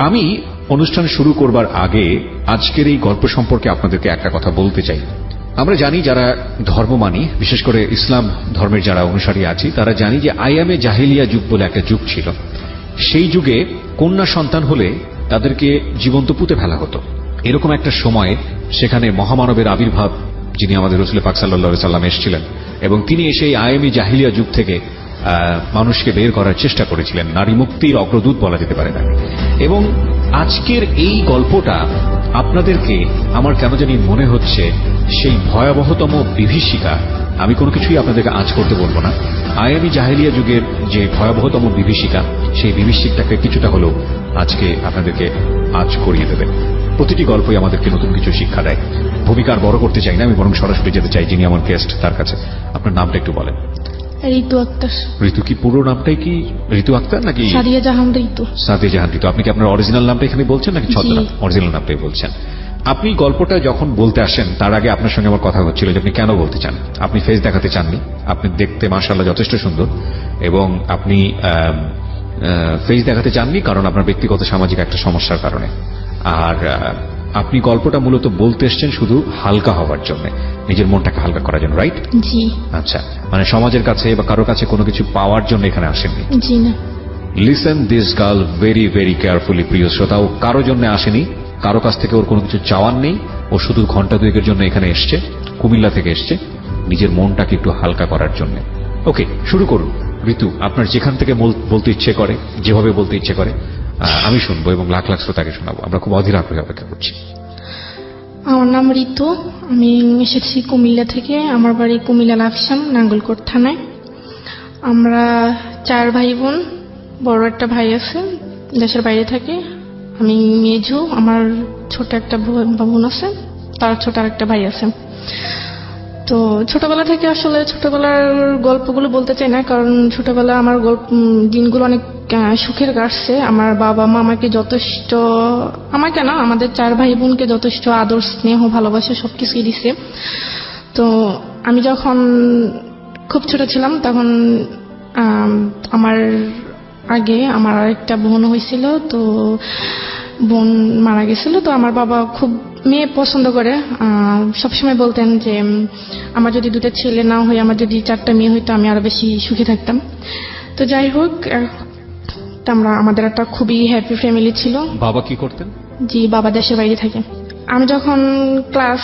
আমি অনুষ্ঠান শুরু করবার আগে আজকের এই গল্প সম্পর্কে আপনাদেরকে একটা কথা বলতে চাই। আমরা জানি যারা ধর্ম মানি, বিশেষ করে ইসলাম ধর্মের যারা অনুসারী আছি, তারা জানি যে আইয়ামে জাহিলিয়া যুগ বলে একটা যুগ ছিল। সেই যুগে কন্যা সন্তান হলে তাদেরকে জীবন্ত পুঁতে ফেলা হতো। এরকম একটা সময়ে সেখানে মহামানবের আবির্ভাব, যিনি আমাদের রাসূল পাক সাল্লাল্লাহু আলাইহি সাল্লাম এসেছিলেন, এবং তিনি এসে এই আইয়ামে জাহিলিয়া যুগ থেকে মানুষকে বের করার চেষ্টা করেছিলেন। নারী মুক্তির অগ্রদূত বলা যেতে পারে না। এবং আজকের এই গল্পটা আপনাদেরকে আমার কেন জানি মনে হচ্ছে সেই ভয়াবহতম বিভীষিকা। আমি কোনো কিছুই আপনাদেরকে আঁচ করতে বলবো না। আইয়ামে জাহিলিয়া যুগের যে ভয়াবহতম বিভীষিকা, সেই বিভীষিকাটাকে কিছুটা হলেও আজকে আপনাদেরকে আঁচ করিয়ে দেবে। প্রতিটি গল্পই আমাদেরকে নতুন কিছু শিক্ষা দেয়। ভূমিকা আর বড় করতে চাই না, আমি বরং সরাসরি যেতে চাই যিনি আমার গেস্ট তার কাছে। আপনার নামটা একটু বলেন। ঋতু আক্তার। ঋতু কি পুরো নামটাই কি ঋতু আক্তার নাকি সাদিয়া জাহান ঋতু? সাদিয়া জাহান ঋতু। আপনি কি আপনার অরিজিনাল নামটা এখানে বলছেন নাকি ছদ্মনাম? অরিজিনাল নামটাই বলছেন। আপনি গল্পটা যখন বলতে আসেন তার আগে আপনার সঙ্গে আমার কথা হচ্ছিল যে আপনি কেন বলতে চান। আপনি ফেস দেখাতে চাননি। আপনি দেখতে মাশাআল্লাহ যথেষ্ট সুন্দর, এবং আপনি ফেস দেখাতে চাননি কারণ আপনার ব্যক্তিগত সামাজিক একটা সমস্যার কারণে। আর আপনি গল্পটা মূলত বলতে এসছেন শুধু হালকা হওয়ার জন্য, নিজের মনটাকে হালকা করার জন্য, রাইট? জি। আচ্ছা, মানে সমাজের কাছে বা কারো কাছে কোনো কিছু পাওয়ার জন্য এখানে আসেননি? জি না। Listen this girl very very carefully, প্রিয় শ্রোতা। ও কারো জন্য আসেনি, কারো কাছ থেকে ওর কোনো কিছু চাওয়ার নেই। ও শুধু ঘন্টা দুয়েকের জন্য এখানে এসছে, কুমিল্লা থেকে এসছে নিজের মনটাকে একটু হালকা করার জন্য। ওকে, শুরু করুন। ঋতু, আপনার যেখান থেকে বলতে ইচ্ছে করে, যেভাবে বলতে ইচ্ছে করে আমি শুনবো এবং লাখ লাখ শ্রোতাকে শোনাবো। আমরা খুব অধীর আগ্রহে অপেক্ষা করছি। আমার নাম ঋতু। আমি এসেছি কুমিল্লা থেকে। আমার বাড়ি কুমিল্লা লাকসাম, নাঙ্গলকোট থানায়। আমরা 4 ভাই বোন। বড় একটা ভাই আছে, দেশের বাইরে থাকে। আমি মেজু। আমার ছোট একটা বোন আছে, তার ছোট আরেকটা ভাই আছে। তো ছোটবেলা থেকে আসলে ছোটবেলার গল্পগুলো বলতে চাই না, কারণ ছোটবেলা আমার দিনগুলো অনেক সুখের কাটছে। আমার বাবা মা আমাকে যথেষ্ট, আমাকে না, আমাদের 4 ভাই বোনকে যথেষ্ট আদর স্নেহ ভালোবাসা সবকিছুই দিছে। তো আমি যখন খুব ছোট ছিলাম তখন আমার আগে আমার আরেকটা বোন হয়েছিল। তো বোন মারা গেছিল। তো আমার বাবা খুব মেয়ে পছন্দ করে। সবসময় বলতেন যে আমার যদি 2টা ছেলে না হয়, আমার যদি 4টা মেয়ে হইতো আমি আরো বেশি সুখী থাকতাম। তো যাই হোক, আমাদের একটা খুবই হ্যাপি ফ্যামিলি ছিল। বাবা কি করতেন? জি, বাবা দেশের বাইরে থাকে। আমি যখন ক্লাস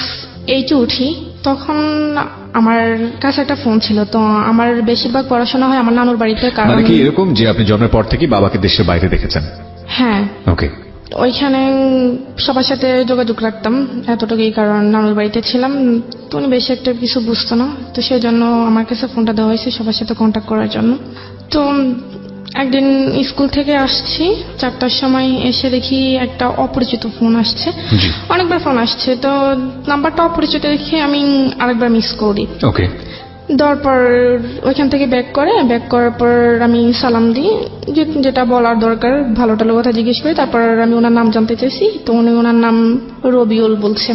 8-এ উঠি তখন আমার কাছে একটা ফোন ছিল। তো আমার বেশিরভাগ পড়াশোনা হয় আমার নানুর বাড়িতে। কারণ মানে কি এরকম যে আপনি জন্মের পর থেকে বাবাকে দেশের বাইরে দেখেছেন? হ্যাঁ। ওকে। ওইখানে সবার সাথে যোগাযোগ রাখতাম এতটুকুই, কারণ নানুর বাড়িতে ছিলাম। তো উনি বেশি একটা কিছু বুঝতো না, তো সেই জন্য আমার কাছে ফোনটা দেওয়া হয়েছে সবার সাথে কন্ট্যাক্ট করার জন্য। তো একদিন স্কুল থেকে আসছি 4টার সময়, এসে দেখি একটা অপরিচিত ফোন আসছে। অনেকবার ফোন আসছে, তো নাম্বারটা অপরিচিত দেখে আমি আরেকবার মিস করি। ওকে। দেওয়ার পর ওইখান থেকে ব্যাক করার পর আমি সালাম দিই, যেটা বলার দরকার, ভালো টালো কথা জিজ্ঞেস করি। তারপর আমি ওনার নাম জানতে চাইছি। তো উনি ওনার নাম রবিউল বলছে।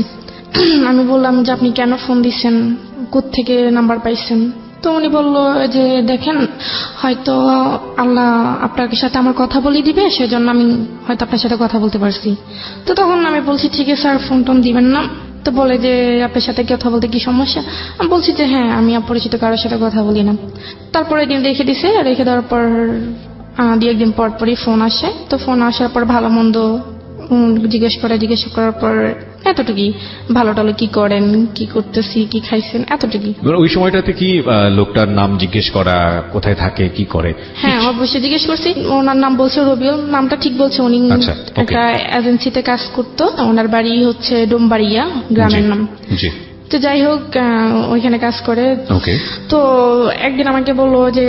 আমি বললাম যে আপনি কেন ফোন দিচ্ছেন, কোত্থেকে নাম্বার পাইছেন? তো উনি বলল যে দেখেন, হয়তো আল্লাহ আপনার সাথে আমার কথা বলে দিবে, সেজন্য আমি হয়তো আপনার সাথে কথা বলতে পারছি। তো তখন আমি বলছি ঠিক আছে স্যার, ফোন টোন দিবেন না। তো বলে যে আপনার সাথে কথা বলতে কি সমস্যা? আমি বলছি যে হ্যাঁ, আমি অপরিচিত কারোর সাথে কথা বলি না। তারপরে একদিন রেখে দিছে। রেখে দেওয়ার পর 2-1 দিন পর পরই ফোন আসে। তো ফোন আসার পর ভালো মন্দ জিজ্ঞেস করার পর এতটুকুই, ভালো টালো কি করেন, কি করতেছি, কি খাইছেন, এতটুকুই। ওই সময়টাতে কি লোকটার নাম জিজ্ঞেস করা, কোথায় থাকে, কি করে? হ্যাঁ, অবশ্যই জিজ্ঞেস করছি। ওনার নাম বলছে রবিউল, নামটা ঠিক বলছে। উনি একটা এজেন্সিতে কাজ করতো। ওনার বাড়ি হচ্ছে ডোমবাড়িয়া, গ্রামের নাম। জি। তো যাই হোক, ওইখানে কাজ করে। তো একদিন আমাকে বললো যে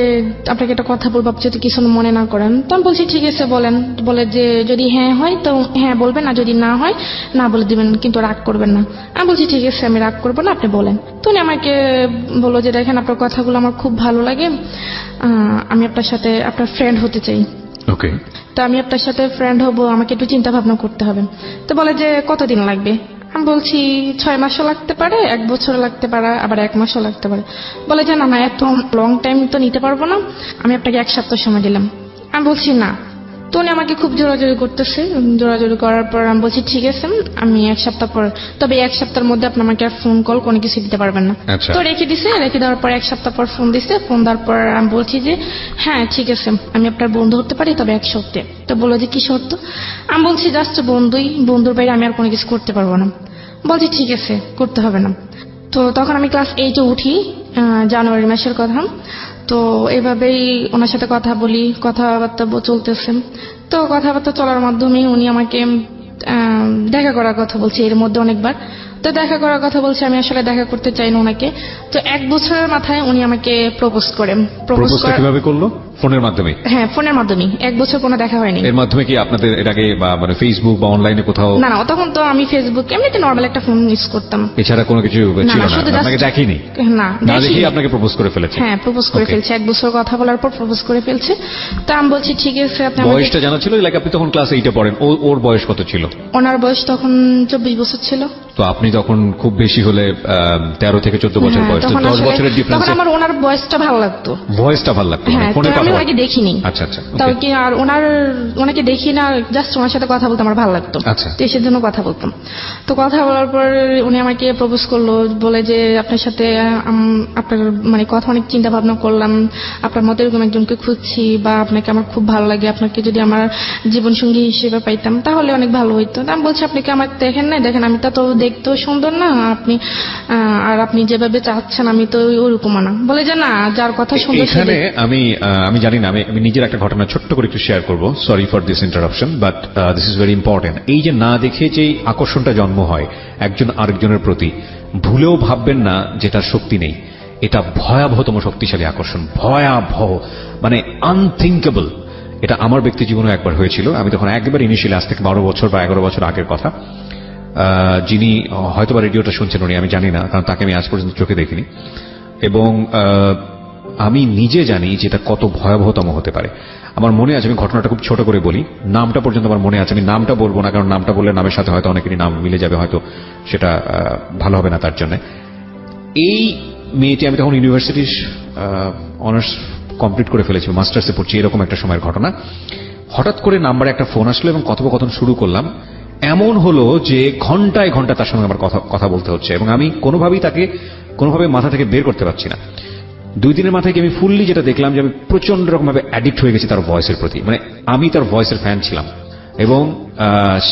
আপনাকে একটা কথা বলবো, আপনি যদি কিছু মনে না করেন। তো আমি বলছি ঠিক আছে বলেন। বলে যে যদি হ্যাঁ হয় তো হ্যাঁ বলবেন, আর যদি না হয় না বলে দিবেন, কিন্তু রাগ করবেন না। আমি বলছি ঠিক আছে, আমি রাগ করবো না, আপনি বলেন। তো উনি আমাকে বললো যে দেখেন, আপনার কথাগুলো আমার খুব ভালো লাগে, আমি আপনার সাথে আপনার ফ্রেন্ড হতে চাই। ওকে। তো আমি আপনার সাথে ফ্রেন্ড হব, আমাকে একটু চিন্তা ভাবনা করতে হবে। তো বলে যে কতদিন লাগবে? আমি বলছি 6 মাসও লাগতে পারে, 1 বছর লাগতে পারে, আবার 1 মাসও লাগতে পারে। বলে যে না, এত লং টাইম তো নিতে পারবো না, আমি আপনাকে 1 সপ্তাহ সময় দিলাম। আমি বলছি না, তো উনি আমাকে খুব জোরাজোরি করতেছে। জোরাজোরি করার পর আমি বলছি ঠিক আছে, আমি 1 সপ্তাহ পর, তবে 1 সপ্তাহের মধ্যে আপনি আমাকে আর ফোন কল কোনো কিছু দিতে পারবেন না। আচ্ছা। তো রেখে দিছে। রেখে দেওয়ার পর 1 সপ্তাহ পর ফোন দিছে। ফোন দেওয়ার পর আমি বলছি যে হ্যাঁ ঠিক আছে, আমি আপনার বন্ধু হতে পারি, তবে 1 শর্তে। তো বললো যে কি শর্ত? আমি বলছি জাস্ট বন্ধুই, বন্ধুর বাইরে আমি আর কোনো কিছু করতে পারবো না। বলছি ঠিক আছে, করতে হবে না। তো তখন আমি ক্লাস 8-এ উঠি, জানুয়ারি মাসের কথা। তো এভাবেই ওনার সাথে কথা বলি, কথাবার্তা চলতেছে। তো কথাবার্তা চলার মাধ্যমে উনি আমাকে দেখা করার কথা বলছে এর মধ্যে অনেকবার। তো দেখা করার কথা বলছে, আমি আসলে দেখা করতে চাই না ওনাকে। তো 1 বছরের মাথায় উনি আমাকে প্রপোজ করেন। প্রপোজটা কিভাবে করলো? ফোনের মাধ্যমে? হ্যাঁ, ফোনের মাধ্যমে। 1 বছর কোনো দেখা হয়নি। এর মাধ্যমে কি আপনাদের এর আগে মানে ফেসবুক বা অনলাইনে কোথাও? না না, তখন তো আমি ফেসবুক এমনিতে নর্মাল একটা ফোন ইউজ করতাম, এছাড়া কোনো কিছু ছিল না? শুধু আপনাকে দেখিনি? না, না দেখেই আপনাকে প্রপোজ করে ফেলেছে? হ্যাঁ, প্রপোজ করে ফেলছে। 1 বছর কথা বলার পর প্রপোজ করে ফেলছে। তো আমি বলছি ঠিক আছে, আপনি বয়সটা জানা ছিল? লাইক আপনি তখন ক্লাস 8-এ পড়েন, ওর বয়স কত ছিল? ওনার বয়স তখন 24 বছর ছিল। তো আপনি তখন খুব বেশি হলে 13 থেকে 14 বছর বয়স, তো 10 বছরের ডিফারেন্স। তখন আমার ওনার বয়সটা ভালো লাগতো। ভয়েসটা ভালো লাগতো? হ্যাঁ, ফোনে আমি ওনাকে দেখিনি। আচ্ছা আচ্ছা। তাও কি আর ওনাকে দেখি না, জাস্ট ওনার সাথে কথা বলতে আমার ভালো লাগতো। আচ্ছা। তো এসের জন্য কথা বলতাম। তো কথা বলার পর উনি আমাকে প্রপোজ করলো, বলে যে আপনার সাথে আপনার মানে কথা অনেক চিন্তা ভাবনা করলাম, আপনার মতো এরকম একজনকে খুঁজছি, বা আপনাকে আমার খুব ভালো লাগে, আপনাকে যদি আমার জীবন সঙ্গী হিসেবে পাইতাম তাহলে অনেক ভালো হইতো। আমি বলছি আপনি কি আমাকে দেখেন নাই? দেখেন আমি তো দেখতেও সুন্দর না, আপনি আর আপনি যেভাবে চাচ্ছেন আমি তো ওরকম না। বলে যে না, যার কথা সুন্দর। এখানে আমি জানি না, আমি নিজের একটা ঘটনা ছোট্ট করে একটু শেয়ার করবো। Sorry for this interruption, but this is very important. এই যে না দেখে যে আকর্ষণটা জন্ম হয় একজন আরেকজনের প্রতি, ভুলেও ভাববেন না যে তার শক্তি নেই। এটা ভয়াবহতম শক্তিশালী আকর্ষণ, ভয়াবহ, মানে আনথিঙ্কেবল। এটা আমার ব্যক্তি জীবনে একবার হয়েছিল। আমি তখন একবার ইনিশিয়ালি, আজ থেকে 12 বছর বা 11 বছর আগের কথা। যিনি হয়তোবা রেডিওটা শুনছেন উনি, আমি জানি না, কারণ তাকে আমি আজ পর্যন্ত চোখে দেখিনি। এবং আমি নিজে জানি যে এটা কত ভয়াবহতম হতে পারে। আমার মনে আছে, আমি ঘটনাটা খুব ছোট করে বলি, নামটা পর্যন্ত আমার মনে আছে। আমি নামটা বলবো না, কারণ নামটা বললে নামের সাথে হয়তো অনেকেরই নাম মিলে যাবে, হয়তো সেটা ভালো হবে না তার জন্য। এই মেয়েটি, আমি তখন ইউনিভার্সিটির অনার্স কমপ্লিট করে ফেলেছি, মাস্টার্সে পড়ছি, এরকম একটা সময়ের ঘটনা। হঠাৎ করে নাম্বারে একটা ফোন আসলো এবং কথোপকথন শুরু করলাম। এমন হলো যে ঘন্টায় ঘন্টা তার সঙ্গে আমার কথা বলতে হচ্ছে, এবং আমি কোনোভাবে মাথা থেকে বের করতে পারছি না। 2 দিনের মাথায় আমি ফুললি যেটা দেখলাম যে আমি প্রচন্ড রকম ভাবে অ্যাডিক্ট হয়ে গেছি তার ভয়েসের প্রতি। মানে আমি তার ভয়েসের ফ্যান ছিলাম। এবং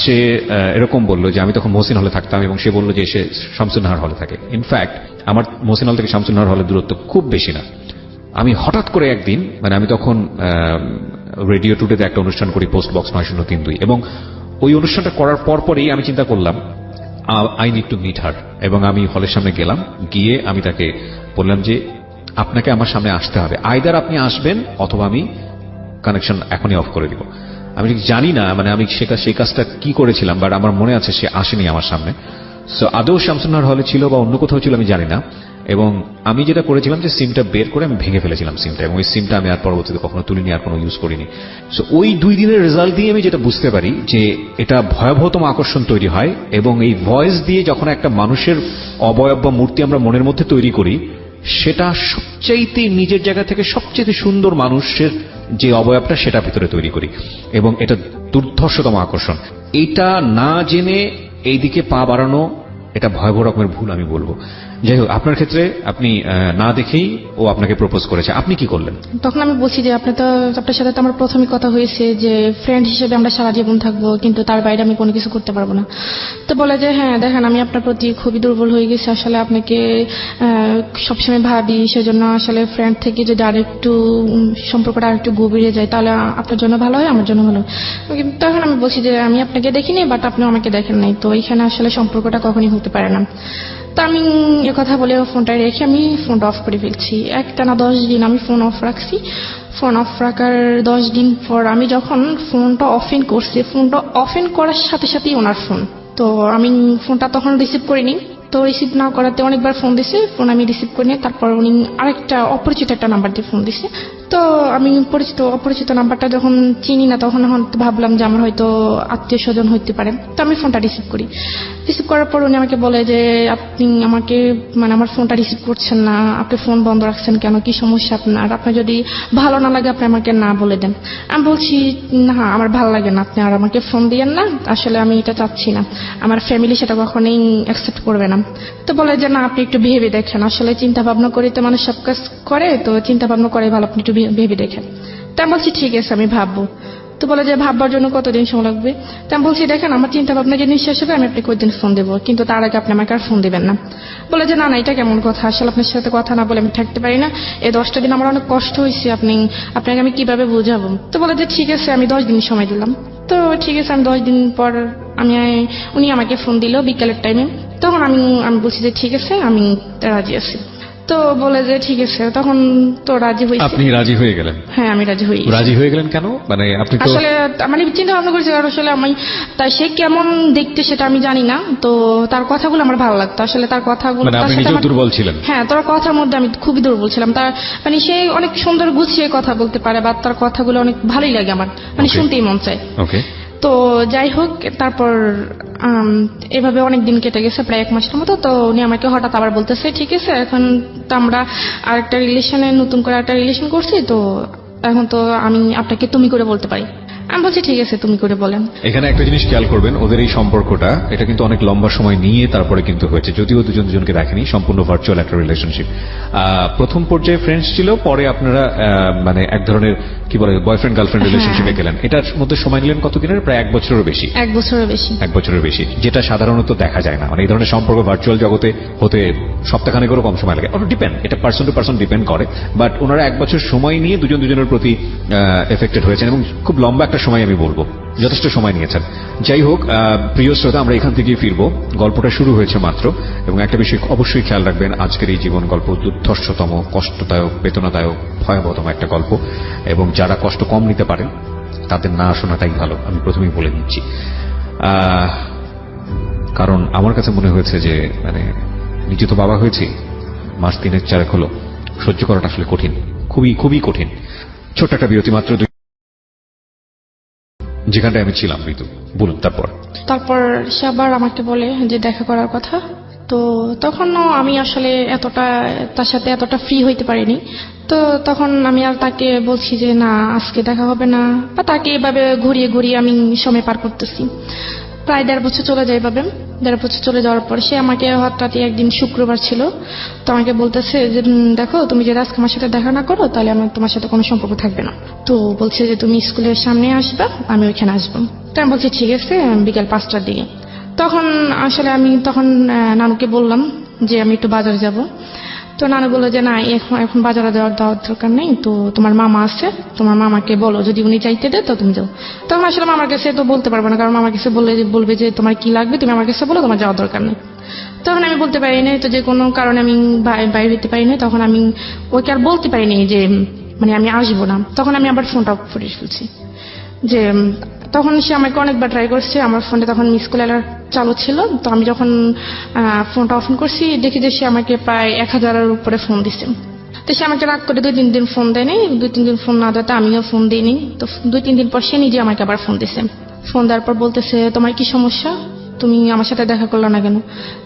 সে এরকম বলল যে, আমি তখন মহসিন হলে থাকতাম, এবং সে বলল যে সে শামসুন্নাহার হলে থাকে। ইনফ্যাক্ট আমার মহসিন হল থেকে শামসুন্নাহার হলের দূরত্ব খুব বেশি না। আমি হঠাৎ করে একদিন, মানে আমি তখন রেডিও টুডেতে একটা অনুষ্ঠান করি, পোস্ট বক্স 9032, এবং ওই অনুষ্ঠানটা করার পরপরই আমি চিন্তা করলাম I need to meet her. এবং আমি হলের সামনে গেলাম, গিয়ে আমি তাকে বললাম যে আপনাকে আমার সামনে আসতে হবে, আইদার আপনি আসবেন অথবা আমি কানেকশন এখনই অফ করে দিব। আমি জানি না মানে আমি সেই কাজটা কি করেছিলাম, বাট আমার মনে আছে সে আসেনি আমার সামনে। সো আদৌ শামসুন্নাহার হলে ছিল বা অন্য কোথাও ছিল আমি জানি না। এবং আমি যেটা করেছিলাম যে সিমটা বের করে আমি ভেঙে ফেলেছিলাম সিমটা, এবং ওই সিমটা আমি আর পরবর্তীতে কখনো তুলিনি, আর কোনো ইউজ করিনি। সো ওই 2 দিনের রেজাল্ট দিয়ে আমি যেটা বুঝতে পারি যে এটা ভয়াবহতম আকর্ষণ তৈরি হয়। এবং এই ভয়েস দিয়ে যখন একটা মানুষের অবয়ব বা মূর্তি আমরা মনের মধ্যে তৈরি করি, সেটা সবচাইতে নিজের জায়গা থেকে সবচেয়ে সুন্দর মানুষের যে অবয়বটা সেটা ভিতরে তৈরি করি, এবং এটা দুর্ধর্ষতম আকর্ষণ। এটা না জেনে এইদিকে পা বাড়ানো, এটা ভয়াবহ রকমের ভুল আমি বলবো। যাই হোক, আপনার ক্ষেত্রে আপনি না দেখেই ও আপনাকে প্রপোজ করেছে, আপনি কি করলেন? তখন আমি বলছি যে আপনার সাথে তো আমার প্রথমে কথা হয়েছে যে ফ্রেন্ড হিসেবে আমরা সারা জীবন থাকবো, কিন্তু তার বাইরে আমি কোনো কিছু করতে পারবো না। তো বলে যে হ্যাঁ দেখেন, আমি আপনার প্রতি খুবই দুর্বল হয়ে গেছি, আসলে আপনাকে সবসময় ভাবি, সেজন্য আসলে ফ্রেন্ড থেকে যদি আরেকটু সম্পর্কটা আরেকটু গভীরে যায় তাহলে আপনার জন্য ভালো হয়, আমার জন্য ভালো হয়। তখন আমি বলছি যে আমি আপনাকে দেখিনি, বাট আপনিও আমাকে দেখেন নাই, তো এইখানে আসলে সম্পর্কটা কখনই হতে পারে না। তো আমি কথা বলে ফোনটা রেখে আমি ফোনটা অফ করে ফেলছি। একটানা 10 দিন আমি ফোন অফ রাখছি। ফোন অফ রাখার 10 দিন পর আমি যখন ফোনটা অফেন করছি, ফোনটা অফেন করার সাথে সাথেই ওনার ফোন। তো আমি ফোনটা তখন রিসিভ করিনি। তো রিসিভ না করাতে অনেকবার ফোন দিছে, ফোন আমি রিসিভ করিনি। তারপর উনি আরেকটা অপরিচিত একটা নাম্বার দিয়ে ফোন দিছে। তো আমি পরিচিত অপরিচিত নাম্বারটা যখন চিনি না তখন ভাবলাম যে আমার হয়তো আত্মীয় স্বজন হইতে পারে। তো আমি ফোনটা রিসিভ করার পর উনি আমাকে বলে যে আপনি আমাকে মানে আমার ফোনটা রিসিভ করছেন না, আপনি ফোন বন্ধ রাখছেন কেন, কি সমস্যা আপনার যদি ভালো না লাগে আপনি আমাকে না বলে দেন। আমি বলছি না আমার ভালো লাগে না, আপনি আর আমাকে ফোন দিয়েন না, আসলে আমি এটা চাচ্ছি না, আমার ফ্যামিলি সেটা কখনোই অ্যাকসেপ্ট করবে না। তো বলে যে না আপনি একটু ভেবে দেখেন, আসলে চিন্তা ভাবনা করে তো মানুষ সব কাজ করে, তো চিন্তা ভাবনা করে ভালো, আপনি একটু ভেবে দেখেন। তা আমি বলছি ঠিক আছে আমি ভাববো। তো বলে যে ভাববার জন্য কতদিন সময় লাগবে? তা আমি বলছি দেখেন আমার চিন্তা ভাবনা যে শেষ হবে আমি আপনাকে কয়েকদিন ফোন দেবো, কিন্তু তার আগে আপনি আমাকে আর ফোন দেবেন না। বলে যে না না এটা কেমন কথা, আসলে আপনার সাথে কথা না বলে আমি থাকতে পারি না, এই 10টা দিন আমার অনেক কষ্ট হয়েছে, আপনাকে আমি কিভাবে বোঝাবো। তো বলে যে ঠিক আছে আমি 10 দিন সময় দিলাম। তো ঠিক আছে আমি 10 দিন পর উনি আমাকে ফোন দিল বিকালের টাইমে। তখন আমি বলছি যে ঠিক আছে আমি রাজি আছি। তো বলে যে ঠিক আছে, তখন তো রাজি হয়েছি। আপনি রাজি হয়ে গেলেন? হ্যাঁ আমি রাজি হয়ে গেলেন কেন? মানে আপনি তো আসলে চিন্তা ভাবনা করেছি আসলে আমি তাই সে কেমন দেখতে সেটা আমি জানি না, তো তার কথাগুলো আমার ভালো লাগতো, আসলে তার কথাগুলো মানে আপনি নিজেও দুর্বল ছিলেন? হ্যাঁ তার কথার মধ্যে আমি খুবই দুর্বল ছিলাম। তার সে অনেক সুন্দর গুছিয়ে কথা বলতে পারে বা তার কথাগুলো অনেক ভালোই লাগে আমার, শুনতেই মন চায়। ওকে। তো যাই হোক তারপর এভাবে অনেক দিন কেটে গেছে, প্রায় 1 মাসের মতো। তো উনি আমাকে হঠাৎ আবার বলতেছে ঠিক আছে এখন তো আমরা আরেকটা রিলেশনে নতুন করে একটা রিলেশন করছি, তো এখন তো আমি আপনাকে তুমি করে বলতে পারি। আমি বলছি ঠিক আছে তুমি করে বলেন। এখানে একটা জিনিস খেয়াল করবেন, ওদের এই সম্পর্কটা এটা কিন্তু অনেক লম্বা সময় নিয়ে তারপরে কিন্তু হয়েছে, যদিও দুজনকে দেখেনি, সম্পূর্ণ ভার্চুয়াল একটা রিলেশনশিপ। প্রথম পর্যায়ে ফ্রেন্ডস ছিল, পরে আপনারা মানে এক ধরনের কি বলে বয়ফ্রেন্ড গার্লফ্রেন্ড রিলেশনশিপে গেলেন। এটার মধ্যে সময় নিলেন কতদিনের? প্রায় 1 বছরেরও বেশি। 1 বছরের বেশি, যেটা সাধারণত দেখা যায় না। মানে এই ধরনের সম্পর্ক ভার্চুয়াল জগতে হতে সপ্তাহখানেকেরও কম সময় লাগে। ডিপেন্ড, এটা পার্সন টু পার্সন ডিপেন্ড করে, বাট ওনারা 1 বছর সময় নিয়ে দুজনের প্রতি এফেক্টেড হয়েছেন এবং খুব লম্বা একটা সময় আমি বলবো, যথেষ্ট সময় নিয়েছেন। যাই হোক প্রিয় শ্রোতা, আমরা এখান থেকে ফিরবো, গল্পটা শুরু হয়েছে মাত্র। এবং একটা বিষয় অবশ্যই খেয়াল রাখবেন, আজকের এই জীবন গল্প দুর্ধর্ষতম, কষ্টদায়ক, বেদনাদায়ক, ভয়াবহতম একটা গল্প, এবং যারা কষ্ট কম নিতে পারেন তাদের না শোনাটাই ভালো, আমি প্রথমেই বলে দিচ্ছি। কারণ আমার কাছে মনে হয়েছে যে মানে নিজে তো বাবা হয়েছি, মাস 3-4 হলো, সহ্য করাটা আসলে কঠিন, খুবই খুবই কঠিন। ছোট্ট একটা বিরতি মাত্র, যেখানটায় আমি ছিলাম। ঋতু বলুন। তারপর সে আবার আমাকে বলে যে দেখা করার কথা। তো তখনও আমি আসলে তার সাথে এতটা ফ্রি হইতে পারিনি। তো তখন আমি আর তাকে বলছি যে না আজকে দেখা হবে না, বা তাকে এভাবে ঘুরিয়ে আমি সময় পার করতেছি। প্রায় 1.5 বছর চলে যায় এভাবে। 1.5 বছর চলে যাওয়ার পর সে আমাকে হঠাৎ একদিন শুক্রবার ছিল, তো আমাকে বলতেছে যে দেখো তুমি যদি আজকে আমার সাথে দেখা না করো তাহলে আমার তোমার সাথে কোনো সম্পর্ক থাকবে না। তো বলছে যে তুমি স্কুলের সামনে আসবা, আমি ওইখানে আসবো। তো আমি বলছি ঠিক আছে বিকাল 5টার দিকে। তখন আসলে আমি নানুকে বললাম যে আমি একটু বাজার যাব। তো নানু বললো যে না এখন বাজারে দেওয়ার দরকার নেই, তো তোমার মামা আছে, তোমার মামাকে বলো, যদি উনি চাইতে দেয় তো তুমি যাও। তখন আসলে মামার কাছে তো বলতে পারবো না, কারণ মামার কাছে বলবে যে তোমার কি লাগবে তুমি আমার কাছে বলো, তোমার যাওয়ার দরকার নেই। তখন আমি বলতে পারি না, তো যে কোনো কারণে আমি বাইরে হইতে পারি না। তখন আমি ওকে আর বলতে পারিনি যে আমি আসবো না। তখন আমি আবার ফোনটা অফ করে ফেলছি। যে তখন সে আমাকে অনেকবার ট্রাই করছে, আমার ফোনে তখন মিস কল অ্যালার্ট চালু ছিল। তো আমি যখন ফোনটা অফ করছি দেখি যে সে আমাকে প্রায় 1000-এর উপরে ফোন দিচ্ছে। তো সে আমাকে রাগ করে 2-3 দিন ফোন দেয়নি। 2-3 দিন ফোন না দেওয়াতে আমিও ফোন দিইনি। তো 2-3 দিন পর সে নিজে আমাকে আবার ফোন দিচ্ছে। ফোন দেওয়ার পর বলতেছে তোমার কি সমস্যা, তুমি আমার সাথে দেখা করলো না কেন?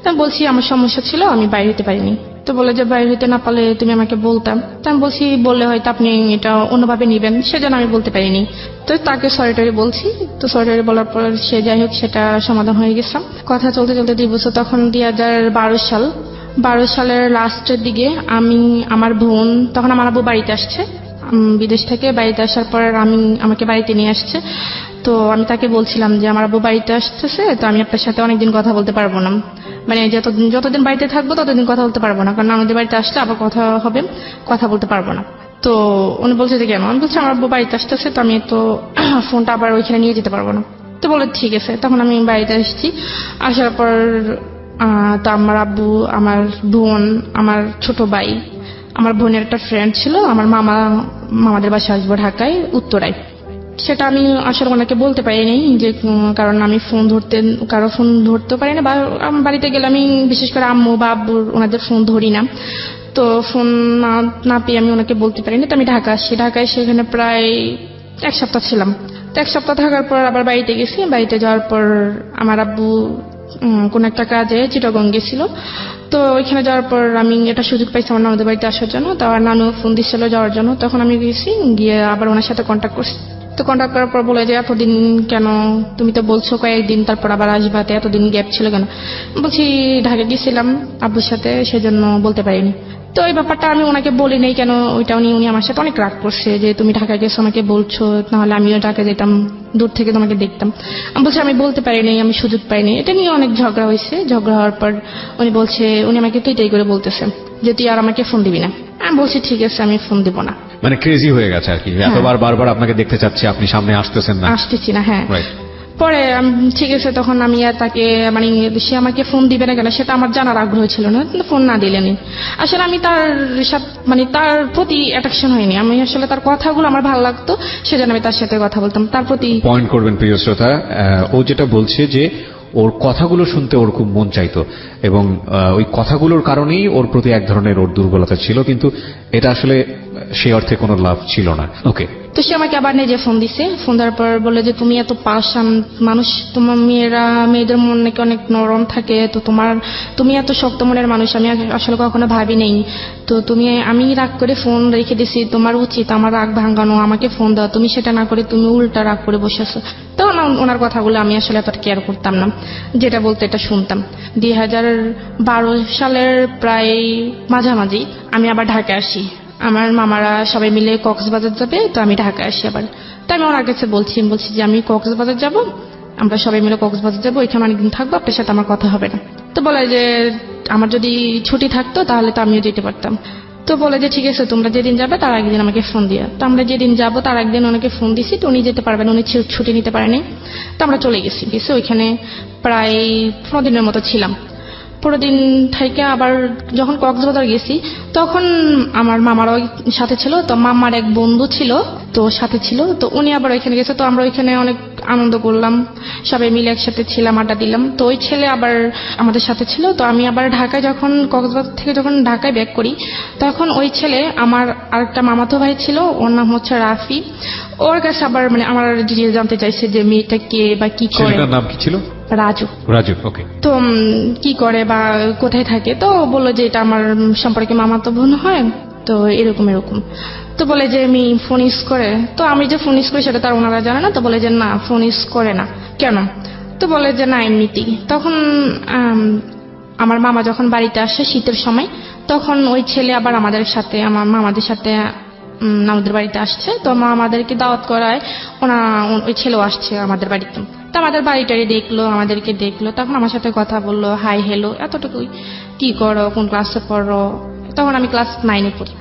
তা বলছি আমার সমস্যা ছিল, আমি বাইরে হতে পারিনি। তো বলে যে বাইরে হইতে না পারলে তুমি আমাকে বলতাম। তা আমি বলছি বললে হয়তো আপনি এটা অন্যভাবে নিবেন, সেজন্য আমি বলতে পারিনি। তো তাকে সরি বলছি। তো সরি বলার পর সে যাই হোক সেটা সমাধান হয়ে গেছে। কথা চলতে 2 বছর, তখন 2012 সালের লাস্টের দিকে আমার বোন, তখন আমার আব্বু বাড়িতে আসছে বিদেশ থেকে। বাড়িতে আসার পর আমাকে বাড়িতে নিয়ে আসছে। তো আমি তাকে বলছিলাম যে আমার আব্বু বাড়িতে আসতেছে, তো আমি আপনার সাথে অনেকদিন কথা বলতে পারবো না, যতদিন বাড়িতে থাকবো ততদিন কথা বলতে পারবো না, কারণ আমাদের বাড়িতে আসলে আবার কথা হবে, কথা বলতে পারবো না। তো উনি বলছে যে কেন? আমি বলছি আমার আব্বু বাড়িতে আসতেছে, তো আমি তো ফোনটা আবার ওইখানে নিয়ে যেতে পারবো না। তো বলে ঠিক আছে। তখন আমি বাড়িতে আসছি। আসার পর তো আমার আব্বু, আমার বোন, আমার ছোট ভাই, আমার বোনের একটা ফ্রেন্ড ছিল, আমার মামাদের বাসা আসবো ঢাকায় উত্তরায়। সেটা আমি আসলে ওনাকে বলতে পারিনি, যে কারণ আমি কারো ফোন ধরতে পারি না, বা বাড়িতে গেলে আমি বিশেষ করে আম্মু বা আব্বুর ওনাদের ফোন ধরি না। তো ফোন না পেয়ে আমি ওনাকে বলতে পারিনি। তো আমি ঢাকা আসছি, ঢাকায় সেখানে প্রায় 1 সপ্তাহ ছিলাম। তো 1 সপ্তাহ থাকার পর আবার বাড়িতে গেছি। বাড়িতে যাওয়ার পর আমার আব্বু কোন একটা কাজে চিটাগং গেছিল। তো ওইখানে যাওয়ার পর আমি একটা সুযোগ পাইছি আমার নানুদের বাড়িতে আসার জন্য। তো আমার নানু ফোন দিচ্ছিল যাওয়ার জন্য, তখন আমি গেছি, গিয়ে আবার ওনার সাথে কন্ট্যাক্ট করছি। তো কন্ট্যাক্ট করার পর বলে যে এতদিন কেন, তুমি তো বলছো কয়েকদিন তারপর আবার আসবা, তো এতদিন গ্যাপ ছিল কেন? বলছি ঢাকা গেছিলাম আব্বুর সাথে, সেজন্য বলতে পারিনি। তো এই ব্যাপারটা আমি ওনাকে বলি নাই কেন, ওইটা উনি আমার সাথে অনেক রাগ করছে যে তুমি ঢাকা গেছো আমাকে বলছো, নাহলে আমিও ঢাকা যেতাম, দূর থেকে তোমাকে দেখতাম। আমি বলছি আমি বলতে পারিনি, আমি সুযোগ পাইনি। এটা নিয়ে অনেক ঝগড়া হয়েছে। ঝগড়া হওয়ার পর উনি আমাকে তুই করে বলতেছে যে তুই আর আমাকে ফোন দিবি না। আমি বলছি ঠিক আছে, আমি ফোন দিব না। মানে ক্রেজি হয়ে গেছে আর কি, এতবার বারবার আপনাকে দেখতে চাচ্ছে, আপনি সামনে আসতেছেন না। আসতেছি না, হ্যাঁ। রাইট। পরে ঠিক আছে, তখন আমি আর তাকে সে আমাকে ফোন দিবে না কেন সেটা আমার জানার আগ্রহ ছিল না, কিন্তু ফোন না দিলেনি। আসলে আমি তার সাথে তার প্রতি অ্যাট্রাকশন হয়নি। আমি আসলে তার কথাগুলো আমার ভালো লাগতো, সেজন্য আমি তার সাথে কথা বলতাম। তার প্রতি পয়েন্ট করবেন প্রিয় শ্রোতা, ও যেটা বলছে যে ওর কথাগুলো শুনতে ওর খুব মন চাইতো, এবং ওই কথাগুলোর কারণেই ওর প্রতি এক ধরনের ওর দুর্বলতা ছিল, কিন্তু এটা আসলে সেই অর্থে কোনো লাভ ছিল না। ওকে। তো সে আমাকে আবার নিজে ফোন দিছে। ফোন দেওয়ার পর বলে যে তুমি এত পাষাণ মানুষ, তোমার মেয়েদের মন নাকি অনেক নরম থাকে, তো তুমি এত শক্ত মনের মানুষ আমি আসলে কখনো ভাবি নেই। তো আমি রাগ করে ফোন রেখে দিছি, তোমার উচিত আমার রাগ ভাঙানো, আমাকে ফোন দাও। তুমি সেটা না করে তুমি উল্টা রাগ করে বসেছো। তখন ওনার কথাগুলো আমি আসলে এত কেয়ার করতাম না, যেটা বলতে এটা শুনতাম। 2012 সালের প্রায় মাঝামাঝি আমি আবার ঢাকা আসি। আমার মামারা সবাই মিলে কক্সবাজার যাবে, তো আমি ঢাকা আসি আবার। তো আমি ওনার কাছে বলছি যে আমি কক্সবাজার যাব, আমরা সবাই মিলে কক্সবাজার যাবো, ওইখানে অনেকদিন থাকবো, আপনার সাথে আমার কথা হবে না। তো বলে যে আমার যদি ছুটি থাকতো তাহলে তো আমিও যেতে পারতাম। তো বলে যে ঠিক আছে, তোমরা যেদিন যাবে তার একদিন আমাকে ফোন দিয়া। তো আমরা যেদিন যাবো তার একদিন ওনাকে ফোন দিছি, তো উনি যেতে পারবেন, উনি ছুটি নিতে পারেনি। তো আমরা চলে গেছি ওইখানে প্রায় 15 দিনের মতো ছিলাম। 15 দিন থেকে আবার যখন কক্সবাজার গেছি তখন আমার মামারও সাথে ছিল। তো মামার এক বন্ধু ছিল, তো সাথে ছিল, তো উনি আবার ওইখানে গেছে। তো আমরা ওইখানে অনেক আনন্দ করলাম, সবাই মিলে একসাথে ছিলাম, আড্ডা দিলাম। তো ওই ছেলে আবার আমাদের সাথে ছিল। তো আমি আবার ঢাকায় যখন কক্সবাজার থেকে যখন ঢাকায় ব্যাক করি, তখন ওই ছেলে আমার আরেকটা মামাতো ভাই ছিল, ওর নাম হচ্ছে রাফি। ওর কাছে আবার আমার ডিটেইলস জানতে চাইছে যে মেয়েটা কে বা কি করে। ছেলেটার নাম কি ছিল? রাজু। ওকে। তো কি করে বা কোথায় থাকে, তো বললো যে এটা আমার সম্পর্কে মামাতো বোন হয়, তো এরকম। তো বলে যে আমি ফোন ইউজ করে, তো আমি যে ফোন ইউজ করি সেটা তার ওনারা জানে না। তো বলে যে না, ফোন ইউজ করে না কেন? তো বলে যে না, এমনিতেই। তখন আমার মামা যখন বাড়িতে আসে শীতের সময়, তখন ওই ছেলে আবার আমার মামাদের সাথে আমাদের বাড়িতে আসছে। তো আমাদেরকে দাওয়াত করায় ওই ছেলেও আসছে আমাদের বাড়িতে। তো আমাদের বাড়িটারি দেখলো, আমাদেরকে দেখলো, তখন আমার সাথে কথা বললো, হাই হ্যালো, এতটুকুই। কি করো, কোন ক্লাসে পড়ো? তখন আমি ক্লাস 9-এ পড়ি।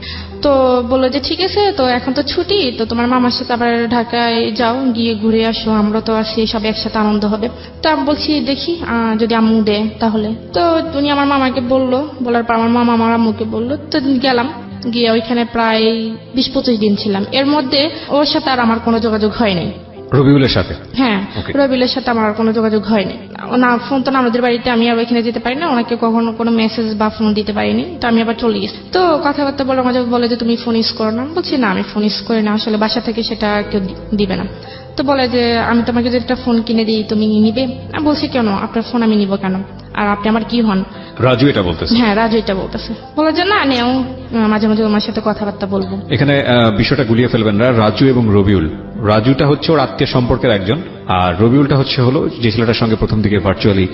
তো বললো যে ঠিক আছে, তো এখন তো ছুটি, তো তোমার মামার সাথে আবার ঢাকায় যাও, গিয়ে ঘুরে আসো, আমরা তো আছি, সব একসাথে আনন্দ হবে। তো আমি বলছি দেখি যদি আম্মু দেয় তাহলে। তো উনি আমার মামাকে বললো, বলার পর আমার মামা আমার আম্মুকে বললো। তো গেলাম, গিয়ে ওইখানে প্রায় 20-25 দিন ছিলাম। এর মধ্যে ওর সাথে আর আমার কোনো যোগাযোগ হয় নাই। রবিউলের সাথে? হ্যাঁ, রবিউলের সাথে আমার কোনো যোগাযোগ হয়নি। না, ফোন তো আমাদের বাড়িতে, আমি আর ওইখানে যেতে পারি না, ওনাকে কখনো কোনো মেসেজ বা ফোন দিতে পারিনি। তো আমি আবার চলে গেছি। তো কথাবার্তা বলে মাঝে বলে যে তুমি ফোন ইউজ করো না। বলছি না, আমি ফোন ইউজ করি না, আসলে বাসা থেকে সেটা কেউ দিবে না। তো বলে যে আমি তোমাকে যদি একটা ফোন কিনে দিই তুমি নিবে? আমি বলছি কেন, আপনার ফোন আমি নিব কেন, আর আপনি আমার কি হন? রাজু এটা বলতেছে? হ্যাঁ, রাজু এটা বলতেছে। বলে যে না, নেও, মাঝে মাঝে তোমার সাথে কথাবার্তা বলবো। এখানে বিষয়টা গুলিয়ে ফেলবেন না। রাজু এবং রবিউল, রাজুটা হচ্ছে ওর আত্মীয় সম্পর্কের একজন, আর রবিউলটা হলো যে ছেলেটার সঙ্গে প্রথম দিকে ভার্চুয়ালি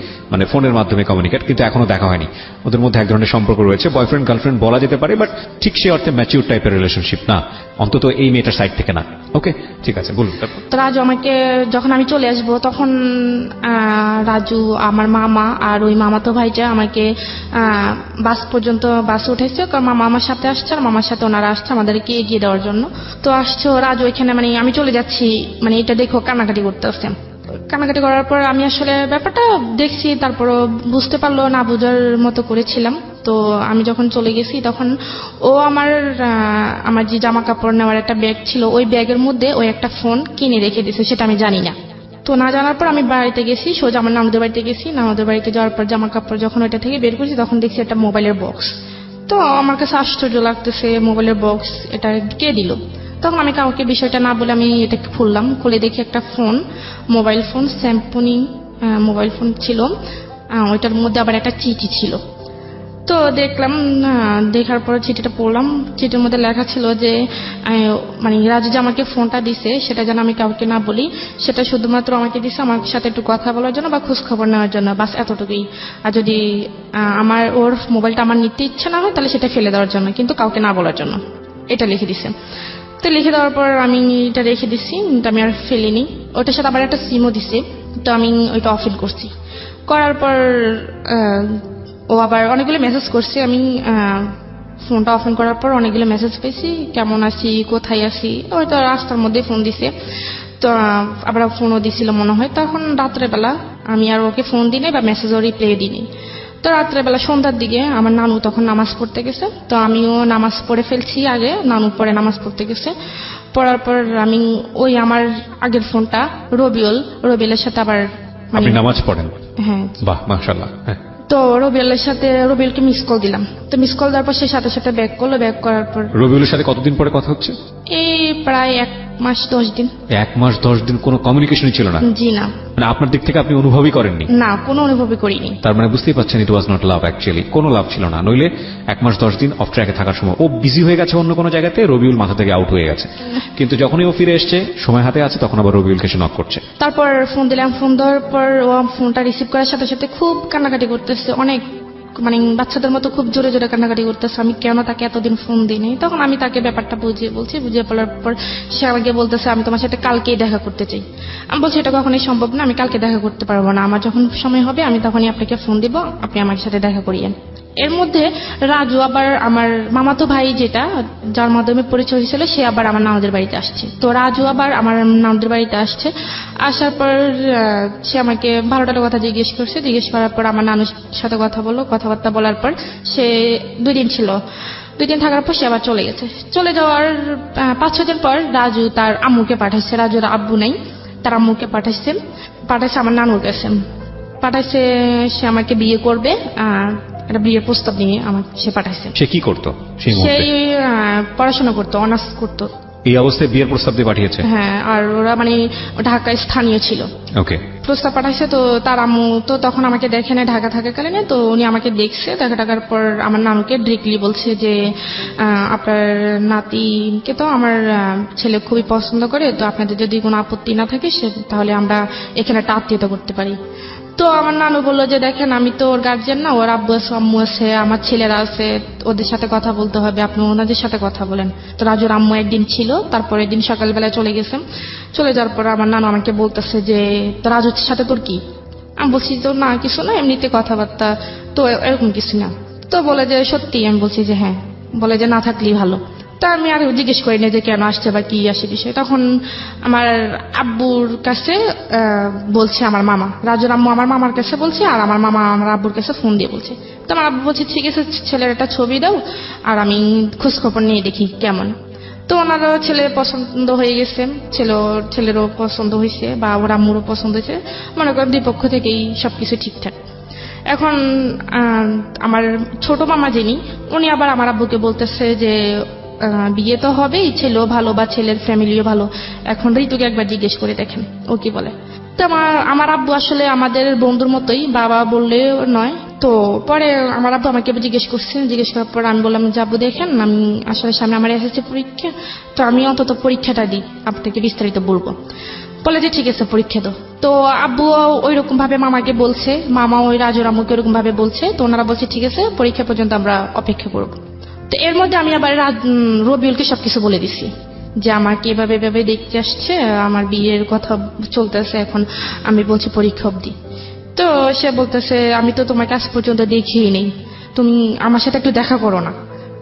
ফোনের মাধ্যমে কমিউনিকেট, কিন্তু এখনো দেখা হয়নি। ওদের মধ্যে এক ধরনের সম্পর্ক রয়েছে, বয়ফ্রেন্ড গার্লফ্রেন্ড বলা যেতে পারে, বাট ঠিক সে অর্থে ম্যাচিউর টাইপের রিলেশনশিপ না, অন্তত এই মেয়েটার সাইড থেকে না। ওকে, ঠিক আছে, বলুন। তো রাজু আমাকে, যখন আমি চলে আসবো তখন রাজু, আমার মামা আর ওই মামাতো ভাইটা আমাকে বাস পর্যন্ত বাসে উঠেছে, কারণ মামা আমার সাথে আসছে আর মামার সাথে ওনারা আসছে আমাদেরকে এগিয়ে দেওয়ার জন্য। তো আসছে রাজু এখানে, আমি চলে যাচ্ছি, এটা দেখো কান্নাকাটি করতে আসছে। কান্নাকাটি করার পর আমি আসলে ব্যাপারটা দেখছি, তারপরও বুঝতে পারলো না, বোঝার মতো করেছিলাম। তো আমি যখন চলে গেছি তখন ও আমার যে জামা কাপড় নেওয়ার একটা ব্যাগ ছিল, ওই ব্যাগের মধ্যে ওই একটা ফোন কিনে রেখে দিয়েছে, সেটা আমি জানি না। তো না জানার পর আমি বাড়িতে গেছি, সোজা আমার নানুদের বাড়িতে গেছি। নানুদের বাড়িতে যাওয়ার পর জামা কাপড় যখন ওইটা থেকে বের করছি তখন দেখছি একটা মোবাইলের বক্স। তো তো আমার কাছে আশ্চর্য লাগতেছে, মোবাইলের বক্স এটা কে দিল। তখন আমি কাউকে বিষয়টা না বলে আমি এটা খুললাম, খুলে দেখি একটা phone, mobile phone, Samsung mobile phone ছিল। ওইটার মধ্যে আবার একটা চিঠি ছিল। তো দেখলাম, দেখার পর চিঠিটা পড়লাম। চিঠির মধ্যে লেখা ছিল যে মানে রাজু যে আমাকে ফোনটা দিছে সেটা যেন আমি কাউকে না বলি, সেটা শুধুমাত্র আমাকে দিছে আমার সাথে একটু কথা বলার জন্য বা খোঁজ খবর নেওয়ার জন্য, বাস এতটুকুই। আর যদি আমার ওর মোবাইলটা আমার নিতে ইচ্ছে না হয় তাহলে সেটা ফেলে দেওয়ার জন্য, কিন্তু কাউকে না বলার জন্য, এটা লিখে দিছে। তো লিখে দেওয়ার পর আমি এটা রেখে দিছি, আমি আর ফেলিনি। ওটার সাথে আবার একটা সিমও দিছে, তো আমি ওইটা অফেন করছি। করার পর ও আবার অনেকগুলো মেসেজ করছে। আমি ফোনটা অফেন করার পর অনেকগুলো মেসেজ পেয়েছি, কেমন আছি, কোথায় আছি। ওই তো রাস্তার মধ্যে ফোন দিছে। তো আবার ফোনও দিছিল মনে হয়। তখন রাত্রেবেলা আমি আর ওকে ফোন দিই নাই বা মেসেজও রিপ্লাই দিইনি। তো রাত্রেবেলা সন্ধ্যার দিকে আমার নানু তখন নামাজ পড়তে গেছে, তো আমিও নামাজ পড়ে ফেলছি আগে, নানু পরে নামাজ পড়তে গেছে। পড়ার পর আমি ওই আমার আগের ফোনটা রবিউলের সাথে আবার আপনি নামাজ পড়েন? হ্যাঁ। বাহ, মাশাআল্লাহ। হ্যাঁ। তো রবিউলকে মিস কল দিলাম। তো মিস কল দেওয়ার পর সে সাথে সাথে ব্যাক করলো। ব্যাক করার পর রবিউলের সাথে কতদিন পরে কথা হচ্ছে? এই প্রায় 1 মাস 10 দিন। 1 মাস 10 দিন কোনো কমিউনিকেশনই ছিল না? জি না। মানে আপনার দিক থেকে আপনি অনুভবই করেননি? না, কোনো অনুভবই করিনি। তার মানে বুঝতেই পারছেন ইট ওয়াজ নট লাভ, অ্যাকচুয়ালি কোনো লাভ ছিল না। নইলে 1 মাস 10 দিন অফ ট্র্যাকে থাকার সময় ও বিজি হয়ে গেছে অন্য কোনো জায়গাতে, রবিউল মাথা থেকে আউট হয়ে গেছে। কিন্তু যখনই ও ফিরে এসছে, সময় হাতে আছে, তখন আবার রবিউলকে সে নক করছে। তারপর ফোন দিলাম। ফোন দেওয়ার পর ও ফোনটা রিসিভ করার সাথে সাথে খুব কান্নাকাটি করতেছে, অনেক মানে বাচ্চাদের মতো খুব জোরে জোরে কান্নাকাটি করতেছে। আমি কেন তাকে এতদিন ফোন দিইনি। তখন আমি তাকে ব্যাপারটা বুঝিয়ে বলার পর সে আমাকে বলতেছে আমি তোমার সাথে কালকেই দেখা করতে চাই। আমি বলছি এটা কখনোই সম্ভব না, আমি কালকে দেখা করতে পারবো না, আমার যখন সময় হবে আমি তখনই আপনাকে ফোন দিব, আপনি আমার সাথে দেখা করিয়েন। এর মধ্যে রাজু আবার আমার মামাতো ভাই যেটা যার মাধ্যমে পরিচয় হয়েছিল, সে আবার আমার নানুদের বাড়িতে আসছে। তো রাজু আবার আমার নানুদের বাড়িতে আসছে। আসার পর সে আমাকে ভালোটার কথা জিজ্ঞেস করছে। জিজ্ঞেস করার পর আমার নানুর সাথে কথাবার্তা বলার পর সে 2 দিন ছিল। 2 দিন থাকার পর সে আবার চলে গেছে। চলে যাওয়ার 5-6 দিন পর রাজু তার আম্মুকে পাঠাইছে। রাজুর আব্বু নাই, তার আম্মুকে পাঠাইছে আমার নানুর কাছে। পাঠাইছে সে আমাকে বিয়ে করবে, একটা বিয়ের প্রস্তাব নিয়ে আমাকে সে পাঠাইছে। সে কি করতো সেই মুহূর্তে? সেই পড়াশোনা করতো, অনার্স করতো। এই অবস্থায় বিয়ের প্রস্তাব দিয়ে পাঠিয়েছে? হ্যাঁ, আর ওরা মানে ঢাকায় স্থানীয় ছিল। ওকে। প্রস্তাব পাঠাইছে। তো তার আম্মু তো তখন আমাকে দেখে না ঢাকা থাকাকালীন, তো উনি আমাকে দেখছে। দেখার পর আমার নানুকে ডিরেক্টলি বলছে যে আপনার নাতিকে তো আমার ছেলে খুবই পছন্দ করে, তো আপনাদের যদি কোনো আপত্তি না থাকে তাহলে আমরা এখানে একটা আত্মীয়তা করতে পারি। তো আমার নানু বললো যে দেখেন আমি তো ওর গার্জিয়ান না, ওর আব্বু আছে, আম্মু আছে, আমার ছেলেরা আছে, ওদের সাথে কথা বলতে হবে, আপনি ওনাদের সাথে কথা বলেন। তো রাজুর আম্মু একদিন ছিল, তারপরের দিন সকালবেলায় চলে গেছে। চলে যাওয়ার পর আমার নানু আমাকে বলতেছে যে তো রাজুর সাথে তোর কি? আমি বলছি তো না কিছু না, এমনিতে কথাবার্তা, তো এরকম কিছু না। তো বলে যে সত্যি? আমি বলছি যে হ্যাঁ। বলে যে না থাকলেই ভালো। তা আমি আর জিজ্ঞেস করি না যে কেন আসছে বা কি আসে বিষয়। তখন আমার আব্বুর কাছে বলছে আমার মামা, রাজুর আম্মু আমার মামার কাছে বলছে, আর আমার মামা আমার আব্বুর কাছে ফোন দিয়ে বলছে। তো আমার আব্বু বলছে ঠিক আছে, ছেলের একটা ছবি দাও আর আমি খোঁজ খবর নিয়ে দেখি কেমন। তো ওনারও ছেলে পছন্দ হয়ে গেছে, ছেলেরও পছন্দ হয়েছে বা ওর আম্মুরও পছন্দ হয়েছে। মনে করেন 2 পক্ষ থেকেই সবকিছু ঠিকঠাক। এখন আমার ছোট মামা যিনি, উনি আবার আমার আব্বুকে বলতেছে যে বিয়ে তো হবেই, ছেলেও ভালো বা ছেলের ফ্যামিলিও ভালো, এখন ঋতুকে একবার জিজ্ঞেস করে দেখেন ও কি বলে। তো আমার আব্বু আসলে আমাদের বন্ধুর মতোই, বাবা বললে নয়। তো পরে আমার আব্বু আমাকে জিজ্ঞেস করার পর আমি বললাম যে আব্বু দেখেন আমি আসলে সামনে আমার এসএসসি পরীক্ষা, তো আমি অন্তত পরীক্ষাটা দিই, আপনাকে বিস্তারিত বলবো। বলে যে ঠিক আছে পরীক্ষা দাও। তো আব্বু ওই রকম ভাবে মামাকে বলছে, মামা ওই রাজুর আম্মুকে ওরকম ভাবে বলছে। তো ওনারা বলছে ঠিক আছে পরীক্ষা পর্যন্ত আমরা অপেক্ষা করবো। তো এর মধ্যে আমি আবার রবিউলকে সবকিছু বলে দিছি যে আমাকে এভাবে দেখতে আসছে, আমার বিয়ের কথা চলতেছে, এখন আমি বলছি পরীক্ষা অবধি। তো সে বলতেছে আমি তো তোমাকে আজ পর্যন্ত দেখিই নেই, তুমি আমার সাথে একটু দেখা করো না।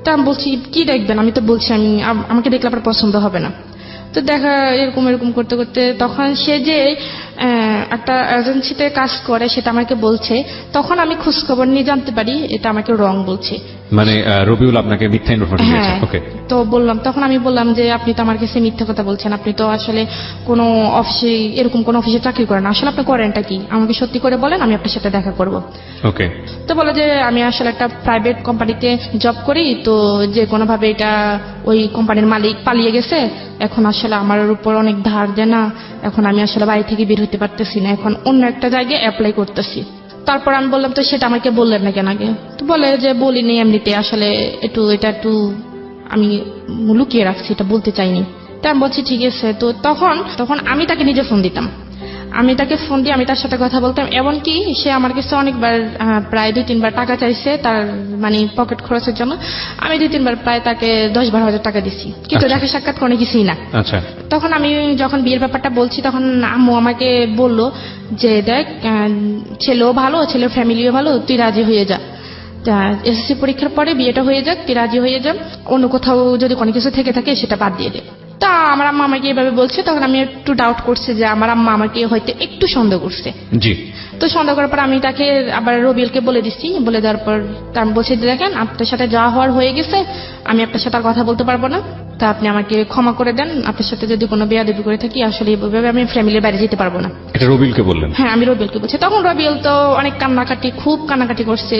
তা আমি বলছি কি দেখবেন, আমি তো বলছি আমাকে দেখলে আপনার পছন্দ হবে না। তো দেখা এরকম করতে করতে তখন সে যে একটা এজেন্সিতে কাজ করে সেটা আমাকে বলছে, তখন আমি খোঁজখবর নিয়ে জানতে পারি এটা আমাকে রং বলছে। মানে রবিউল আপনাকে মিথ্যা ইনফরমেশন দিয়েছে? হ্যাঁ, ওকে। তো তখন আমি বললাম যে আপনি তো আমার কাছে মিথ্যা কথা বলছেন, আপনি তো আসলে কোনো অফিসে এরকম কোন অফিসে চাকরি করেন না, আসলে আপনি করেনটা কি আমাকে সত্যি করে বলেন, আমি আপনার সাথে দেখা করব। ওকে। তো বলে যে আমি আসলে একটা প্রাইভেট কোম্পানিতে জব করি, তো যে কোনো ভাবে এটা ওই কোম্পানির মালিক পালিয়ে গেছে, এখন আসলে আমার উপর অনেক ধার দেনা, এখন আমি আসলে বাড়ি থেকে বের হতে পারতেছি না, এখন অন্য একটা জায়গায় অ্যাপ্লাই করতেছি। তারপর আমি বললাম তো সেটা আমাকে বললেন না কেন আগে? তো বলে যে বলিনি, এমনিতে আসলে এটা একটু আমি লুকিয়ে রাখছি, এটা বলতে চাইনি। তা আমি বলছি ঠিক আছে। তো তখন আমি তাকে নিজে ফোন দিতাম, আমি তাকে ফোন দিয়ে আমি তার সাথে কথা বলতাম, এমনকি সে আমার কাছে অনেকবার প্রায় 2-3 বার টাকা চাইছে তার মানে পকেট খরচের জন্য। আমি 2-3 বার প্রায় তাকে 10-12 হাজার টাকা দিছি, কিন্তু আচ্ছা। দেখা সাক্ষাৎ কোনো কিছুই না। আচ্ছা। তখন আমি যখন বিয়ের ব্যাপারটা বলছি, তখন আম্মু আমাকে বলল যে দেখ, ছেলেও ভালো, ছেলের ফ্যামিলিও ভালো, তুই রাজি হয়ে যা, এসএসসি পরীক্ষার পরে বিয়েটা হয়ে যাক, তুই রাজি হয়ে যা, অন্য কোথাও যদি কোনো কিছু থেকে থাকে সেটা বাদ দিয়ে দে। তা আমার আম্মা আমাকে এভাবে বলছে, তখন আমি একটু ডাউট করছে যে আমার আম্মা আমাকে হয়তো একটু সন্দেহ করছে। জি। তো সন্দেহ করার পর আমি তাকে আবার রবিউলকে বলে দিচ্ছি, বলে দেওয়ার পর আমি বলছি যে দেখেন আপনার সাথে যা হওয়ার হয়ে গেছে, আমি আপনার সাথে আর কথা বলতে পারবো না, তা আপনি আমাকে ক্ষমা করে দেন, আপনার সাথে যদি কোনো বেয়াদবি করে থাকি আসলে এইভাবে আমি ফ্যামিলির বাইরে যেতে পারবো না। এটা রবিউলকে বললেন? হ্যাঁ, আমি রবিউলকে বলছি। তখন রবিউল তো অনেক খুব কান্নাকাটি করছে।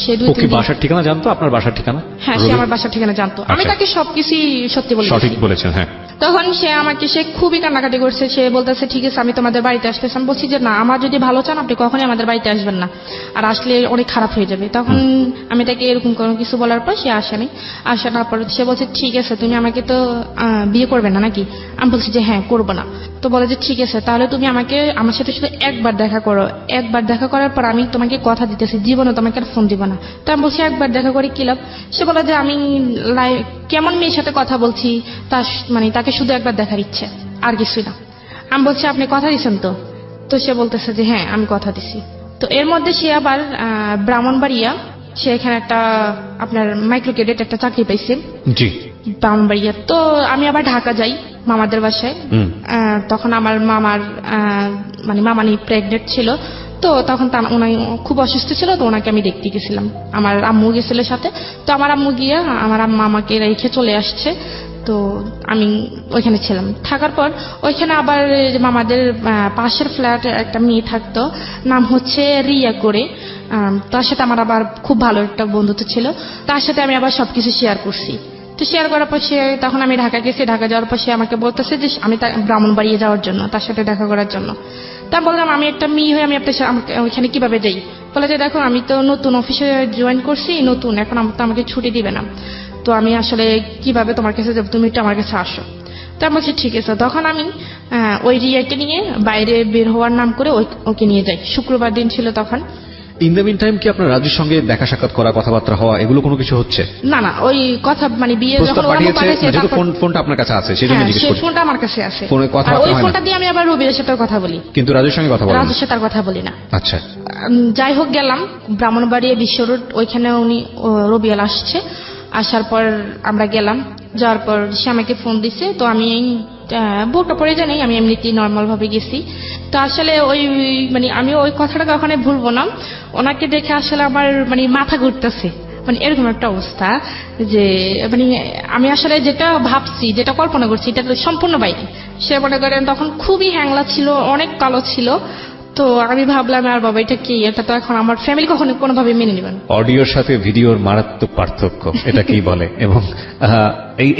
সে ও কি বাসার ঠিকানা জানতো? আপনার বাসার ঠিকানা? হ্যাঁ, সে আমার বাসার ঠিকানা জানতো। আমি আচ্ছা। তাকে সবকিছুই সত্যি বলেছি। সঠিক বলেছেন। হ্যাঁ। তখন সে খুবই কান্নাকাটি করছে, সে বলতেছে ঠিক আছে আমি তোমাদের বাড়িতে আসতেছি। আমি বলছি যে না, আমার যদি ভালো চান আপনি কখনই আমাদের বাড়িতে আসবেন না, আর আসলে অনেক খারাপ হয়ে যাবে। তখন আমি তাকে এরকম কোনো কিছু বলার পর সে আসেনি। আসার পর সে বলছে ঠিক আছে তুমি আমাকে তো বিয়ে করবে না নাকি? আমি বলছি যে হ্যাঁ করবো না। তো বলে যে ঠিক আছে তাহলে তুমি আমার সাথে শুধু একবার দেখা করো, একবার দেখা করার পর আমি তোমাকে কথা দিতেছি জীবনে তোমাকে আর ফোন দিব না। তো আমি বলছি একবার দেখা করে কি লাভ? সে বলে যে আমি কেমন মেয়ের সাথে কথা বলছি, তাকে শুধু একবার দেখার ইচ্ছে, আর কিছুই না। আমি বলছি আপনি কথা দিচ্ছেন তো? তো সে বলতেছে যে হ্যাঁ আমি কথা দিছি। তো এর মধ্যে সে আবার ব্রাহ্মণবাড়িয়া, সে এখানে একটা আপনার মাইক্রো ক্রেডিট একটা চাকরি পাইছে। জি। ব্রাহ্মণবাড়িয়া। তো আমি আবার ঢাকা যাই মামাদের বাসায়। তখন আমার মামানি প্রেগনেন্ট ছিল, তো তখন উনি খুব অসুস্থ ছিল, তো ওনাকে আমি দেখতে গেছিলাম, আমার আম্মু গেছিল সাথে। তো আমার আম্মু গিয়ে আমার আম্মা আমাকে রেখে চলে আসছে। তো আমি ওইখানে ছিলাম, থাকার পর ওইখানে আবার মামাদের পাশের ফ্ল্যাটে একটা মেয়ে থাকতো, নাম হচ্ছে রিয়া করে। তার সাথে আমার আবার খুব ভালো একটা বন্ধুত্ব ছিল, তার সাথে আমি আবার সবকিছু শেয়ার করছি। তো শেয়ার করার পর তখন আমি ঢাকা গেছি, ঢাকা যাওয়ার পর সে আমাকে বলতেছে যে আমি ব্রাহ্মণবাড়িয়া যাওয়ার জন্য, তার সাথে দেখা করার জন্য। তা বললাম আমি একটা মেয়ে হয়ে আমি ওইখানে কিভাবে যাই? বলে যে দেখো আমি তো নতুন অফিসে জয়েন করছি, নতুন, এখন তো আমাকে ছুটি দিবে না, তো আমি আসলে কিভাবে তোমার কাছে যাবো, তুমি একটু আমার কাছে আসো। তা বলছি ঠিক আছে। তখন আমি ওই রিয়াকে নিয়ে বাইরে বের হওয়ার নাম করে ওকে নিয়ে যাই। শুক্রবার দিন ছিল তখন। ইন দ্য মিন টাইম কি আপনার রাজুর সঙ্গে দেখা সাক্ষাৎ করা, কথাবার্তা হওয়া, এগুলো কোনো কিছু হচ্ছে? না, ওই কথা বিয়ে যখন পাঠিয়েছে, যেহেতু ফোনটা আপনার কাছে আছে সেজন্য জিজ্ঞেস করছি। ফোনটা আমার কাছে আছে, ফোনে কথা ওই ফোনটা দিয়ে আমি আবার রবির সাথে কথা বলি, কিন্তু রাজুর সঙ্গে কথা বলি না। রাজুর সাথে আর কথা বলি না। আচ্ছা। যাই হোক, গেলাম ব্রাহ্মণবাড়িয়া বিশ্ব রোড, ওইখানে রবিয়াল আসছে। আসার পর আমরা গেলাম, যাওয়ার পর সে আমাকে ফোন দিছে। তো আমি বোরকা পরে জানি, আমি এমনিতেই নর্মাল ভাবে গেছি। তো আসলে আমি ওই কথাটা কখনো ভুলবো না, ওনাকে দেখে আসলে আমার মাথা ঘুরতেছে, এরকম একটা অবস্থা যে আমি আসলে যেটা ভাবছি, যেটা কল্পনা করছি, এটা সম্পূর্ণ বাইরে। সে মনে করেন তখন খুবই হ্যাংলা ছিল, অনেক কালো ছিল। তো আমি ভাবলাম আর বাবা এটা কি, এটা তো এখন আমার ফ্যামিলি কখনো কোনোভাবে মেনে নেবেন। অডিওর সাথে ভিডিওর মারাত্মক পার্থক্য, এটা কি বলে? এবং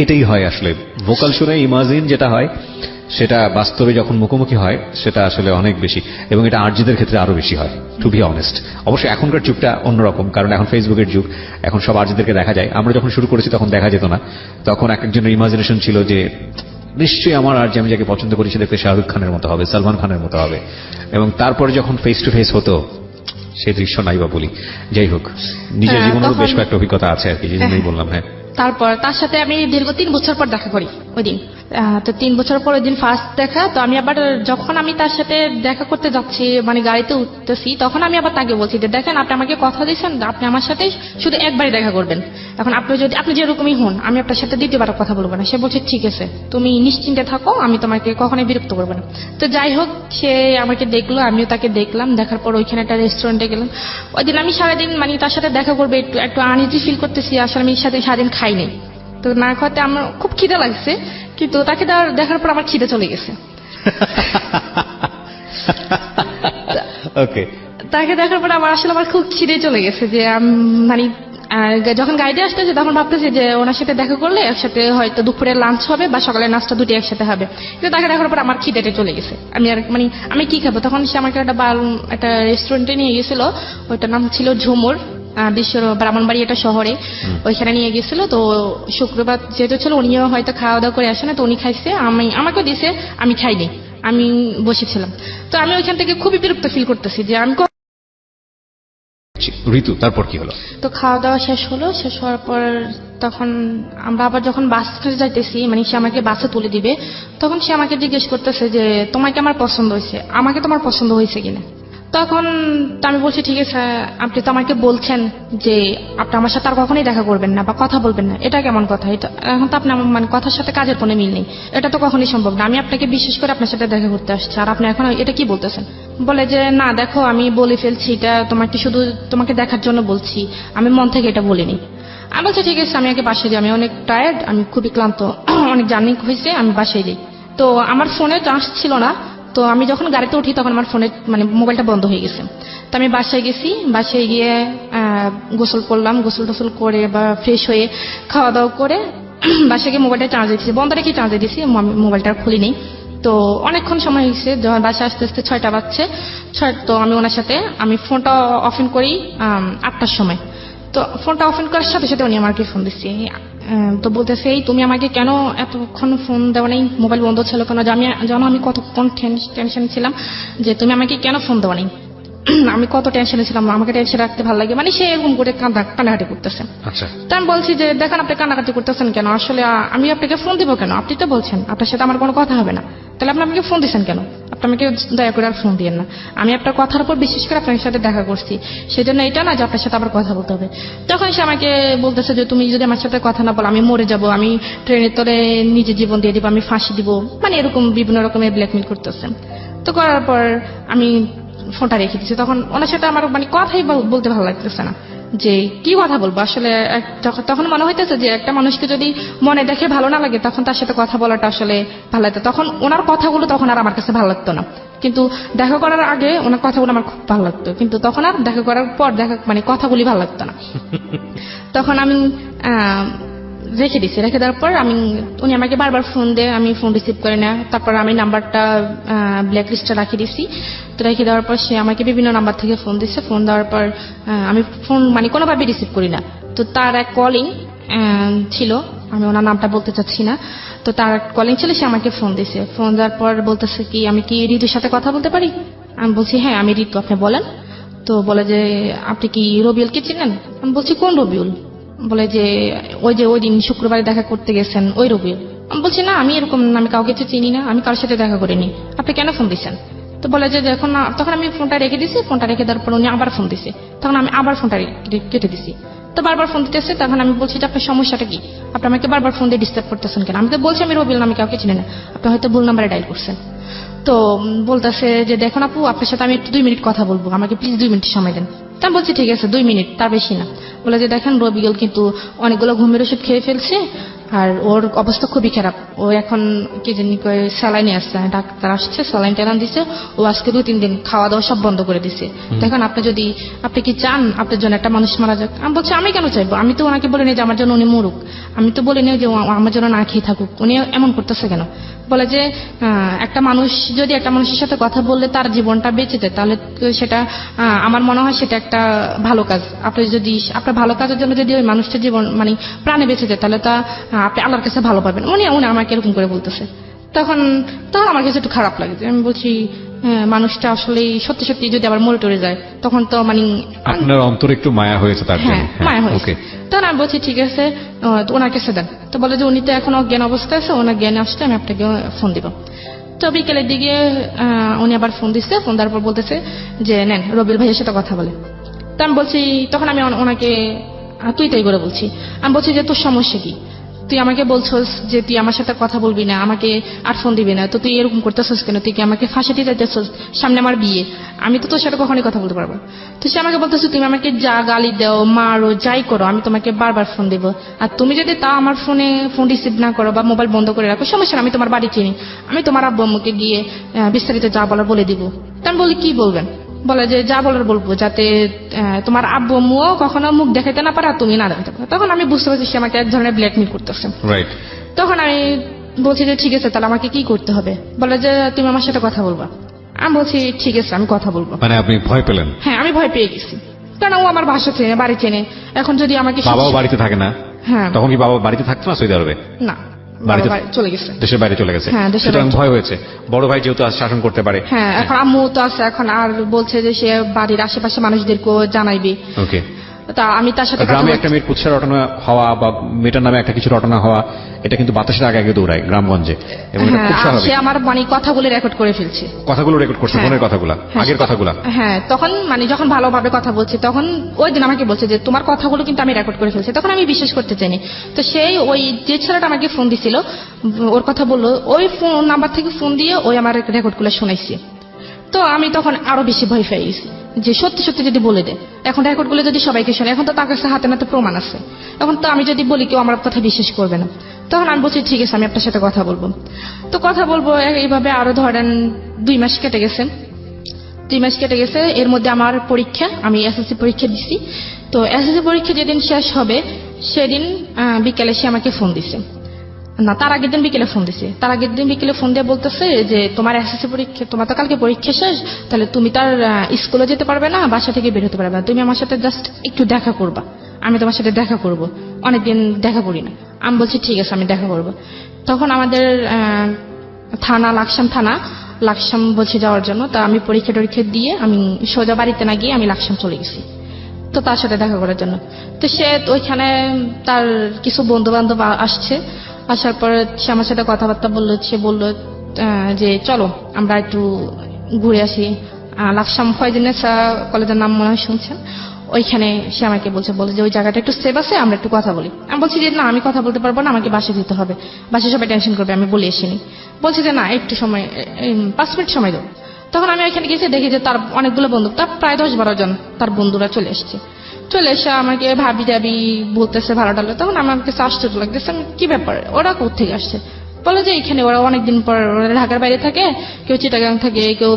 এটাই হয় আসলে, ভোকাল শুনে ইমাজিন যেটা হয় সেটা বাস্তবে যখন মুখোমুখি হয় সেটা আসলে অনেক বেশি, এবং এটা আরজিদের ক্ষেত্রে আরো বেশি হয়, টু বি অনেস্ট। অবশ্যই এখনকার যুগটা অন্যরকম, কারণ এখন ফেসবুকের যুগ, এখন সব আরজিদেরকে দেখা যায়। আমরা যখন শুরু করেছি তখন দেখা যেত না, তখন এক একজনের ইমাজিনেশন ছিল যে নিশ্চয়ই আমার আরজি, আমি যাকে পছন্দ করি সে দেখতে শাহরুখ খানের মতো হবে, সালমান খানের মতো হবে। এবং তারপরে যখন ফেস টু ফেস হতো সেই দৃশ্য নাই বা বলি। যাই হোক, নিজের জীবনেও বেশ কয়েকটা অভিজ্ঞতা আছে আর কি, যেজন্যই বললাম। হ্যাঁ। তারপর তার সাথে আমি দীর্ঘ 3 বছর পর দেখা করি ওই দিন। তো 3 বছর পরের দিন ফার্স্ট দেখা। তো আমি আবার যখন আমি তার সাথে দেখা করতে যাচ্ছি, মানে গাড়িতে উঠতেছি, তখন আমি আবার তাকে বলছি যে দেখেন আপনি আমাকে কথা দিয়েছেন আপনি আমার সাথে শুধু একবারই দেখা করবেন, এখন আপনি যেরকমই হন আমি আপনার সাথে দ্বিতীয়বার কথা বলবো না। সে বলছে ঠিক আছে, তুমি নিশ্চিন্তে থাকো, আমি তোমাকে কখনোই বিরক্ত করবো না। তো যাই হোক, সে আমাকে দেখলো, আমিও তাকে দেখলাম। দেখার পর ওইখানে একটা রেস্টুরেন্টে গেলাম। ওই দিন আমি সারাদিন মানে তার সাথে দেখা করবে একটু একটু আনইজি ফিল করতেছি, আসলে আমি সারাদিন খাইনি। তো না খাওয়াতে আমার খুব খিদে লাগছে, কিন্তু তাকে দেখার পর আমার খিদে চলে গেছে। ওকে, তাকে দেখার পর আমার খুব খিদে চলে গেছে, যে মানে যখন গাড়িতে আসতেছে তখন ভাবতেছি যে ওনার সাথে দেখা করলে একসাথে হয়তো দুপুরের লাঞ্চ হবে বা সকালের নাস্তা দুটি একসাথে হবে, কিন্তু তাকে দেখার পর আমার খিদেটা চলে গেছে। আমি কি খাবো? তখন সে আমাকে একটা রেস্টুরেন্টে নিয়ে গেছিল, ওইটার নাম ছিল ঝুমুর, বিশ্বের ব্রাহ্মণবাড়ি একটা শহরে, ওইখানে নিয়ে গেছিল। তো শুক্রবার যেহেতু ছিল, উনিও হয়তো খাওয়া দাওয়া করে আসে না, তো উনি খাইছে, আমাকেও দিছে, আমি খাইনি, আমি বসেছিলাম। তো আমি ওইখান থেকে খুবই বিরক্ত ফিল করতেছি যে আমি ঋতু তারপর কি হলো? তো খাওয়া দাওয়া শেষ হলো, শেষ হওয়ার পর তখন আমরা আবার যখন বাস যাইতেছি, মানে সে আমাকে বাসে তুলে দিবে, তখন সে আমাকে জিজ্ঞেস করতেছে যে তোমাকে আমার পছন্দ হয়েছে, আমাকে তোমার পছন্দ হয়েছে কিনা। তখন আমি বলছি ঠিক আছে, আপনি তো আমাকে বলছেন যে আপনি আমার সাথে আর কখনোই দেখা করবেন না বা কথা বলবেন না, এটা কেমন কথা? এটা এখন তো আপনি মানে কথার সাথে কাজের কোনো মিল নেই, এটা তো কখনোই সম্ভব না। আমি আপনাকে বিশেষ করে আপনার সাথে দেখা করতে আসছি, আর আপনি এখন এটা কি বলতেছেন? বলে যে না দেখো, আমি বলে ফেলছি, এটা শুধু তোমাকে দেখার জন্য বলছি, আমি মন থেকে এটা বলিনি। আমি বলছি ঠিক আছে, আমি আগে বাসায় যাই, আমি অনেক টায়ার্ড, আমি খুবই ক্লান্ত, অনেক জার্নি হয়েছে, আমি বাসায় যাই। তো আমার ফোনে চার্জ ছিল না, তো আমি যখন গাড়িতে উঠি তখন আমার ফোনে মানে মোবাইলটা বন্ধ হয়ে গেছে। তো আমি বাসায় গেছি, বাসায় গিয়ে গোসল করলাম, গোসল টোসল করে বা ফ্রেশ হয়ে খাওয়া দাওয়া করে বাসায় গিয়ে মোবাইলটা চার্জে দিয়েছি, বন্ধ রেখে চার্জে দিয়েছি, মোবাইলটা খুলিনি। তো অনেকক্ষণ সময় হয়েছে, যখন বাসায় আস্তে আস্তে 6টা বাজছে, তো আমি ওনার সাথে আমি ফোনটা অফ করি 8টার সময়। তো ফোনটা অফ করার সাথে সাথে উনি আমাকে ফোন দিচ্ছে। তো বলতেছে এই তুমি আমাকে কেন এতক্ষণ ফোন দেওয়া নেই, মোবাইল বন্ধ ছিল কেন? জানো আমি কতক্ষণ টেনশন ছিলাম যে তুমি আমাকে কেন ফোন দেওয়া নেই, আমি কত টেনশনে ছিলাম, আমাকে টেনশন রাখতে ভালো লাগে, মানে সে এরকম করে কান্নাকাটি করতেছে। আচ্ছা, তা আমি বলছি যে দেখেন আপনি কান্নাকাটি করতেছেন কেন, আসলে আমি আপনাকে ফোন দিব কেন? আপনি তো বলছেন আপনার সাথে আমার কোনো কথা হবে না, তাহলে আপনি আমাকে ফোন দিচ্ছেন কেন? আপনি আমাকে দয়া করে আর ফোন দিয়েন না, আমি আপনার কথার উপর বিশেষ করে আপনার সাথে দেখা করছি, সেজন্য এটা না যে আপনার সাথে আবার কথা বলতে হবে। তখন সে আমাকে বলতেছে যে তুমি যদি আমার সাথে কথা না বলো আমি মরে যাব, আমি ট্রেনের তলে নিজের জীবন দিয়ে দিব, আমি ফাঁসি দিব, মানে এরকম বিভিন্ন রকমের ব্ল্যাকমেল করতেছে। তো করার পর আমি ফোনটা রেখে দিচ্ছি। তখন ওনার সাথে আমার মানে কথাই বলতে ভালো লাগতেছে না, যে কি কথা বলবো আসলে। তখন মনে হইতেছে যে একটা মানুষকে যদি মনে দেখে ভালো না লাগে তখন তার সাথে কথা বলাটা আসলে ভালো লাগতো। তখন ওনার কথাগুলো তখন আর আমার কাছে ভালো লাগতো না, কিন্তু দেখা করার আগে ওনার কথাগুলো আমার খুব ভালো লাগতো, কিন্তু তখন আর দেখা করার পর মানে কথাগুলি ভালো লাগতো না। তখন আমি রেখে দিচ্ছি, রেখে দেওয়ার পর উনি আমাকে বারবার ফোন দেয়, আমি ফোন রিসিভ করি না। তারপর আমি নাম্বারটা ব্ল্যাক লিস্টে রাখিয়ে দিচ্ছি। তো রেখে দেওয়ার পর সে আমাকে বিভিন্ন নাম্বার থেকে ফোন দিচ্ছে, ফোন দেওয়ার পর আমি ফোন মানে কোনোভাবে রিসিভ করি না। তো তার এক কলিং ছিল, আমি ওনার নামটা বলতে চাচ্ছি না, তো তার কলিং ছিল, সে আমাকে ফোন দিছে। ফোন দেওয়ার পর বলতেছে কি আমি কি ঋতুর সাথে কথা বলতে পারি? আমি বলছি হ্যাঁ আমি ঋতু, আপনি বলেন। তো বলে যে আপনি কি রবিউলকে চিনেন? আমি বলছি কোন রবিউল? বলে যে ওই দিন শুক্রবারে দেখা করতে গেছেন ওই রবিউল। আমি বলছি না আমি এরকম আমি কাউকে তো চিনি না, আমি কারোর সাথে দেখা করিনি, আপনি কেন ফোন দিচ্ছেন? তো বলে যে তখন আমি ফোনটা রেখে দিছি, ফোনটা রেখে দেওয়ার পর উনি আবার ফোন দিছে, তখন আমি আবার ফোনটা কেটে দিছি। তো বারবার ফোন দিতেছে, তখন আমি বলছি যে আপনার সমস্যাটা কি, আপনি আমাকে বারবার ফোন দিয়ে ডিস্টার্ব করতেছেন কেন? আমি তো বলছি আমি রবিউল আমি কাউকে চিনি না, আপনি হয়তো ভুল নাম্বারে ডায়াল করছেন। তো বলতেছে যে দেখুন আপু আপনার সাথে আমি একটু 2 মিনিট কথা বলবো, আমাকে প্লিজ 2 মিনিট সময় দেন। তা বলছি ঠিক আছে 2 মিনিট, তার বেশি না। বলে যে দেখেন রবিউল কিন্তু অনেকগুলো ঘুমের ওষুধ খেয়ে ফেলছে, আর ওর অবস্থা খুবই খারাপ, ও এখন কি জানি স্যালাইনে আসছে, ডাক্তার আসছে স্যালাইন টেলান দিচ্ছে, ও আজকে 2-3 দিন খাওয়া দাওয়া সব বন্ধ করে দিছে। দেখেন আপনি কি চান আপনার জন্য একটা মানুষ মারা যাক? আমি বলছি আমি কেন চাইবো, আমি তো ওনাকে বলিনি যে আমার জন্য উনি মরুক, আমি তো বলিনি যে আমার জন্য না খেয়ে থাকুক, উনি এমন করতেছে কেন? বলে যে একটা মানুষ যদি একটা মানুষের সাথে কথা বললে তার জীবনটা বেঁচে যায়, তাহলে সেটা আমার মনে হয় সেটা একটা ভালো কাজ। আপনি যদি আপনার ভালো কাজের জন্য যদি ওই মানুষটার জীবন মানে প্রাণে বেঁচে যায়, তাহলে তা আপনি আল্লাহর কাছে ভালো পাবেন। উনি আমাকে এরকম করে বলতেছে। তখন আমার কাছে একটু খারাপ লাগে, আমি বলছি মানুষটা আসলে সত্যি সত্যি যদি আবার মরে টরে যায় তখন তো মানে আপনার অন্তরে একটু মায়া হয়েছে তার জন্য। মায়া হয়েছে। ওকে, তখন আমি বলছি ঠিক আছে, তো ওনার কাছে দেন। তো বলে যে উনি তো এখন অজ্ঞান অবস্থায় আছে, ওনার জ্ঞানে আসলে আমি আপনাকে ফোন দিব। তো বিকেলের দিকে উনি আবার ফোন দিচ্ছে, ফোন দেওয়ার পর বলতেছে যে নেন রবিল ভাইয়ের সাথে কথা বলে। তো আমি বলছি, তখন আমি ওনাকে তুই তাই করে বলছি। আমি বলছি যে তোর সমস্যা কি, তুই আমাকে বলছস যে তুই আমার সাথে কথা বলবি না, আমাকে আর ফোন দিবি না, তো তুই এরকম করতেছস কেন? তুই কি আমাকে ফাঁসাতে যাইতেছস? সামনে আমার বিয়ে, আমি তো তোর সাথে কখনোই কথা বলতে পারবো না। তো সে আমাকে বলতেছে তুমি আমাকে যা গালি দাও, মারো, যাই করো, আমি তোমাকে বারবার ফোন দিব, আর তুমি যদি তা আমার ফোন রিসিভ না করো বা মোবাইল বন্ধ করে রাখো, সমস্যা না, আমি তোমার বাড়ি চিনি, আমি তোমার আব্বু আম্মুকে গিয়ে বিস্তারিত যা বলার বলে দিব। তো আমি বলি কি বলবেন? বলে যে যা বলার বলবো, যাতে তোমার আব্বু আম্মুও কখনো মুখ দেখাতে না পারে আর তুমি না দেখাতে পারো। তখন আমি বুঝতে পারছি সে আমাকে এক ধরনের ব্ল্যাকমেল করতেছে। রাইট। তখন আমি বলছি যে ঠিক আছে, তাহলে আমাকে কি করতে হবে? বলে যে তুমি আমার সাথে কথা বলবা। আমি বলছি ঠিক আছে, আমি কথা বলবো। মানে আপনি ভয় পেলেন? হ্যাঁ, আমি ভয় পেয়ে গেছি, কারণ ও আমার বাসা চেনে, বাড়ি চেনে। এখন যদি আমাকে বাবাও বাড়িতে থাকে না? হ্যাঁ। তখন কি বাবা বাড়িতে থাকতো না সৌদি আরবে? না, বাড়িতে চলে গেছে, দেশের বাইরে চলে গেছে। হ্যাঁ, দেশের সুতরাং বাইরে। ভয় হয়েছে, বড় ভাই যেহেতু আজ শাসন করতে পারে। হ্যাঁ, এখন আম্মু তো আছে, এখন আর বলছে যে সে বাড়ির আশেপাশে মানুষদেরকেও জানাইবে। ওকে। তা আমি তার সাথে গ্রামে একটা মেয়ের কুৎসা রটনা হওয়া বা মেয়েটার নামে একটা কিছু রটনা হওয়া, এটা কিন্তু বাতাসের আগে আগে দৌড়ায় গ্রামগঞ্জে, এবং এটা খুব সে স্বাভাবিক। আমার মানে কথাগুলো রেকর্ড করে ফেলছে, কথাগুলো রেকর্ড করছে, ফোনের কথাগুলো, আগের কথাগুলো। হ্যাঁ, তখন মানে যখন ভালোভাবে কথা বলছে, তখন ওই দিন আমাকে বলছে যে তোমার কথাগুলো কিন্তু আমি রেকর্ড করে ফেলছি। তখন আমি বিশ্বাস করতে চাইনি। তো সেই ওই যে ছেলেটা আমাকে ফোন দিছিল, ওর কথা বললো, ওই ফোন নাম্বার থেকে ফোন দিয়ে ওই আমার রেকর্ডগুলো শোনাইছে। তো আমি তখন আরো বেশি ভয় পেয়ে গেছি যে সত্যি সত্যি যদি বলে দেয়, এখন রেকর্ডগুলো যদি সবাইকে শোনে, এখন তো তার কাছে হাতে নাতে প্রমাণ আছে, এখন তো আমি যদি বলি কেউ আমার কথা বিশ্বাস করবে না। তখন আমি বলছি ঠিক আছে, আমি আপনার সাথে কথা বলবো। তো কথা বলবো, এইভাবে আরো ধরেন 2 মাস কেটে গেছে। 2 মাস কেটে গেছে, এর মধ্যে আমার পরীক্ষা, আমি এসএসসি পরীক্ষা দিছি। তো এসএসসি পরীক্ষা যেদিন শেষ হবে সেদিন বিকেলে সে আমাকে ফোন দিছে, না তার আগের দিন বিকেলে ফোন দিছে। তার আগের দিন বিকেলে ফোন দিয়ে বলতেছে যে তোমার এসএসসি পরীক্ষা, তোমার তো কালকে পরীক্ষা শেষ, তাহলে তুমি তার স্কুলে যেতে পারবে না, বাসা থেকে বের হতে পারবে না, তুমি আমার সাথে জাস্ট একটু দেখা করবা, আমি তোমার সাথে দেখা করব, অনেকদিন দেখা করি না। আমি বলছি ঠিক আছে, আমি দেখা করব। তখন আমাদের থানা, লাকসাম বলছে যাওয়ার জন্য। তা আমি পরীক্ষা টরীক্ষা দিয়ে আমি সোজা বাড়িতে না গিয়ে আমি লাকসাম চলে গেছি, তো তার সাথে দেখা করার জন্য। তো সে ওইখানে তার কিছু বন্ধু বান্ধব আসছে, আসার পর সে আমার সাথে কথাবার্তা বললো। সে বললো যে চলো আমরা একটু ঘুরে আসি, লাকসাম ফয়জিনেসা কলেজের নাম মনে হয় শুনছেন, ওইখানে সে আমাকে বলছে যে ওই জায়গাটা একটু সেফ আছে, আমরা একটু কথা বলি। আমি বলছি যে না, আমি কথা বলতে পারবো না, আমাকে বাসে যেতে হবে, বাসে সবাই টেনশন করবে, আমি বলে এসিনি। বলছি যে না, একটু সময়, 5 মিনিট সময় দাও। তখন আমি ওইখানে গেছি, দেখি যে তার অনেকগুলো বন্ধু, তার প্রায় 10-12 জন তার বন্ধুরা চলে এসছে। চলে এসে আমাকে ভাবি যাবি বলতেছে, ভাড়া ডালে। তখন আমার কাছে আশ্চর্য লাগতেছে, কি ব্যাপার, ওরা কোথেকে আসছে? বলে যে এখানে ওরা অনেকদিন পর, ওরা ঢাকার বাইরে থাকে, কেউ চিটাগাং থাকে, কেউ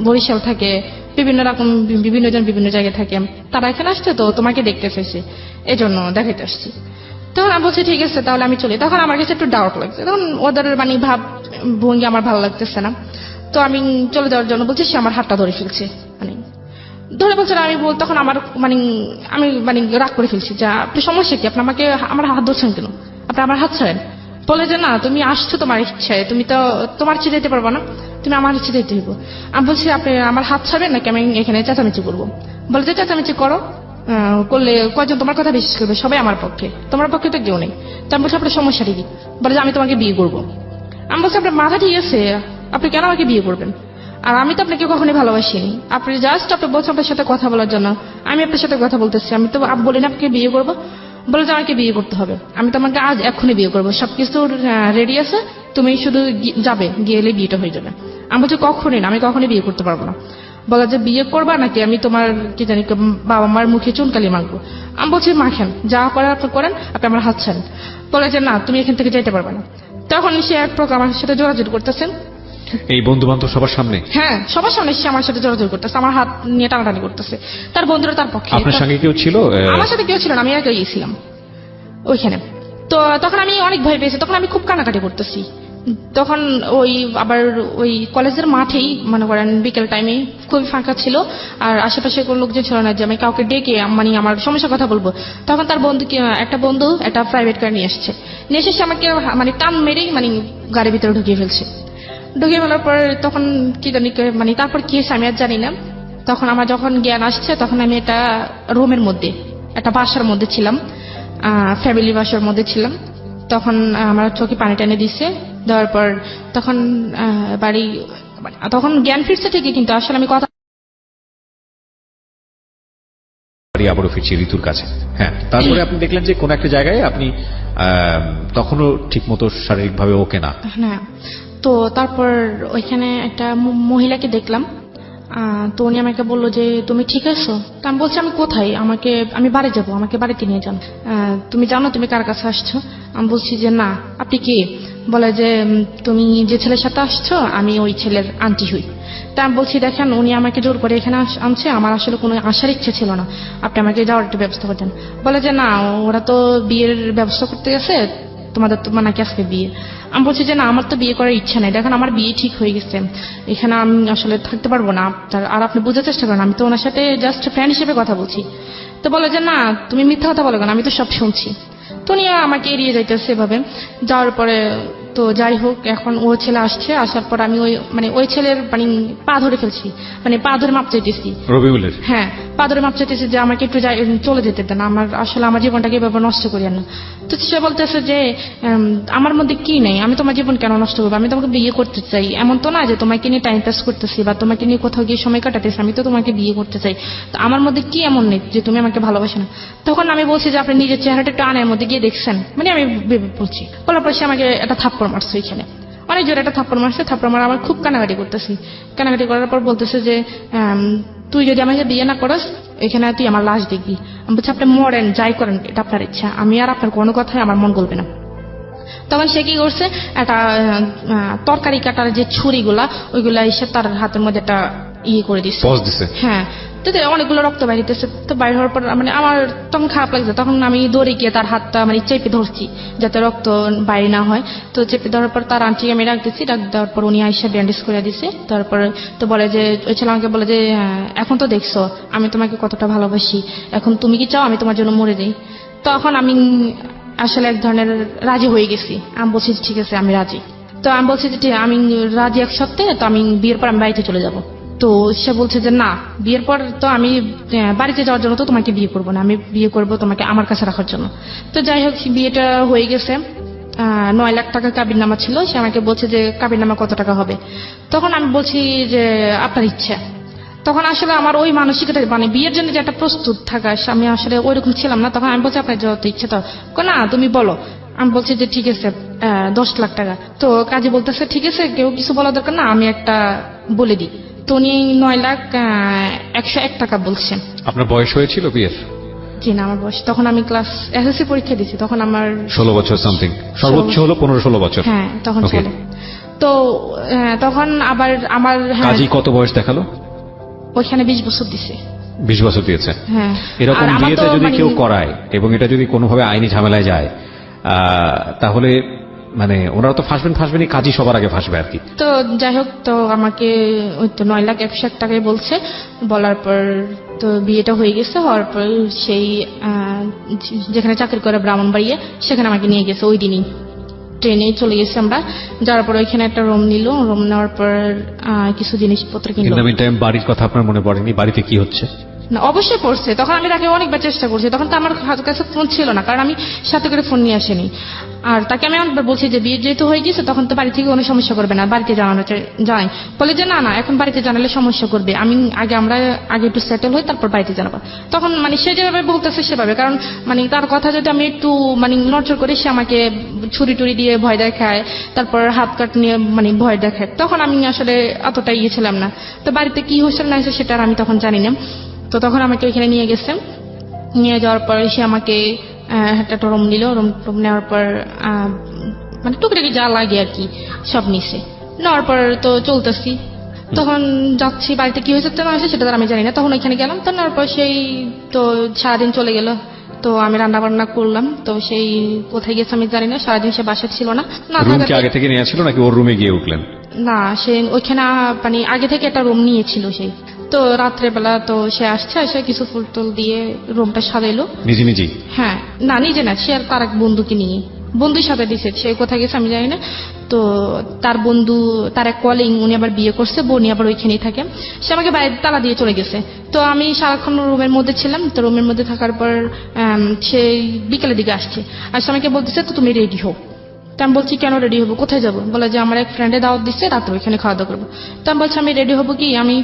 বরিশাল থাকে, বিভিন্ন রকম বিভিন্ন জন বিভিন্ন জায়গায় থাকে, তারা এখানে আসছে, তো তোমাকে দেখতে চাইছে, এই জন্য দেখাইতে আসছি। তখন আমি বলছি ঠিক আছে, তাহলে আমি চলি। তখন আমার কাছে একটু ডাউট লাগছে, তখন ওদের মানে ভাব ভঙ্গি আমার ভালো লাগতেছে না। তো আমি চলে যাওয়ার জন্য বলছি, সে আমার হাতটা ধরে ফেলছে, মানে ধরে বলছে না। তখন আমার আমি রাগ করে ফেলছি যে আপনি সমস্যা কি, আপনি আমাকে আমার হাত ধরছেন কেন, আপনি আমার হাত ছাড়েন। বলে যে না, তুমি আসছো তোমার ইচ্ছায়, তুমি তো তোমার ইচ্ছে যেতে পারবো না, তুমি আমার ইচ্ছে যেতে হইব। আমি বলছি আপনি আমার হাত ছাড়বেন নাকি আমি এখানে চেঁচামেচি করবো? বলে যে চেঁচামেচি করো, করলে কয়জন তোমার কথা বিশ্বাস করবে? সবাই আমার পক্ষে, তোমার পক্ষে তো কেউ নেই। তো আমি বলছি আপনার সমস্যাটা কি? বলে যে আমি তোমাকে বিয়ে করবো। আমি বলছি আপনার মাথা ঠিক আছে, আপনি কেন আমাকে বিয়ে করবেন? আর আমি তো আপনাকে কখনোই ভালোবাসিনি, আপনি জাস্ট আপনি বলছেন আপনার সাথে কথা বলার জন্য, আমি আপনার সাথে কথা বলতেছি, আমি তো বলি না আপনাকে বিয়ে করবো। বলে যে আমাকে বিয়ে করতে হবে, আমি তোমাকে আজ এক্ষুনি বিয়ে করবো, সবকিছু রেডি আছে, তুমি শুধু যাবে, গেলে বিয়েটা হয়ে যাবে। আমি বলছি কখনই না, আমি কখনোই বিয়ে করতে পারবো না। বলে যে বিয়ে করবা নাকি আমি তোমার কি জানি বাবা মার মুখে চুনকালি মাখবো? আমি বলছি মাখেন, যা করার আপনি করেন, আপনি আমার হাত ছাড়েন। বলে যে না, তুমি এখান থেকে যেতে পারবে না। তখন সে এক প্রকার আমার সাথে জোরাজোরি করতেছেন, এই বন্ধু বান্ধব সবার সামনে? হ্যাঁ, সবার সামনে সে আমার সাথে জোরাজোরি করতেছে, আমার হাত নিয়ে টানাটানি করতেছে। তার বন্ধুরা তার পক্ষে। আপনার সঙ্গে কেউ ছিল? আমার সাথে কেউ ছিল না, আমি একাই গিয়েছিলাম ওইখানে। তো তখন আমি অনেক ভয় পেয়েছি, তখন আমি খুব কানাকাটি করতেছি। তখন আবার ওই কলেজের মাঠেই মনে করেন বিকেল টাইমে খুবই ফাঁকা ছিল, আর আশেপাশে কোনো লোকজন ছিল না যে আমি কাউকে ডেকে মানে আমার সমস্যার কথা বলবো। তখন তার একটা বন্ধু একটা প্রাইভেট কার নিয়ে এসছে, নিয়ে এসে আমাকে মানে টান মেরেই মানে গাড়ির ভিতরে ঢুকিয়ে ফেলছে। ঢুকে ফেলার পর তখন কি জানি মানে তারপর কি হয়েছে আমি আর জানি না। তখন আমার যখন জ্ঞান আসছে তখন আমি একটা রুমের মধ্যে একটা বাসার মধ্যে ছিলাম, ফ্যামিলি বাসার মধ্যে ছিলাম। তখন আমার চোখে পানি টানে দিচ্ছে, দেওয়ার পর তখন বাড়ি তখন জ্ঞান ফিরছে ঠিকই, কিন্তু আসলে আমি কথা আবারও ফিরছি ঋতুর কাছে। হ্যাঁ, তারপরে আপনি দেখলেন যে কোন একটা জায়গায় আপনি তখনও ঠিক মতো শারীরিকভাবে ওকে না। হ্যাঁ, তো তারপর ওইখানে একটা মহিলাকে দেখলাম। তো উনি আমাকে বললো যে তুমি ঠিক আছো? তা আমি বলছি আমি কোথায়, আমি বাড়ি যাব, আমাকে বাড়িতে নিয়ে যান। তুমি জানো তুমি কার কাছে আসছো? আমি বলছি যে না। আপনি কে? বলে যে তুমি যে ছেলের সাথে আসছো আমি ওই ছেলের আন্টি হই। তা আমি বলছি দেখেন উনি আমাকে জোর করে এখানে আনছে, আমার আসলে কোনো আসার ইচ্ছে ছিল না, আপনি আমাকে যাওয়ার একটু ব্যবস্থা করে দেন। বলে যে না, ওরা তো বিয়ের ব্যবস্থা করতে গেছে, তোমাদের তো নাকি আজকে বিয়ে। আমি বলছি যে না, আমার তো বিয়ে করার ইচ্ছা নেই, দেখেন আমার বিয়ে ঠিক হয়ে গেছে, এখানে আমি আসলে থাকতে পারবো না। আর আপনি বুঝার চেষ্টা করেন, আমি তো ওনার সাথে জাস্ট ফ্রেন্ড হিসেবে কথা বলছি। তো বলে যে না তুমি মিথ্যা কথা বলো কেন, আমি তো সব শুনছি। তো উনি আমাকে এড়িয়ে যাইতেছে এভাবে। যাওয়ার পরে তো যাই হোক, এখন ও ছেলে আসছে, আসার পর আমি ওই ছেলের পা ধরে ফেলছি, পা ধরে মাপ চাইতেছি রবিউলের। হ্যাঁ, পা ধরে মাপ চাইতেছি যে আমাকে একটু চলে যেতে দেন, আমার জীবনটাকে এভাবে নষ্ট করিয়েন না। তো সে বলতেছে যে আমার মধ্যে কি নেই, আমি তোমার জীবন কেন নষ্ট করবো, আমি তোমাকে বিয়ে করতে চাই। এমন তো না যে তোমাকে নিয়ে টাইম পাস করতেছি বা তোমাকে নিয়ে কোথাও গিয়ে সময় কাটাতেছি, আমি তো তোমাকে বিয়ে করতে চাই। তো আমার মধ্যে কি এমন নেই যে তুমি আমাকে ভালোবাসো না? তখন আমি বলছি যে আপনি নিজের চেহারাটা একটু আনের মধ্যে গিয়ে দেখছেন, আমি বলছি। বলার পর সে আমাকে একটা থাপ্পড় মারছে ওইখানে, অনেক জোরে একটা থাপ্পড় মারছে। থাপ্পড় মারা আমার খুব কানাকাটি করতেছি। কানাকাটি করার পর বলতেছে যে তুই যদি আমাকে বিয়ে না করিস এখানে তুই আমার লাশ দেখবি। আমি বলছি আপনি মরেন যাই করেন এটা আপনার ইচ্ছা, আমি আর আপনার কোনো কথাই আমার মন গলবে না। তখন সে কি করছে, একটা তরকারি কাটার যে ছুরিগুলা ওইগুলা এসে তার হাতের মধ্যে একটা করে দিচ্ছে। হ্যাঁ, তো অনেকগুলো রক্ত বাইরেছে। তো বাইরে হওয়ার পর আমার তখন খারাপ লাগছে, তখন আমি দৌড়ে গিয়ে তার হাতটা চেপে ধরছি যাতে রক্ত বাইরে না হয়। তো চেপে ধরার পর তার আন্টি আমি ডাক দিচ্ছি, ডাক দেওয়ার পর উনি আইসা ব্যান্ডেজ করে দিচ্ছে। তারপর তো বলে যে ওই ছেলে আমাকে বলে যে এখন তো দেখছো আমি তোমাকে কতটা ভালোবাসি, এখন তুমি কি চাও আমি তোমার জন্য মরে যাই? তখন আমি আসলে এক ধরনের রাজি হয়ে গেছি। আমি বলছি ঠিক আছে আমি রাজি। তো আমি বলছি যে আমি রাজি এক সপ্তাহে, তো আমি বিয়ের পর আমি বাড়িতে চলে যাব। তো সে বলছে যে না, বিয়ের পর তো আমি বাড়িতে যাওয়ার জন্য তো তোমাকে বিয়ে করবো না, আমি বিয়ে করবো তোমাকে আমার কাছে রাখার জন্য। তো যাই হোক বিয়েটা হয়ে গেছে। 9 লাখ টাকা কাবির নামা ছিল। সে আমাকে বলছে যে কাবির নামা কত টাকা হবে? তখন আমি বলছি যে আপনার ইচ্ছা। তখন আসলে আমার ওই মানসিকতা বিয়ের জন্য যে একটা প্রস্তুত থাকা, আমি আসলে ওইরকম ছিলাম না। তখন আমি বলছি আপনার যত ইচ্ছা তো না তুমি বলো। আমি বলছি যে ঠিক আছে 10 লাখ টাকা। তো কাজী বলতেছে ঠিক আছে, কেউ কিছু বলা দরকার না, আমি একটা বলে দিই। তো উনি 9,01,01 টাকা বলছেন। আপনার বয়স হয়েছিল বিয়ের? জি না, আমার বয়স তখন আমি ক্লাস এসএসসি পরীক্ষা দিয়েছি, তখন আমার 16 বছর সামথিং, সর্বোচ্চ হলো 15-16 বছর। হ্যাঁ তখন ছিল। তো তখন আবার আমার কাজী কত বয়স দেখালো? ওইখানে 20 বছর দিছে। 20 বছর দিয়েছে। হ্যাঁ, এরকম বিয়েতে যদি কেউ করায় এবং এটা যদি কোনোভাবে আইনি ঝামেলায় যায় তাহলে ওনারা তো ফাঁসবেনই, কাজী সবার আগে ফাঁসবে আর কি। তো যাই হোক, তো আমাকে ওই তো 9,01,01 টাকায় বলছে। বলার পর তো বিয়েটা হয়ে গেছে। হওয়ার পর সেই যেখানে চাকরি করে ব্রাহ্মণবাড়িয়া, সেখানে আমাকে নিয়ে গেছে ওই দিনই। ট্রেনে চলে গেছি আমরা। যাওয়ার পর ওইখানে একটা রুম নিল। রুম নেওয়ার পর কিছু জিনিসপত্র কিনলো। বাড়ির কথা আপনার মনে পড়েনি? বাড়িতে কি হচ্ছে? না, অবশ্যই পড়ছে। তখন আমি তাকে অনেকবার চেষ্টা করছি, তখন তো আমার কাছে ফোন ছিল না, কারণ আমি সাথে করে ফোন নিয়ে আসিনি। আর তাকে আমি অনেকবার বলছি যে বিয়ে যেহেতু হয়ে গেছে তখন তো বাড়ি থেকে কোনো সমস্যা করবে না, বাড়িতে জানাই। বলে যে না এখন বাড়িতে জানালে সমস্যা করবে, আমরা আগে একটু সেটেল হই তারপর বাড়িতে জানাবো। তখন সে যেভাবে বলতেছে সেভাবে, কারণ তার কথা যদি আমি একটু নড়চড় করি, সে আমাকে ছুরি টুরি দিয়ে ভয় দেখায়, তারপর হাত কাট নিয়ে ভয় দেখায়। তখন আমি আসলে অতটা ছিলাম না। তো বাড়িতে কি হয়েছে না হয়েছে সেটা আমি তখন জানি না। তো তখন আমাকে ওইখানে নিয়ে গেছে। নিয়ে যাওয়ার পর সে আমাকে একটা রুম নিল। রুম নেওয়ার পর টুকটাকি যা লাগে আর কি সব নিছে। নেওয়ার পর তো চলতেছি। তখন যাচ্ছি, বাড়িতে কি হয়েছে না হয়েছে সেটা তো আমি জানি না। তখন ওইখানে গেলাম। তো নেওয়ার পর সেই তো সারাদিন চলে গেল। তো আমি রান্না বান্না করলাম। তো সেই কোথায় গেছে আমি জানি না, সারাদিন সে বাসা ছিল না। আগে থেকে নিয়ে ছিল নাকি ওর রুমে গিয়ে উঠলেন? না, সে ওইখানে আগে থেকে একটা রুম নিয়েছিল সেই। তো রাত্রেবেলা তো সে এসে কিছু ফুল টুল দিয়ে রুমটা সাজাইলো নিজেই। হ্যাঁ, না নিজে না, সে আর তার এক বন্ধুকে নিয়ে, বন্ধুর সাথে দিছে। সে কোথায় গেছে আমি জানি না। তো তার বন্ধু, তার এক কলিং, উনি আবার বিয়ে করছে, বোনই আবার ওইখানেই থাকে। সে আমাকে বাইরে তালা দিয়ে চলে গেছে। তো আমি সারাক্ষণ রুমের মধ্যে ছিলাম। তো রুমের মধ্যে থাকার পর সে বিকেলের দিকে আসছে, আর সে আমাকে বলতেছে তো তুমি রেডি হও। তো আমি বলছি কেন রেডি হবো, কোথায় যাবো? বলে যে আমার এক ফ্রেন্ডে দাওয়াত দিচ্ছে, রাত্রে ওইখানে খাওয়া দাওয়া করবো। তো আমি বলছি আমি রেডি হবো কি, আমি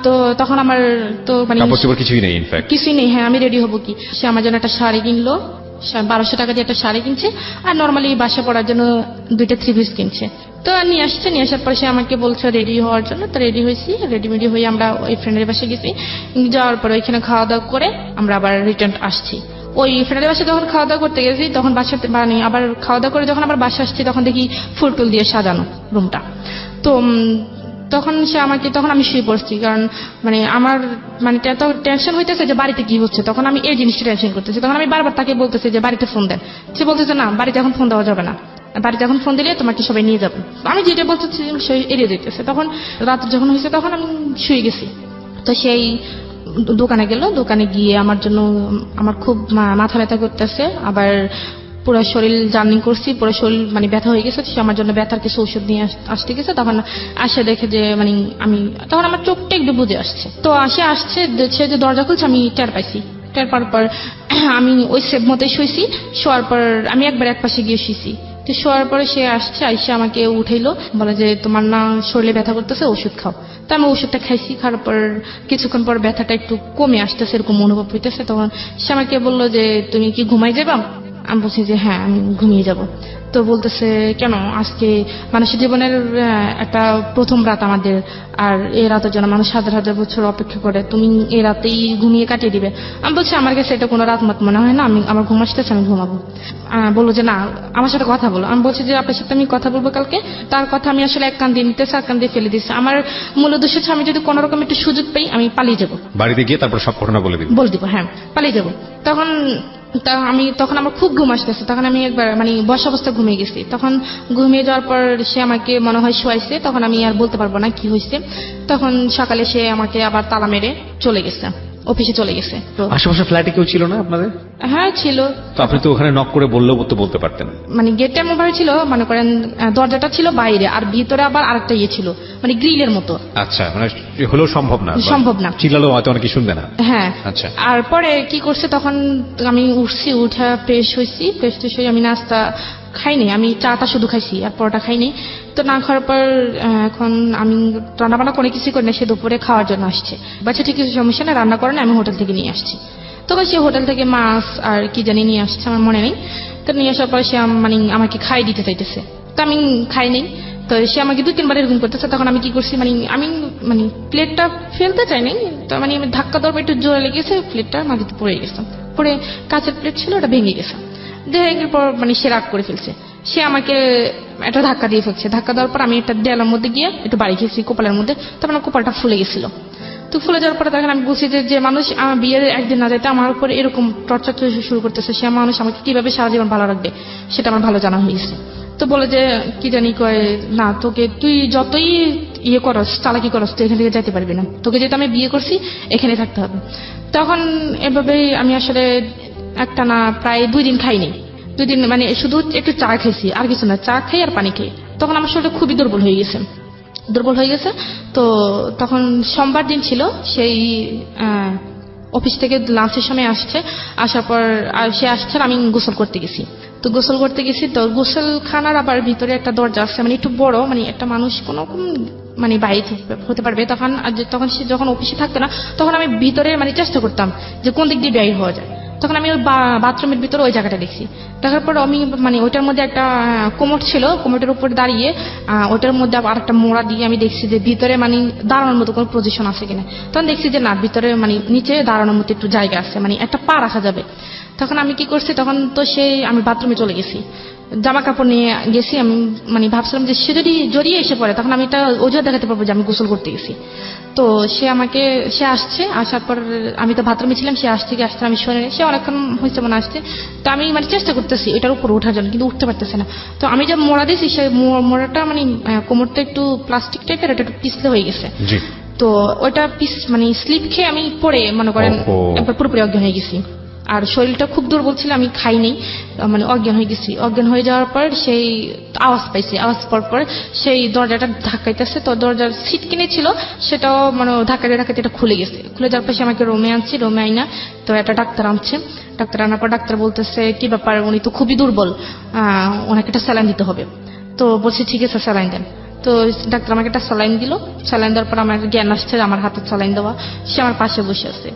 তো তখন আমার তো মানে কিছুই নেই, ইনফ্যাক্ট কিছুই নেই। হ্যাঁ, আমি রেডি হবো কি? সে আমার জন্য একটা শাড়ি কিনলো, 1200 টাকা দিয়ে একটা শাড়ি কিনছে, আর নর্মালি বাসা পড়ার জন্য 2টা 3 পিস কিনছে। তো নিয়ে আসছে, নিয়ে আসার পর সে আমাকে বলছে রেডি হওয়ার জন্য। তো রেডি হয়েছি, রেডিমেডি হয়ে আমরা ওই ফ্রেন্ডের বাসায় গেছি। যাওয়ার পর ওইখানে খাওয়া দাওয়া করে আমরা আবার রিটার্ন আসছি। ওই ফ্রেন্ডের বাসায় যখন খাওয়া দাওয়া করতে গেছি, তখন বাসাতে মানে আবার খাওয়া দাওয়া করে যখন আবার বাসা আসছি, তখন দেখি ফুল টুল দিয়ে সাজানো রুমটা। তো তখন সে আমাকে, তখন আমি শুয়ে পড়ছি, কারণ মানে আমার মানে এত টেনশন হইতেছে যে বাড়িতে কি হচ্ছে। তখন আমি এই জিনিসটা টেনশন করতেছি। তখন আমি বারবার তাকে বলতেছি যে বাড়িতে ফোন দেন। সে বলতেছে না, বাড়িতে এখন ফোন দেওয়া যাবে না, বাড়িতে এখন ফোন দিলে তোমাকে সবাই নিয়ে যাবে। আমি যেটা বলতেছি সে এড়িয়ে যেতেছে। তখন রাত যখন হয়েছে, তখন আমি শুয়ে গেছি। তো সেই দোকানে গেল, দোকানে গিয়ে আমার জন্য, আমার খুব মাথা ব্যথা করতেছে, আবার পুরো শরীর জার্নি করছি, পুরো শরীর মানে ব্যথা হয়ে গেছে। সে আমার জন্য ব্যথার কিছু ওষুধ নিয়ে আসতে গেছে। তখন আসে দেখে যে মানে আমি, তখন আমার চোখটা একটু বুঝে আসছে। তো আসছে সে যে দরজা খুলছে, আমি টের পাইছি। টের পাওয়ার পর আমি ওই সেভ মতোই শুয়েছি। শোয়ার পর আমি একবার এক পাশে গিয়ে শুয়েছি। তো শোয়ার পরে সে আসছে, আইসে আমাকে উঠাইলো, বলে যে তোমার না শরীরে ব্যথা করতেছে, ওষুধ খাও। তো আমি ওষুধটা খাইছি। খাওয়ার পর কিছুক্ষণ পর ব্যথাটা একটু কমে আসতেছে, এরকম অনুভব হইতেছে। তখন সে আমাকে বললো যে তুমি কি ঘুমাই যাবা? আমি বলছি যে হ্যাঁ, আমি ঘুমিয়ে যাব। তো বলতেছে কেন, আজকে মানুষের জীবনের একটা প্রথম রাত আমাদের, আর এই রাতের জন্য মানুষ হাজার হাজার বছর অপেক্ষা করে, তুমি এই রাতেই ঘুমিয়ে কাটিয়ে দিবে? আমি বলছি আমার কাছে এটা কোনো রাত মত মনে হয় না, আমি আমার ঘুম আসতেছে, আমি ঘুমাবো। বললো যে না, আমার সাথে কথা বলো। আমি বলছি যে আপনার সাথে আমি কথা বলবো কালকে। তার কথা আমি আসলে এক কান দিয়ে নিতেছি, এক কান দিয়ে ফেলে দিচ্ছি। আমার মূল উদ্দেশ্য হচ্ছে আমি যদি কোনো রকম একটু সুযোগ পাই, আমি পালিয়ে যাবো, বাড়িতে গিয়ে তারপর সব ঘটনা বলে দিব। হ্যাঁ, পালিয়ে যাবো। তখন আমার খুব ঘুম আসতেছে। তখন আমি একবার মানে বসা অবস্থা ঘুমিয়ে গেছি। তখন ঘুমিয়ে যাওয়ার পর সে আমাকে মনে হয় শোয়াইছে। তখন আমি আর বলতে পারবো না কি হয়েছে। তখন সকালে সে আমাকে আবার তালা মেরে চলে গেছে, অফিসে চলে গেছে। তো আশেপাশে ফ্ল্যাটে কেউ ছিল না আপনাদের? হ্যাঁ ছিল। তো আপনি তো ওখানে নক করে বললেও তো বলতে পারতেন। মানে গেটটা এমন ভাবে ছিল, মনে করেন দরজাটা ছিল বাইরে, আর ভিতরে আবার আরেকটা ইয়ে ছিল, মানে গ্রিলের মতো। আচ্ছা, মানে হলেও সম্ভব না, চিল্লালেও হয়তো অনেকে শুনবে না। হ্যাঁ, আচ্ছা। আর পরে কি করছে, তখন আমি উঠছি, উঠা ফ্রেশ হয়েছি। ফ্রেশ হয়ে আমি নাস্তা খাইনি, আমি চাটা শুধু খাইছি, আর পরোটা খাইনি। তো না খাওয়ার পর এখন আমি রান্নাবান্না কোনো কিছু করি না, সে দুপুরে খাওয়ার জন্য আসছে। বাচ্চা ঠিক কিছু সমস্যা না, রান্না করে না, আমি হোটেল থেকে নিয়ে আসছি। তখন সে হোটেল থেকে মাছ আর কি জানি নিয়ে আসছে, আমার মনে নেই। তো নিয়ে আসার পর সে মানে আমাকে খাই দিতে চাইতেছে। তো আমি খাই নেই। তো সে আমাকে 2-3 বার এরকম করতেছে। তখন আমি কি করছি, আমি প্লেটটা ফেলতে চাই নাই। তো মানে আমি ধাক্কা দেওয়ার একটু জোরে লেগেছে, প্লেটটা মাটিতে পড়ে গেছে। পরে কাঁচের প্লেট ছিল, ওটা ভেঙে গেছে। ভেঙে পর মানে সে রাগ করে ফেলছে। সে আমাকে একটা ধাক্কা দিয়ে ফেলছে। ধাক্কা দেওয়ার পর আমি একটা দেয়ালের মধ্যে গিয়ে একটু বাড়ি খেয়েছি কপালের মধ্যে। তখন কপালটা ফুলে গেছিল। তো ফুলে যাওয়ার পরে তখন আমি বলছি যে মানুষ আমার বিয়ের একদিন না যেতে আমার উপরে এরকম টর্চার শুরু করতেছে, সে মানুষ আমাকে কিভাবে সারা জীবন ভালো রাখবে সেটা আমার ভালো জানা হয়েছে। তো বলে যে কি জানি কয়, না তোকে তুই যতই ইয়ে করস, চালাকি করস, তুই এখান থেকে যেতে পারবি না, তোকে যেহেতু আমি বিয়ে করছি এখানে থাকতে হবে। তখন এভাবেই আমি আসলে একটা না প্রায় 2 দিন খাইনি। 2 দিন মানে শুধু একটু চা খেয়েছি, আর কিছু না, চা খাই আর পানি খাই। তখন আমার শরীরটা খুবই দুর্বল হয়ে গেছে। তো তখন সোমবার দিন ছিল, সেই অফিস থেকে লাঞ্চের সময় আসছে। আসার পর সে আসছে, আমি গোসল করতে গেছি। তো গোসল করতে গেছি, তো গোসলখানার আবার ভিতরে একটা দরজা আছে, মানে একটু বড়, মানে একটা মানুষ কোনো মানে বাইরে হতে পারবে। তখন সে যখন অফিসে থাকতো না, তখন আমি ভিতরে মানে চেষ্টা করতাম যে কোন দিক দিয়ে বাইরে হওয়া যায়। তখন আমি ওই বাথরুমের ভিতরে ওই জায়গাটা দেখছি। দেখার পর আমি মানে ওইটার মধ্যে একটা কোমোড ছিল, কোমোডের উপর দাঁড়িয়ে ওইটার মধ্যে আর একটা মোড়া দিয়ে আমি দেখছি যে ভিতরে মানে দাঁড়ানোর মতো কোনো পজিশন আছে কিনা। তখন দেখছি যে না, ভিতরে মানে নিচে দাঁড়ানোর মতো একটু জায়গা আছে, মানে একটা পা রাখা যাবে। তখন আমি কি করছি, তখন তো আমি বাথরুমে চলে গেছি, জামা কাপড় নিয়ে গেছি। আমি মানে ভাবছিলাম যে সে যদি জড়িয়ে এসে পড়ে, তখন আমি এটা অজুহাত দেখাতে পারবো যে আমি গোসল করতে গেছি। তো সে আসছে, আসার পর আমি তো বাথরুমে ছিলাম, সে আসছে আমি শুনে, সে অনেকক্ষণ হয়েছে মনে আসছে। তো আমি মানে চেষ্টা করতেছি এটার উপর ওঠার জন্য, কিন্তু উঠতে পারতেছে না। তো আমি যে মোড়া দিয়েছি, সেই মোড়াটা মানে কোমরটা একটু প্লাস্টিক টাইপের, ওটা একটু পিছলে হয়ে গেছে। তো ওইটা মানে স্লিপ খেয়ে আমি পড়ে মনে করেন একবার পুরোপুরি অজ্ঞান হয়ে গেছি। আর শরীরটা খুব দুর্বল ছিল, আমি খাইনি, মানে অজ্ঞান হয়ে গেছি। অজ্ঞান হয়ে যাওয়ার পর সেই আওয়াজ পাইছি, আওয়াজ পাওয়ার পর সেই দরজাটা ধাক্কাইতেছে, তো দরজার সিট কিনে ছিল সেটাও মানে ধাক্কাতে ধাক্কাতে এটা খুলে গেছে। খুলে যাওয়ার পর সে আমাকে রুমে আনছি, রুমে আইনা তো একটা ডাক্তার আনছে। ডাক্তার আনার পর ডাক্তার বলতেছে কি ব্যাপার, উনি তো খুবই দুর্বল, ওনাকে একটা স্যালাইন দিতে হবে। তো বলছি ঠিক আছে স্যালাইন দেন। তো ডাক্তার আমাকে একটা স্যালাইন দিল। স্যালাইন দেওয়ার পর আমার জ্ঞান আসছে, আমার হাতে স্যালাইন দেওয়া, সে আমার পাশে বসে আছে,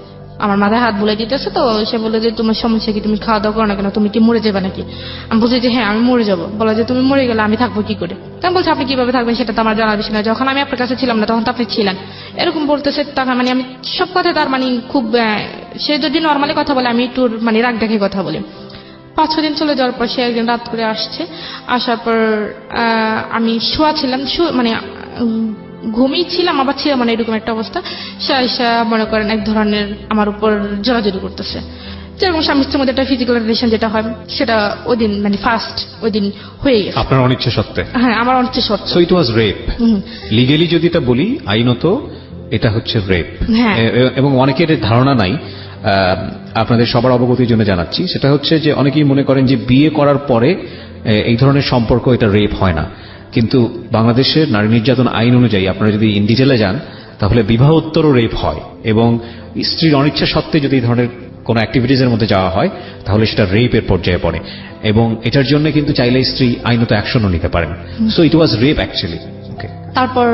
আমার মাথায় হাত বুলাই দিতেছে। তো সে বলে যে তোমার সমস্যা কি, তুমি খাওয়া দাওয়া করো না কেন, তুমি কি মরে যাবে নাকি? আমি বলছি যে হ্যাঁ আমি মরে যাবো। বলা যে তুমি মরে গেলে আমি থাকবো কি করে? তখন বলছে আপনি কিভাবে থাকবেন সেটা তো আমার জানার বিষয় না, যখন আমি আপনার কাছে ছিলাম না তখন তো আপনি ছিলেন, এরকম বলতেছে। তখন মানে আমি সব কথা তার মানে খুব, সে যদি নর্মালি কথা বলে আমি একটু মানে রাগ ডাকে কথা বলি। 5-6 দিন চলে যাওয়ার পর সে একদিন রাত করে আসছে। আসার পর আমি শোয়া ছিলাম, মানে ঘুমিয়ে ছিলাম আবার ছিলাম, মানে এরকম একটা অবস্থা। সে মনে করেন এক ধরনের আমার উপর জোরাজুরি করতেছে, যেরকম স্বামী স্ত্রীর মধ্যে একটা ফিজিক্যাল রিলেশন যেটা হয় সেটা ওই দিন মানে ফার্স্ট ওই দিন হয়ে গেছে আপনার অনিচ্ছা সত্ত্বে। হ্যাঁ আমার অনিচ্ছা সত্ত্বে। So it was rape. Legally যদি এটা বলি, আইনত এটা হচ্ছে রেপ। হ্যাঁ। এবং অনেকের ধারণা নাই, আপনাদের সবার অবগতির জন্য জানাচ্ছি, সেটা হচ্ছে যে অনেকেই মনে করেন যে বিয়ে করার পরে এই ধরনের সম্পর্ক এটা রেপ হয় না, কিন্তু বাংলাদেশের নারী নির্যাতন আইন অনুযায়ী আপনারা যদি ইন ডিটেলে যান তাহলে বিবাহোত্তরও রেপ হয়, এবং স্ত্রীর অনিচ্ছা সত্ত্বে যদি এই ধরনের কোনো অ্যাক্টিভিটিজের মধ্যে যাওয়া হয় তাহলে সেটা রেপের পর্যায়ে পড়ে, এবং এটার জন্য কিন্তু চাইলে স্ত্রী আইনত অ্যাকশনও নিতে পারেন। So it was rape actually. তারপর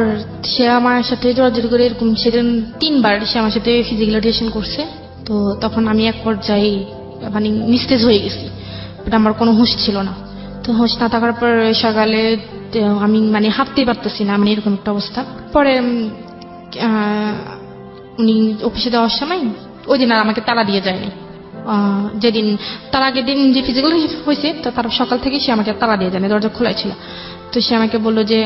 সে আমার সাথে জোরাজুরি করে এরকম সেদিন 3 বার সে আমার সাথে ফিজিক্যাল রিলেশন করছে। তো তখন আমি এক পর্যায়ে মানে নিস্তেজ হয়ে গেছি, বাট আমার কোনো হুঁশ ছিল না। তো হুঁশ না থাকার পর সকালে আমি মানে হাঁটতেই পারতেছি না, মানে এরকম একটা অবস্থা। পরে উনি অফিসে যাওয়ার সময় ওই দিন আর আমাকে তালা দিয়ে যায়নি। যেদিন তার আগের দিন যে ফিজিক্যাল হয়েছে তো তার সকাল থেকে সে আমাকে তালা দিয়ে যায়নি, দরজা খোলাই ছিল। তো সে আমাকে বললো যে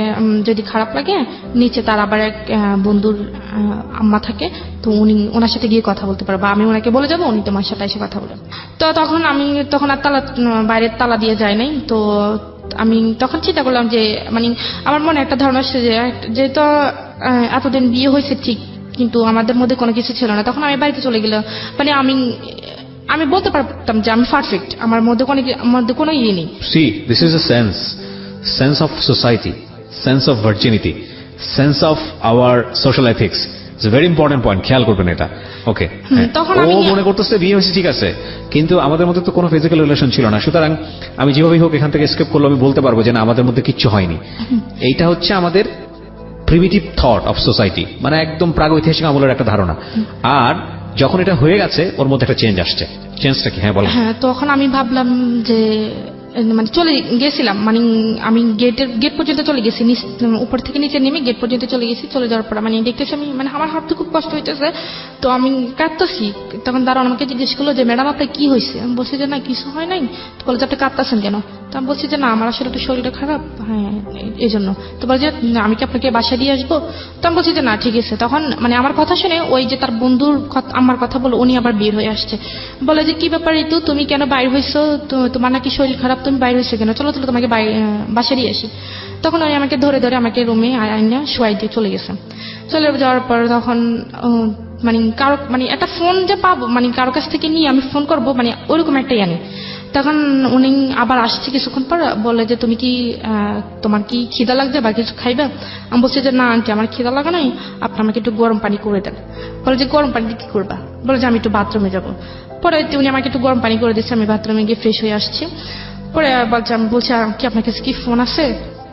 যদি খারাপ লাগে নিচে তার আবার এক বন্ধুর আম্মা থাকে, তো ওনার সাথে গিয়ে কথা বলতে পারবো, আমি ওনাকে বলে যাবো, উনি তোমার সাথে এসে কথা বলবেন। তো তখন আর তালা, বাইরের তালা দিয়ে যায় নাই। তো আমি তখন চিন্তা করলাম যে মানে আমার মনে একটা ধারণা আসছে যে যেহেতু এতদিন বিয়ে হয়েছে ঠিক, কিন্তু আমাদের মধ্যে কোনো কিছু ছিল না। তখন আমি বাড়িতে চলে গেলাম, মানে আমি বলতে পারতাম যে আমি পারফেক্ট, আমার মধ্যে কোনো ইয়ে নেই। C this is a sense of society, sense of virginity, sense of our social ethics. It's a very important point, খেয়াল করবেন এটা। ওকে, তখন ও মনে করতেছে বিয়ে হয়েছে ঠিক আছে, কিন্তু আমাদের মধ্যে তো কোনো ফিজিক্যাল রিলেশন ছিল না, সুতরাং আমি যেভাবেই হোক এখান থেকে এসকেপ করলে আমি বলতে পারবো যে না আমাদের মধ্যে কিচ্ছু হয়নি। এইটা হচ্ছে আমাদের প্রিমিটিভ থট অফ সোসাইটি, মানে একদম প্রাগৈতিহাসিক আমলের একটা ধারণা। আর যখন এটা হয়ে গেছে ওর মধ্যে একটা চেঞ্জ আসছে। চেঞ্জটা কি? হ্যাঁ বলো। হ্যাঁ, তখন আমি ভাবলাম যে মানে চলে গেছিলাম, মানে আমি গেট পর্যন্ত চলে গেছি, উপর থেকে নিচে নেমে গেট পর্যন্ত চলে গেছি। চলে যাওয়ার পর মানে দেখতেছি আমি মানে আমার হাতে খুব কষ্ট হইতেছে, তো আমি কাঁদতেছি। তখন দাঁড়ান আমাকে জিজ্ঞেস করলো যে ম্যাডাম আপনার কি হয়েছে? আমি বলছি যে না কিছু হয় নাই। তো বলে যে আপনি কাঁদতেছেন কেন? তো আমি বলছি যে না আমার আসলে একটু শরীরটা খারাপ, হ্যাঁ এই জন্য। তো বলে যে আমি কি আপনাকে বাসা দিয়ে আসবো? তো আমি বলছি যে না ঠিক আছে। তখন মানে আমার কথা শুনে ওই যে তার বন্ধুর আমার কথা বলে উনি আবার বের হয়ে আসছে। বলে যে কি ব্যাপার ঋতু, তুমি কেন বাইর হয়েছো? তোমার নাকি শরীর খারাপ, তুমি বাইরে হয়েছো কেন? চলো তোমাকে বাসা দিয়ে আসি। তখন উনি আমাকে ধরে ধরে আমাকে রুমে আইনা শুয়াই দিয়ে চলে গেছে। চলে যাওয়ার পর তখন মানে কারো মানে একটা ফোন যে পাবো, মানে কারো কাছ থেকে নিয়ে আমি ফোন করবো, মানে ওরকম একটা জানি। তখন উনি আবার আসছে কিছুক্ষণ পর, বলে যে তুমি কি তোমার কি খিদা লাগছে বা কিছু খাইবে? আমি বলছি যে না আন্টি আমার খিদা লাগা নাই, আপনি আমাকে একটু গরম পানি করে দেন। বলে যে গরম পানি দিয়ে কি করবা? বলে যে আমি একটু বাথরুমে যাবো। পরে উনি আমাকে একটু গরম পানি করে দিচ্ছে, আমি বাথরুমে গিয়ে ফ্রেশ হয়ে আসছি। পরে আমি বলছি কি আপনার কাছে কি ফোন আছে?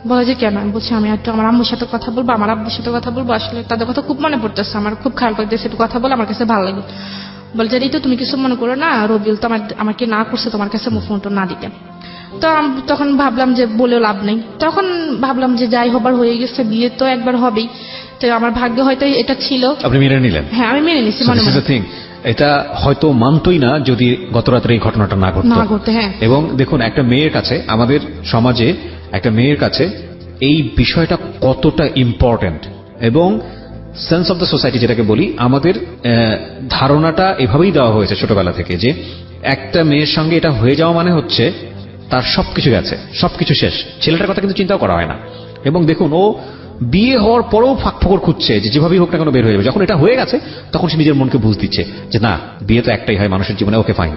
বলে যে কেন? আমি বলছি আমি একটু আমার আম্মুর সাথে কথা বলবো, আমার আব্বুর সাথে কথা বলবো, আসলে তাদের কথা খুব মনে পড়তেছে, আমার খুব খারাপ লাগতেছে, একটু কথা বলে আমার কাছে ভালো লাগে। বলে যে তো তুমি কিছু মনে করো না, রবিউল তো আমাকে না করছে তোমার কাছে ফোনটা না দিতে। তো তখন ভাবলাম যে বলেও লাভ নেই। তখন ভাবলাম যে যাই হবার হয়ে গেছে, বিয়ে তো একবার হবেই, তো আমার ভাগ্য হয়তো এটা ছিল। আপনি মেনে নিলেন? হ্যাঁ আমি মেনে নিচ্ছি। এটা হয়তো মানতই না যদি গত রাত্রে এই ঘটনাটা না ঘটতো। হ্যাঁ। এবং দেখুন একটা মেয়ের কাছে, আমাদের সমাজে একটা মেয়ের কাছে এই বিষয়টা কতটা ইম্পর্টেন্ট, এবং সেন্স অফ দ্য সোসাইটি যেটাকে বলি, আমাদের ধারণাটা এভাবেই দেওয়া হয়েছে ছোটবেলা থেকে যে একটা মেয়ের সঙ্গে এটা হয়ে যাওয়া মানে হচ্ছে তার সবকিছু গেছে, সবকিছু শেষ। ছেলেটার কথা কিন্তু চিন্তাও করা হয় না। এবং দেখুন ও বিয়ে হওয়ার পরেও ফাঁকফোকর খুঁজছে যে যেভাবেই হোক না কেন বের হয়ে যাবে। যখন এটা হয়ে গেছে তখন সে নিজের মনকে বুঝ দিচ্ছে যে না, বিয়ে তো একটাই হয় মানুষের জীবনে, ওকে ফাইন।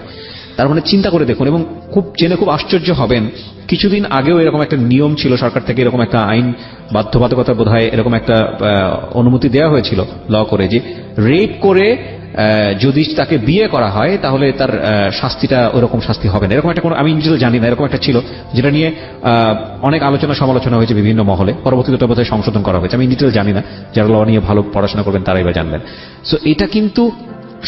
তার মানে চিন্তা করে দেখুন, এবং খুব জেনে খুব আশ্চর্য হবেন, কিছুদিন আগেও এরকম একটা নিয়ম ছিল সরকার থেকে, এরকম একটা আইন বাধ্যবাধকতা বোধহয় এরকম একটা অনুমতি দেওয়া হয়েছিল ল করে, যে রেপ করে যদি তাকে বিয়ে করা হয় তাহলে তার শাস্তিটা ওরকম শাস্তি হবে না, এরকম একটা কোনো, আমি নিজেও জানি না, এরকম একটা ছিল, যেটা নিয়ে অনেক আলোচনা সমালোচনা হয়েছে বিভিন্ন মহলে। পরবর্তীতে বোধহয় সংশোধন করা হয়েছে, আমি নিজেও জানি না, যারা ল নিয়ে ভালো পড়াশোনা করবেন তারাই বা জানবেন। সো এটা কিন্তু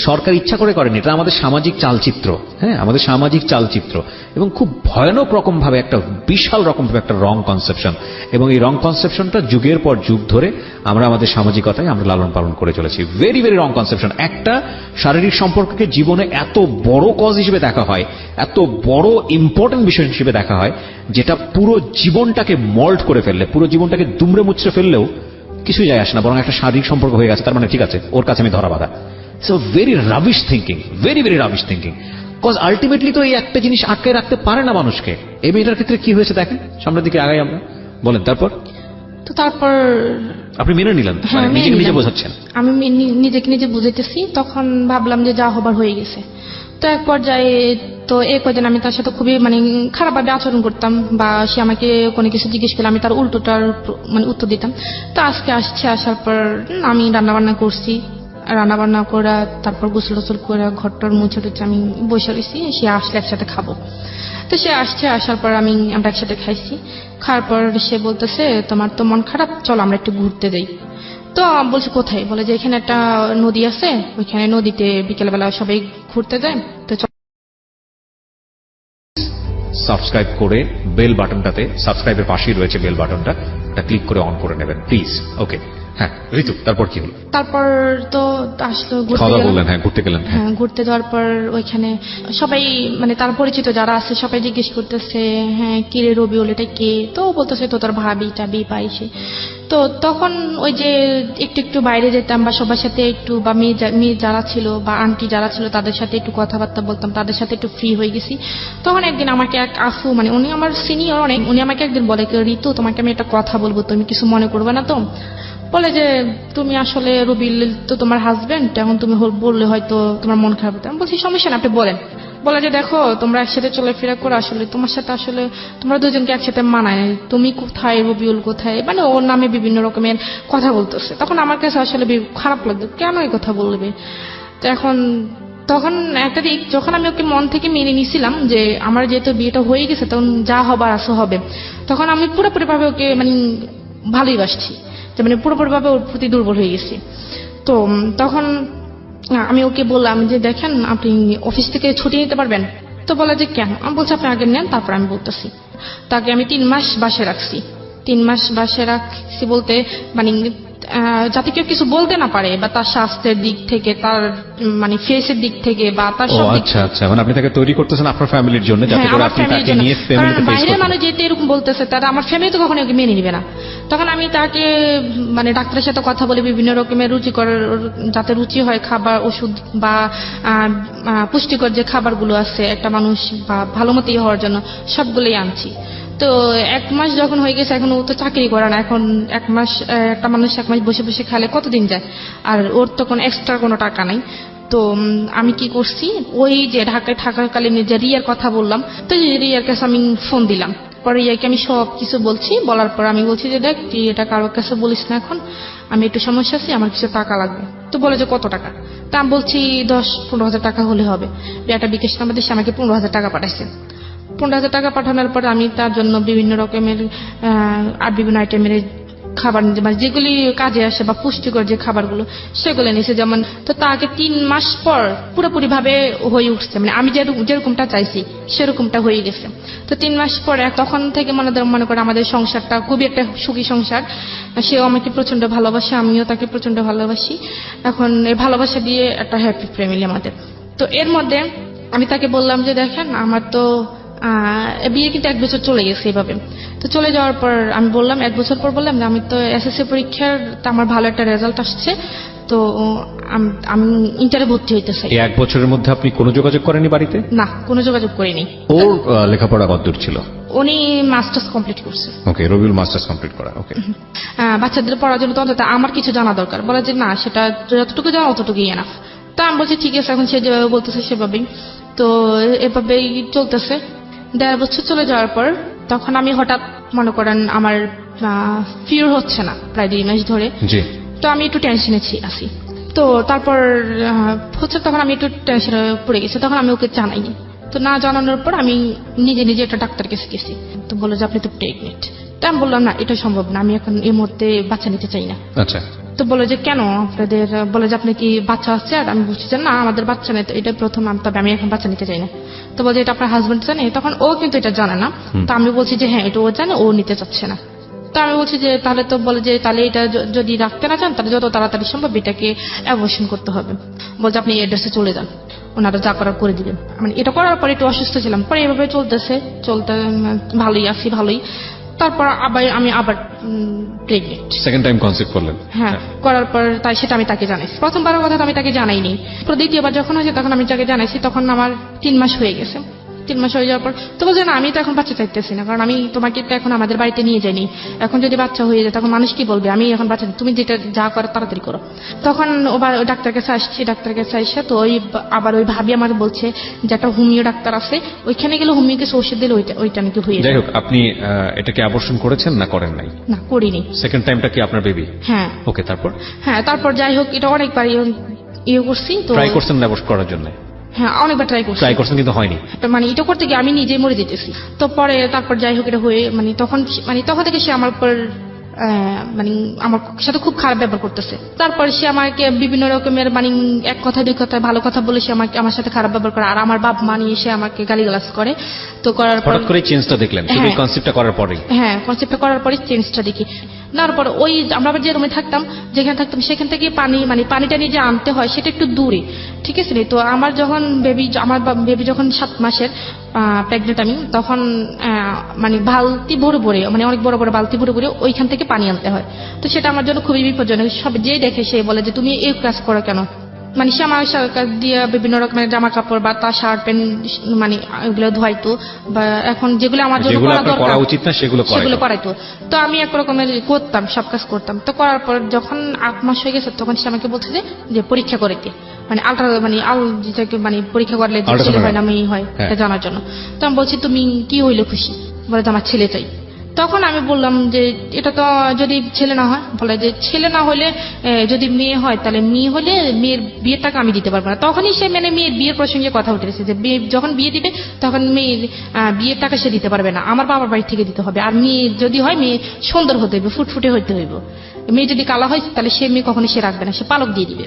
সরকার ইচ্ছা করে করেনি, এটা আমাদের সামাজিক চালচিত্র, হ্যাঁ, আমাদের সামাজিক চালচিত্র, এবং খুব ভয়ানক রকম ভাবে একটা বিশাল রকম ভাবে একটা রং কনসেপশন, এবং এই রং কনসেপশনটা যুগের পর যুগ ধরে আমরা আমাদের সামাজিকতায় আমরা লালন পালন করে চলেছি। Very very wrong conception. একটা শারীরিক সম্পর্ককে জীবনে এত বড় কজ হিসেবে দেখা হয়, এত বড় ইম্পর্টেন্ট বিষয় হিসেবে দেখা হয়, যেটা পুরো জীবনটাকে মল্ট করে ফেললে, পুরো জীবনটাকে দুমড়ে মুচড়ে ফেললেও কিছুই যায় আসে না, বরং একটা শারীরিক সম্পর্ক হয়ে গেছে, তার মানে ঠিক আছে, ওর কাছে আমি ধরা বাঁধা। So very rubbish thinking, very very rubbish thinking. Because ultimately তো এই একটা জিনিস আটকে রাখতে পারে না মানুষকে। এই মেয়েটার ক্ষেত্রে কি হয়েছে দেখেন, সামনের দিকে আগাই আমরা, বলেন তারপর। তো তারপর আপনি মেনে নিলেন, হ্যাঁ, মানে নিজেকে মেনে নিজে নিলাম। বোঝাচ্ছেন। আমি নিজেকে নিজে বুঝাইতেছি, তখন ভাবলাম যে যা হবার হয়ে গেছে। তো এক পর্যায়ে তো এই কদিন আমি তার সাথে খুবই মানে খারাপভাবে আচরণ করতাম, বা সে আমাকে কোনো কিছু জিজ্ঞেস করলে আমি তার উল্টোটার মানে উত্তর দিতাম। তো আজকে আসার পর আমি রান্না বান্না করছি, রান্না বান্না করা, তারপর গোসল টোসল করে ঘরটার মুছে টুছে আমি বসে রয়েছি, সে আসলে একসাথে খাবো। তো সে আসার পর আমরা একসাথে খাইছি। খাওয়ার পর সে বলতেছে তোমার তো মন খারাপ, চলো আমরা একটু ঘুরতে যাই। তো বলছি কোথায়, বলে যে এখানে একটা নদী আছে, ওইখানে নদীতে বিকেলবেলা সবাই ঘুরতে যায়। তো সাবস্ক্রাইব করে বেল বাটনটাতে, সাবস্ক্রাইবের পাশেই রয়েছে বেল বাটনটা, এটা ক্লিক করে অন করে নেবেন প্লিজ। ওকে, হ্যাঁ ঋতু, তারপর কি হলো? তারপর তো আসলো ঘুরতে খাওয়া দাওয়া গেলাম। করলেন? হ্যাঁ, ঘুরতে গেলেন। হ্যাঁ, হ্যাঁ, ঘুরতে যাওয়ার পর ওইখানে সবাই মানে তার পরিচিত যারা আছে সবাই জিজ্ঞেস করতেছে হ্যাঁ কিরে রবিউল এটা কে, তো ও বলতেছে তো তোর ভাবি টাবি পাইছে। তো তখন ওই যে একটু একটু বাইরে যেতাম, বা সবার সাথে একটু, বা মেয়ে যারা ছিল বা আন্টি যারা ছিল তাদের সাথে একটু কথাবার্তা বলতাম, তাদের সাথে একটু ফ্রি হয়ে গেছি। তখন একদিন আমাকে এক আফু, মানে উনি আমার সিনিয়র অনেক, উনি আমাকে একদিন বলে ঋতু তোমাকে আমি একটা কথা বলবো, তুমি কিছু মনে করবে না তো? বলে যে তুমি আসলে রবিউল তো তোমার হাজবেন্ড, এখন তুমি বললে হয়তো তোমার মন খারাপ হতো। আমি বলছি সমস্যা না, আপনি বলেন। বলে যে দেখো তোমরা একসাথে চলাফেরা করো, আসলে তোমার সাথে আসলে তোমরা দুজনকে একসাথে মানায়, তুমি কোথায় রবিউল কোথায়, মানে ওর নামে বিভিন্ন রকমের কথা বলতেছে। তখন আমার কাছে আসলে খারাপ লাগতো, কেন এই কথা বলবে। তো তখন একটা দিক যখন আমি ওকে মন থেকে মেনে নিয়েছিলাম যে আমার যেহেতু বিয়েটা হয়ে গেছে, তখন যা হবার আসো হবে, তখন আমি পুরোপুরি ভাবে ওকে মানে ভালোই বাসছি, মানে পুরোপুরি ভাবে ওর প্রতি দুর্বল হয়ে গেছি। তো তখন আমি ওকে বললাম যে দেখেন আপনি অফিস থেকে ছুটি নিতে পারবেন? তো বলে যে কেন? আমি বলছি আপনি আগে নেন, তারপর আমি বলতেছি। তাকে আমি 3 মাস বাসে রাখছি। 3 মাস বাসে রাখছি বলতে মানে যাতে কেউ কিছু বলতে না পারে, বা তার স্বাস্থ্যের দিক থেকে, তার মানে ফেসের দিক থেকে, বা তার সব দিক। আচ্ছা আচ্ছা, মানে আপনি তাকে তৈরি করতেছেন আপনার ফ্যামিলির জন্য, যাতে করে আপনি তাকে নিয়ে ফ্যামিলিতে ফেস বাইরে করতে। মানুষ যেতে এরকম বলতেছে, তারা আমার ফ্যামিলি তো কখনো ওকে মেনে নিবে না। তখন আমি তাকে মানে ডাক্তারের সাথে কথা বলে বিভিন্ন রকমের রুচিকর, যাতে রুচি হয় খাবার, ওষুধ বা পুষ্টিকর যে খাবারগুলো আছে একটা মানুষ বা ভালো মতো হওয়ার জন্য, সবগুলোই আনছি। তো 1 মাস যখন হয়ে গেছে, এখন ও তো চাকরি করে না, এখন 1 মাস একটা মানুষ 1 মাস বসে বসে খেলে কতদিন যায়, আর ওর তো কোনো এক্সট্রা কোনো টাকা নাই। তো আমি কি করছি, ওই যে ঢাকায় থাকাকালীন যে রিয়ার কথা বললাম, তো রিয়ার কাছে আমি ফোন দিলাম। পরে রিয়াকে আমি সব কিছু বলছি, বলার পর আমি বলছি যে দেখ তুই এটা কারোর কাছে বলিস না, এখন আমি একটু সমস্যা আছি, আমার কিছু টাকা লাগবে। তো বলে যে কত টাকা? তা আমি বলছি 10-15 হাজার টাকা হলে হবে। একটা বিকাশ নাম্বার দিয়ে আমাকে 15 হাজার টাকা পাঠাইছে। 15 হাজার টাকা পাঠানোর পর আমি তার জন্য বিভিন্ন রকমের আর বিভিন্ন আইটেমের খাবার, মানে যেগুলি কাজে আসে বা পুষ্টিকর যে খাবারগুলো, সেগুলো নিয়েছে। যেমন তো তাকে 3 মাস পর পুরোপুরি ভাবে হয়ে উঠছে, মানে আমি যেরকমটা চাইছি সেরকমটা হয়ে গেছে। তো 3 মাস পর তখন থেকে মনে করে আমাদের সংসারটা খুবই একটা সুখী সংসার। সেও আমাকে প্রচন্ড ভালোবাসে, আমিও তাকে প্রচন্ড ভালোবাসি। এখন এই ভালোবাসা দিয়ে একটা হ্যাপি ফ্যামিলি আমাদের। তো এর মধ্যে আমি তাকে বললাম যে দেখেন আমার তো বিয়ে কিন্তু 1 বছর চলে গেছে এভাবে। তো চলে যাওয়ার পর আমি বললাম, 1 বছর পর বললাম যে আমি তো এসএসসি পরীক্ষার আমার ভালো একটা রেজাল্ট আসছে, তো আমি ইন্টারে ভর্তি হইতে চাই। এই 1 বছরের মধ্যে আপনি কোনো যোগাযোগ করেননি বাড়িতে? না, কোনো যোগাযোগ করিনি। ওর লেখাপড়া কতদূর ছিল? উনি মাস্টার্স কমপ্লিট করছে। ওকে, রবিউল মাস্টার্স কমপ্লিট করা। ওকে, বাচ্চাদের পড়ার জন্য তো অন্তত আমার কিছু জানা দরকার। বলে যে না, সেটা যতটুকু জানা অতটুকুই এনাফ। তা আমি বলছি ঠিক আছে, এখন সে যেভাবে বলতেছে সেভাবেই তো এভাবেই চলতেছে। 1.5 বছর চলে যাওয়ার পর তখন আমি হঠাৎ মনে করেন আমার ফিওর হচ্ছে না প্রায় 2 মাস ধরে। জি। তো আমি একটু টেনশনে আছি। তো তারপর হচ্ছে তখন আমি একটু টেনশনে পড়ে গেছি। তখন আমি ওকে জানাইনি। তো না জানানোর পর আমি নিজে নিজে একটা ডাক্তার কাছে গেছি। তো বললো যে আপনি তো প্রেগনেন্ট। তো আমি বললাম না, এটা সম্ভব না, আমি এখন এই মুহূর্তে বাচ্চা নিতে চাই না। আচ্ছা। তো বলে যে কেন আপনাদের, বলে যে আপনি কি বাচ্চা আসছে? আর আমি বলছি যে না, আমাদের বাচ্চা নেই, তো এটা প্রথম, তবে আমি এখন বাচ্চা নিতে চাই না। তো বলছে এটা আপনার হাজবেন্ড জানে? তখন ও কিন্তু এটা জানে না। তো আমি বলছি যে হ্যাঁ, এটা ও জানে, ও নিতে চাচ্ছে না। তো আমি বলছি যে তাহলে তো, বলে যে তাহলে এটা যদি রাখতে না চান তাহলে যত তাড়াতাড়ি সম্ভব এটাকে অ্যাবর্শন করতে হবে। বলছে আপনি এড্রেসে চলে যান, ওনারা যা করার করে দিবেন। মানে এটা করার পরে একটু অসুস্থ ছিলাম, পরে এভাবে চলতে ভালোই আছি, ভালোই। তারপর আমি আবার প্রেগনেন্ট। সেকেন্ড টাইম কনসিভ করলেন? হ্যাঁ, করার পর সেটা আমি তাকে জানাইছি। প্রথমবারের কথা তো আমি তাকে জানাইনি। দ্বিতীয়বার যখন হয়েছে তখন আমি তাকে জানাইছি। তখন আমার 3 মাস হয়ে গেছে। 3 মাস হয়ে যাওয়ার পর তো বলছে না, আমি তো এখন বাচ্চা চাইতেছি না, কারণ আমি তোমাকে তো এখন আমাদের বাড়িতে নিয়ে যাইনি। এখন যদি বাচ্চা হয়ে যায় তখন মানুষ কি বলবে? আমি এখন বাচ্চা, তুমি যেটা যা করো তাড়াতাড়ি করো। তখন ওই ডাক্তার কাছে আসছি। ডাক্তার কাছে আসছে তো আবার ওই ভাবি আমার বলছে যে একটা হোমিও ডাক্তার আছে, ওইখানে গেলে হোমিও কিছু ওষুধ দিলে ওইটা নাকি হয়ে যায়। যাই হোক, আপনি এটাকে অ্যাবর্শন করেছেন না করেন নাই? না, করিনি। সেকেন্ড টাইমটা কি আপনার বেবি? হ্যাঁ। ওকে, তারপর? হ্যাঁ, তারপর যাই হোক, এটা অনেকবার করছি। তো ট্রাই করছেন অ্যাবর্শন করার জন্য? হ্যাঁ, অনেকবার ট্রাই করছেন কিন্তু হয়নি। মানে এটা করতে গিয়ে আমি নিজে মরে যেতেছি। তো পরে তারপর যাই হোক এটা হয়ে তখন থেকে সে আমার উপর আমার সাথে খুব খারাপ ব্যবহার করতেছে। তারপরে সে আমাকে বিভিন্ন রকমের এক কথা 2 কথা ভালো কথা বলে সে আমার সাথে খারাপ ব্যবহার করে। আর আমার বাপ মা নিয়ে সে আমাকে গালিগালাজ করে। তো করার পর হঠাৎ করে চেঞ্জটা দেখলেন শুধু এই কনসেপ্টটা করার পরেই? হ্যাঁ, কনসেপ্টটা করার পরে চেঞ্জটা দেখি। তারপর ওই আমরা যে রুমে থাকতাম, যেখানে থাকতাম সেখান থেকে পানিটা নিয়ে যে আনতে হয় সেটা একটু দূরে, ঠিক আছে। তো আমার বেবি যখন 7 মাসের প্রেগনেন্ট আমি, তখন বালতি ভরে ভরে, অনেক বড় বড় বালতি ভরে ভরে ওইখান থেকে পানি আনতে হয়। তো সেটা আমার জন্য খুবই বিপজ্জনক। সব যে দেখে সে বলে যে তুমি এই কাজ করো কেন? সে আমার দিয়ে বিভিন্ন রকমের জামা কাপড় বা তার শার্ট প্যান্ট এগুলো ধোয়াইতো, বা এখন যেগুলো আমার জন্য করা উচিত না সেগুলো করাইতো। তো আমি একরকমের করতাম, সব কাজ করতাম। তো করার পর যখন 8 মাস হয়ে গেছে তখন সে আমাকে বলছে যে পরীক্ষা করতে, পরীক্ষা করলে ছেলে হয় না মেয়ে হয় এটা জানার জন্য। তো আমি বলছি তুমি কি হইলে খুশি? বলে তো আমার ছেলে চাই। তখন আমি বললাম যে এটা তো যদি ছেলে না হয়, বলে যে ছেলে না হলে যদি মেয়ে হয় তাহলে মেয়ে হলে মেয়ের বিয়ের টাকা আমি দিতে পারবো না। তখনই সে মেয়ের বিয়ের প্রসঙ্গে কথা উঠেছে যে যখন বিয়ে দিবে তখন মেয়ের বিয়ের টাকা সে দিতে পারবে না, আমার বাবার বাড়ি থেকে দিতে হবে। আর মেয়ে যদি হয়, মেয়ে সুন্দর হতে হইবে, ফুটফুটে হইতে হইব। মেয়ে যদি কালো হয় তাহলে সে মেয়ে কখনো সে রাখবে না, সে পালক দিয়ে দিবে।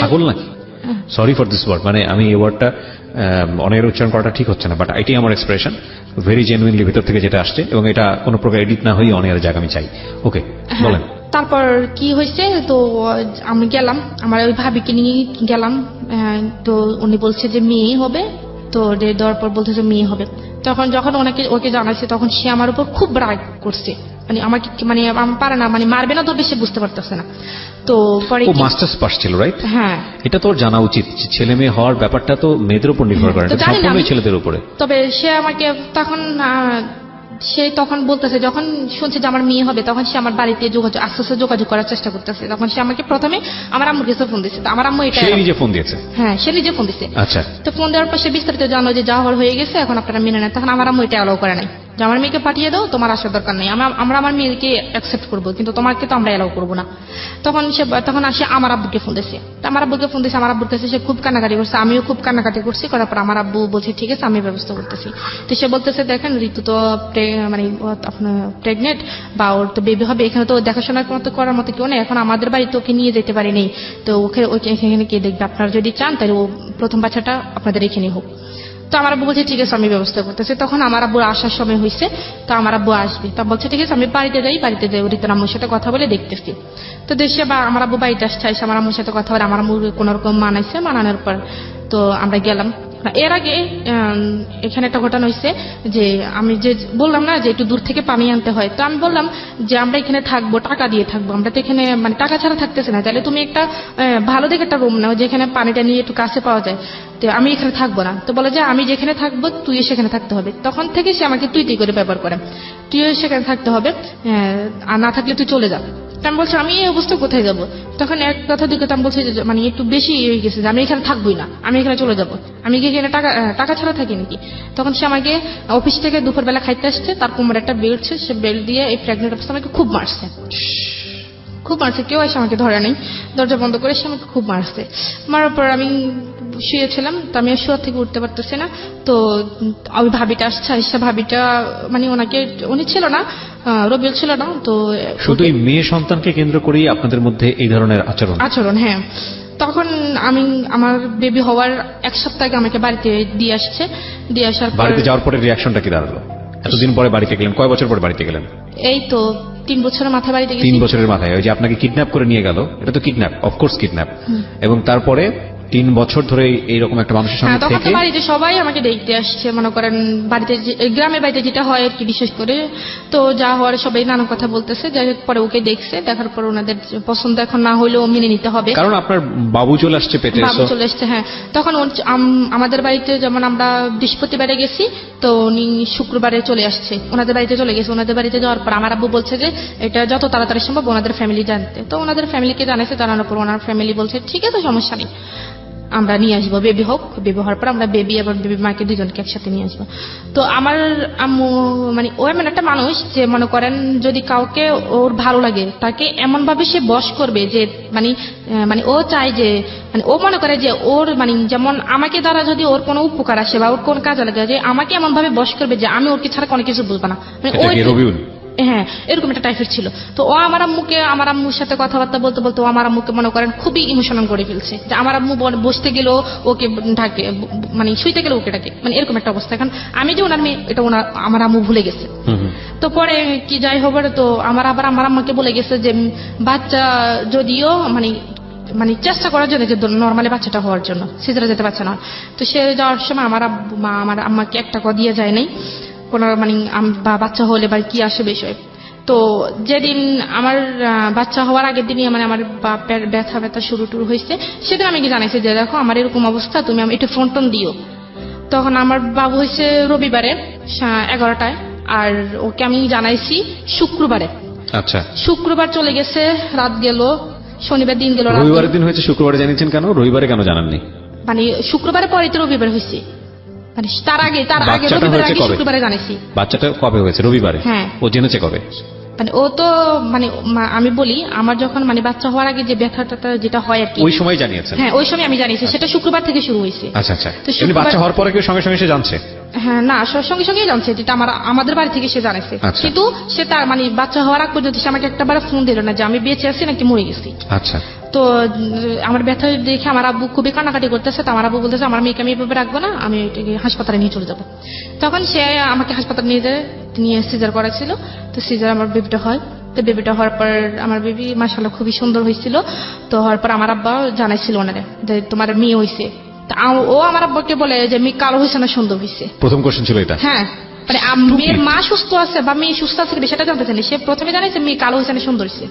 ছাগল নাকি? সরি ফর দিস ওয়ার্ড, আমি এই ওয়ার্ডটা অনেক উচ্চারণ করাটা ঠিক হচ্ছে না, বাট এটাই আমার এক্সপ্রেশন, ভেরি জেনুইনলি ভিতর থেকে যেটা আসছে, এবং এটা কোনো প্রকার এডিট না হয়ে অনেক জায়গা আমি চাই। ওকে, বলেন। তারপর কি হয়েছে, তো আমি গেলাম, আমার ওই ভাবিকে নিয়ে গেলাম। তো উনি বলছে যে মেয়ে হবে। তো দেওয়ার পর বলছে যে মেয়ে হবে। তখন যখন ওকে জানাইছে তখন সে আমার উপর খুব রাগ করছে। আমাকে পারে না, মারবে না ধরবে, সে বুঝতে পারতেছে না। তো পরে মাস্টার্স পাস ছিল, রাইট? হ্যাঁ, এটা তোর জানা উচিত। ছেলে মেয়ে হওয়ার ব্যাপারটা তো মেয়েদের উপর নির্ভর করে না, সম্পূর্ণ ছেলেদের উপরে। তবে সে আমাকে তখন বলতেছে, যখন শুনছে যে আমার মেয়ে হবে তখন সে আমার বাড়িতে আস্তে আস্তে যোগাযোগ করার চেষ্টা করতেছে। তখন সে আমাকে প্রথমে আমার আম্মুর কাছে ফোন দিচ্ছে। আমার আম্মু এটা নিজে ফোন দিয়েছে? হ্যাঁ, সে নিজে ফোন দিচ্ছে। আচ্ছা। তো ফোন দেওয়ার পর সে বিস্তারিত জানো যে যা হওয়ার হয়ে গেছে, এখন আপনারা মেনে নেন। তখন আমার আম্মু এটা অ্যালাউ করে নাই যে আমার মেয়েকে পাঠিয়ে দাও, তোমার আসার দরকার নেই, আমরা আমার মেয়েকে অ্যাকসেপ্ট করবো, কিন্তু তোমাকে তো আমরা অ্যালাউ করবো না। তখন আসে আমার আব্বুকে ফোন দিচ্ছে। আমার আব্বুকে ফোন দিচ্ছে, আমার আব্বুর কাছে সে খুব কান্নাকাটি করছে, আমিও খুব কান্নাকাটি করছি। করার পর আমার আব্বু বলছে ঠিক আছে আমি ব্যবস্থা করতেছি। তো সে বলতেছে দেখেন ঋতু তো আপনার প্রেগনেন্ট, বা ওর তো বেবি হবে, এখানে তো দেখাশোনার মতো করার মতো কেউ নেই, এখন আমাদের বাড়িতে ওকে নিয়ে যেতে পারিনি, তো এখানে কে দেখবে? আপনারা যদি চান তাহলে ও প্রথম বাচ্চাটা আপনাদের এখানে হোক। তো আমার আব্বু বলছে ঠিক আছে আমি ব্যবস্থা করতেছি। তখন আমার আব্বু আসার সময় হয়েছে, তো আমার আব্বু আসবে। তা বলছে ঠিক আছে আমি বাড়িতে যাই ঋতুর আম্মুর সাথে কথা বলে দেখতেছি। তো দেশে আমার আব্বু বাড়িতে আসছে, আমার আম্মুর সাথে কথা বলে আমার আম্মু কোন রকম মানানোর পর তো আমরা গেলাম। এর আগে এখানে একটা ঘটনা হয়েছে যে আমি যে বললাম না যে একটু দূর থেকে পানি আনতে হয়, তো আমি বললাম যে আমরা এখানে থাকবো, টাকা দিয়ে থাকবো, আমরা তো এখানে মানে টাকা ছাড়া থাকতেছে না, তাহলে তুমি একটা ভালো দেখে একটা রুম নাও যেখানে পানিটা নিয়ে একটু কাছে পাওয়া যায়, তো আমি এখানে থাকবো না। তো বলে যে আমি যেখানে থাকবো তুই সেখানে থাকতে হবে। তখন থেকে সে আমাকে তুই তুই করে ব্যবহার করে, তুইও সেখানে থাকতে হবে, আর না থাকলে তুই চলে যা। আমি বলছি আমি এই অবস্থা কোথায় যাবো? তখন এক কথা দুই কথা আমি বলছি যে মানে একটু বেশি হয়ে গেছে যে আমি এখানে থাকবোই না, আমি এখানে চলে যাবো, আমি কি এখানে টাকা ছাড়া থাকি নাকি? তখন সে আমাকে অফিস থেকে দুপুরবেলা খাইতে আসছে, তার কোমরে একটা বেল্ট ছিল, সে বেল্ট দিয়ে এই প্রেগনেন্ট অবস্থা আমাকে খুব মারছে, কেউ এসে আমাকে ধরে নেই, দরজা বন্ধ করে সে আমাকে খুব মারছে। মারার পর আমি শুয়েছিলাম, তো আমি শুয়ে থেকে উঠতে পারতেছি না। তো ওই ভাবিটা আসছে, ভাবিটা মানে উনি ছিল না, রবিউল ছিল না। তো শুধু এই মেয়ে সন্তানকে কেন্দ্র করেই আপনাদের মধ্যে এই ধরনের আচরণ? হ্যাঁ। তখন আমার বেবি হওয়ার এক সপ্তাহ আগে আমাকে বাড়িতে দিয়ে আসার পর বাড়িতে যাওয়ার পরে রিয়াকশনটা কি দাঁড়ালো? এতদিন পরে বাড়িতে গেলেন, কয় বছর পরে বাড়িতে গেলেন? এই তো 3 বছরের মাথায় বাড়িতে গেছি। 3 বছরের মাথায় ওই যে আপনাকে কিডন্যাপ করে নিয়ে গেল, এটা তো কিডন্যাপ, অফকোর্স কিডন্যাপ। এবং তারপরে 3 বছর ধরে এইরকম একটা মানুষের সঙ্গে তখন থেকে তো বাড়িতে সবাই আমাকে দেখতে আসছে, মনে করেন বাড়িতে গ্রামের বাড়িতে যেটা হয় আর কি, বিশেষ করে তো যা হওয়ার সবাই নানা কথা বলতেছে। যাই হোক পরে ওকে দেখছে, দেখার পর ওনাদের পছন্দ এখন না হলেও মেনে নিতে হবে, কারণ আপনার বাবু চলে আসছে পেটে। চলে আসছে। হ্যাঁ, তখন আমাদের বাড়িতে যেমন আমরা বৃহস্পতিবারে গেছি, তো উনি শুক্রবারে চলে আসছে, ওনাদের বাড়িতে চলে গেছে। ওনাদের বাড়িতে যাওয়ার পর আমার আব্বু বলছে যে এটা যত তাড়াতাড়ি সম্ভব ওনাদের ফ্যামিলি জানতে। তো ওনাদের ফ্যামিলিকে জানাইছে, জানানোর পর ওনার ফ্যামিলি বলছে ঠিক আছে সমস্যা নেই, আমরা নিয়ে আসবো, বেবি হোক, বেবি হওয়ার পর আমরা বেবি এবং বেবি মাকে দুজনকে একসাথে নিয়ে আসবো। তো আমার আম্মু মানে ও এমন একটা মানুষ যে মনে করেন যদি কাউকে ওর ভালো লাগে তাকে এমন ভাবে সে বশ করবে যে মানে ও চায় যে মানে ও মনে করে যে ওর মানে যেমন আমাকে দ্বারা যদি ওর কোনো উপকার আসে বা ওর কোন কাজে লাগে, যে আমাকে এমন ভাবে বশ করবে যে আমি ওরকে ছাড়া কোনো কিছু বুঝবো না, মানে হ্যাঁ এরকম একটা টাইপের ছিল। তো ও আমার আম্মুর সাথে কথাবার্তা বলতে বলতে ও আমার আম্মুকে মনে করেন খুবই ইমোশনাল করে ফেলছে, যে আমার আম্মু বসতে গেলেও ওকে ঢাকে, মানে শুইতে গেলেও ওকে ডাকে, মানে এরকম একটা অবস্থা। এখন আমি যে ওনার মেয়ে এটা আমার আম্মু ভুলে গেছে। তো পরে কি যাই হবে, তো আমার আম্মাকে বলে গেছে যে বাচ্চা যদিও মানে চেষ্টা করার জন্য যে নর্মালি বাচ্চাটা হওয়ার জন্য, সিজারে যেতে পারছে না। তো সে যাওয়ার সময় আমার আম্মাকে একটা কথা দিয়ে যায় নাই কোনো মানে বাচ্চা হলে বা কি আসে বিষয়। তো যেদিন আমার বাচ্চা হওয়ার আগের দিনই মানে আমার বাপের ব্যথা শুরু হয়েছে, সেদিন আমি কি জানাইছি যে দেখো আমার এরকম অবস্থা, তুমি আমি একটু ফোন টোন দিও। তখন আমার বাবু হয়েছে রবিবারে 11টায়, আর ওকে আমি জানাইছি শুক্রবারে। আচ্ছা, শুক্রবার চলে গেছে, রাত গেল, শনিবার দিন গেল, রবিবারের দিন হয়েছে, শুক্রবারে জানিয়েছেন কেন? রবিবারে কেন জানাননি? মানে শুক্রবারে পরে তো রবিবার হয়েছে, মানে তার আগে শুক্রবারে জানাইছি। বাচ্চাটা কবে হয়েছে? রবিবারে। হ্যাঁ। ও জেনেছে কবে? মানে ও তো মানে আমি বলি আমার যখন মানে বাচ্চা হওয়ার আগে যে ব্যথাটা যেটা হয় আর কি, ওই সময় জানিয়েছেন? হ্যাঁ ওই সময় আমি জানিয়েছি, সেটা শুক্রবার থেকে শুরু হয়েছে। আচ্ছা আচ্ছা, এমনি বাচ্চা হওয়ার পরে কি সঙ্গে সঙ্গে সে জানছে? হ্যাঁ না, সঙ্গে সঙ্গেই জানছে, যেটা আমাদের বাড়ি থেকে সে জানাইছে। কিন্তু সে তার মানে বাচ্চা হওয়ার আগ পর্যন্ত সে আমাকে একটাবার ফোন দিল না যে আমি বেঁচে আছি নাকি মরে গেছি। আচ্ছা। তো আমার ব্যথা দেখে আমার আব্বু খুবই কান্নাকাটি করতেছে, তো আমার আব্বু বলতেছে আমার মেয়েকে আমি এভাবে রাখবো না, আমি হাসপাতালে নিয়ে চলে যাবো। তখন সে আমাকে হাসপাতালে নিয়ে সিজার করেছিল। তো সিজার আমার বেবিটা হয়, তো বেবিটা হওয়ার পর আমার বেবি মাশাআল্লাহ খুবই সুন্দর হয়েছিল। তো হওয়ার পর আমার আব্বা জানাইছিল ওনারে যে তোমার মেয়ে হয়েছে। ও আমার আব্বাকে বলে যে মেয়ে কালো হয়েছে না সুন্দর হয়েছে। প্রথম কোশ্চেন ছিল এটা? হ্যাঁ, মানে মেয়ের মা সুস্থ আছে বা মেয়ে সুস্থ আছে সেটা জানতে চাইনি, সে প্রথমে জানাইছে মেয়ে কালো হয়েছে না সুন্দর হয়েছে।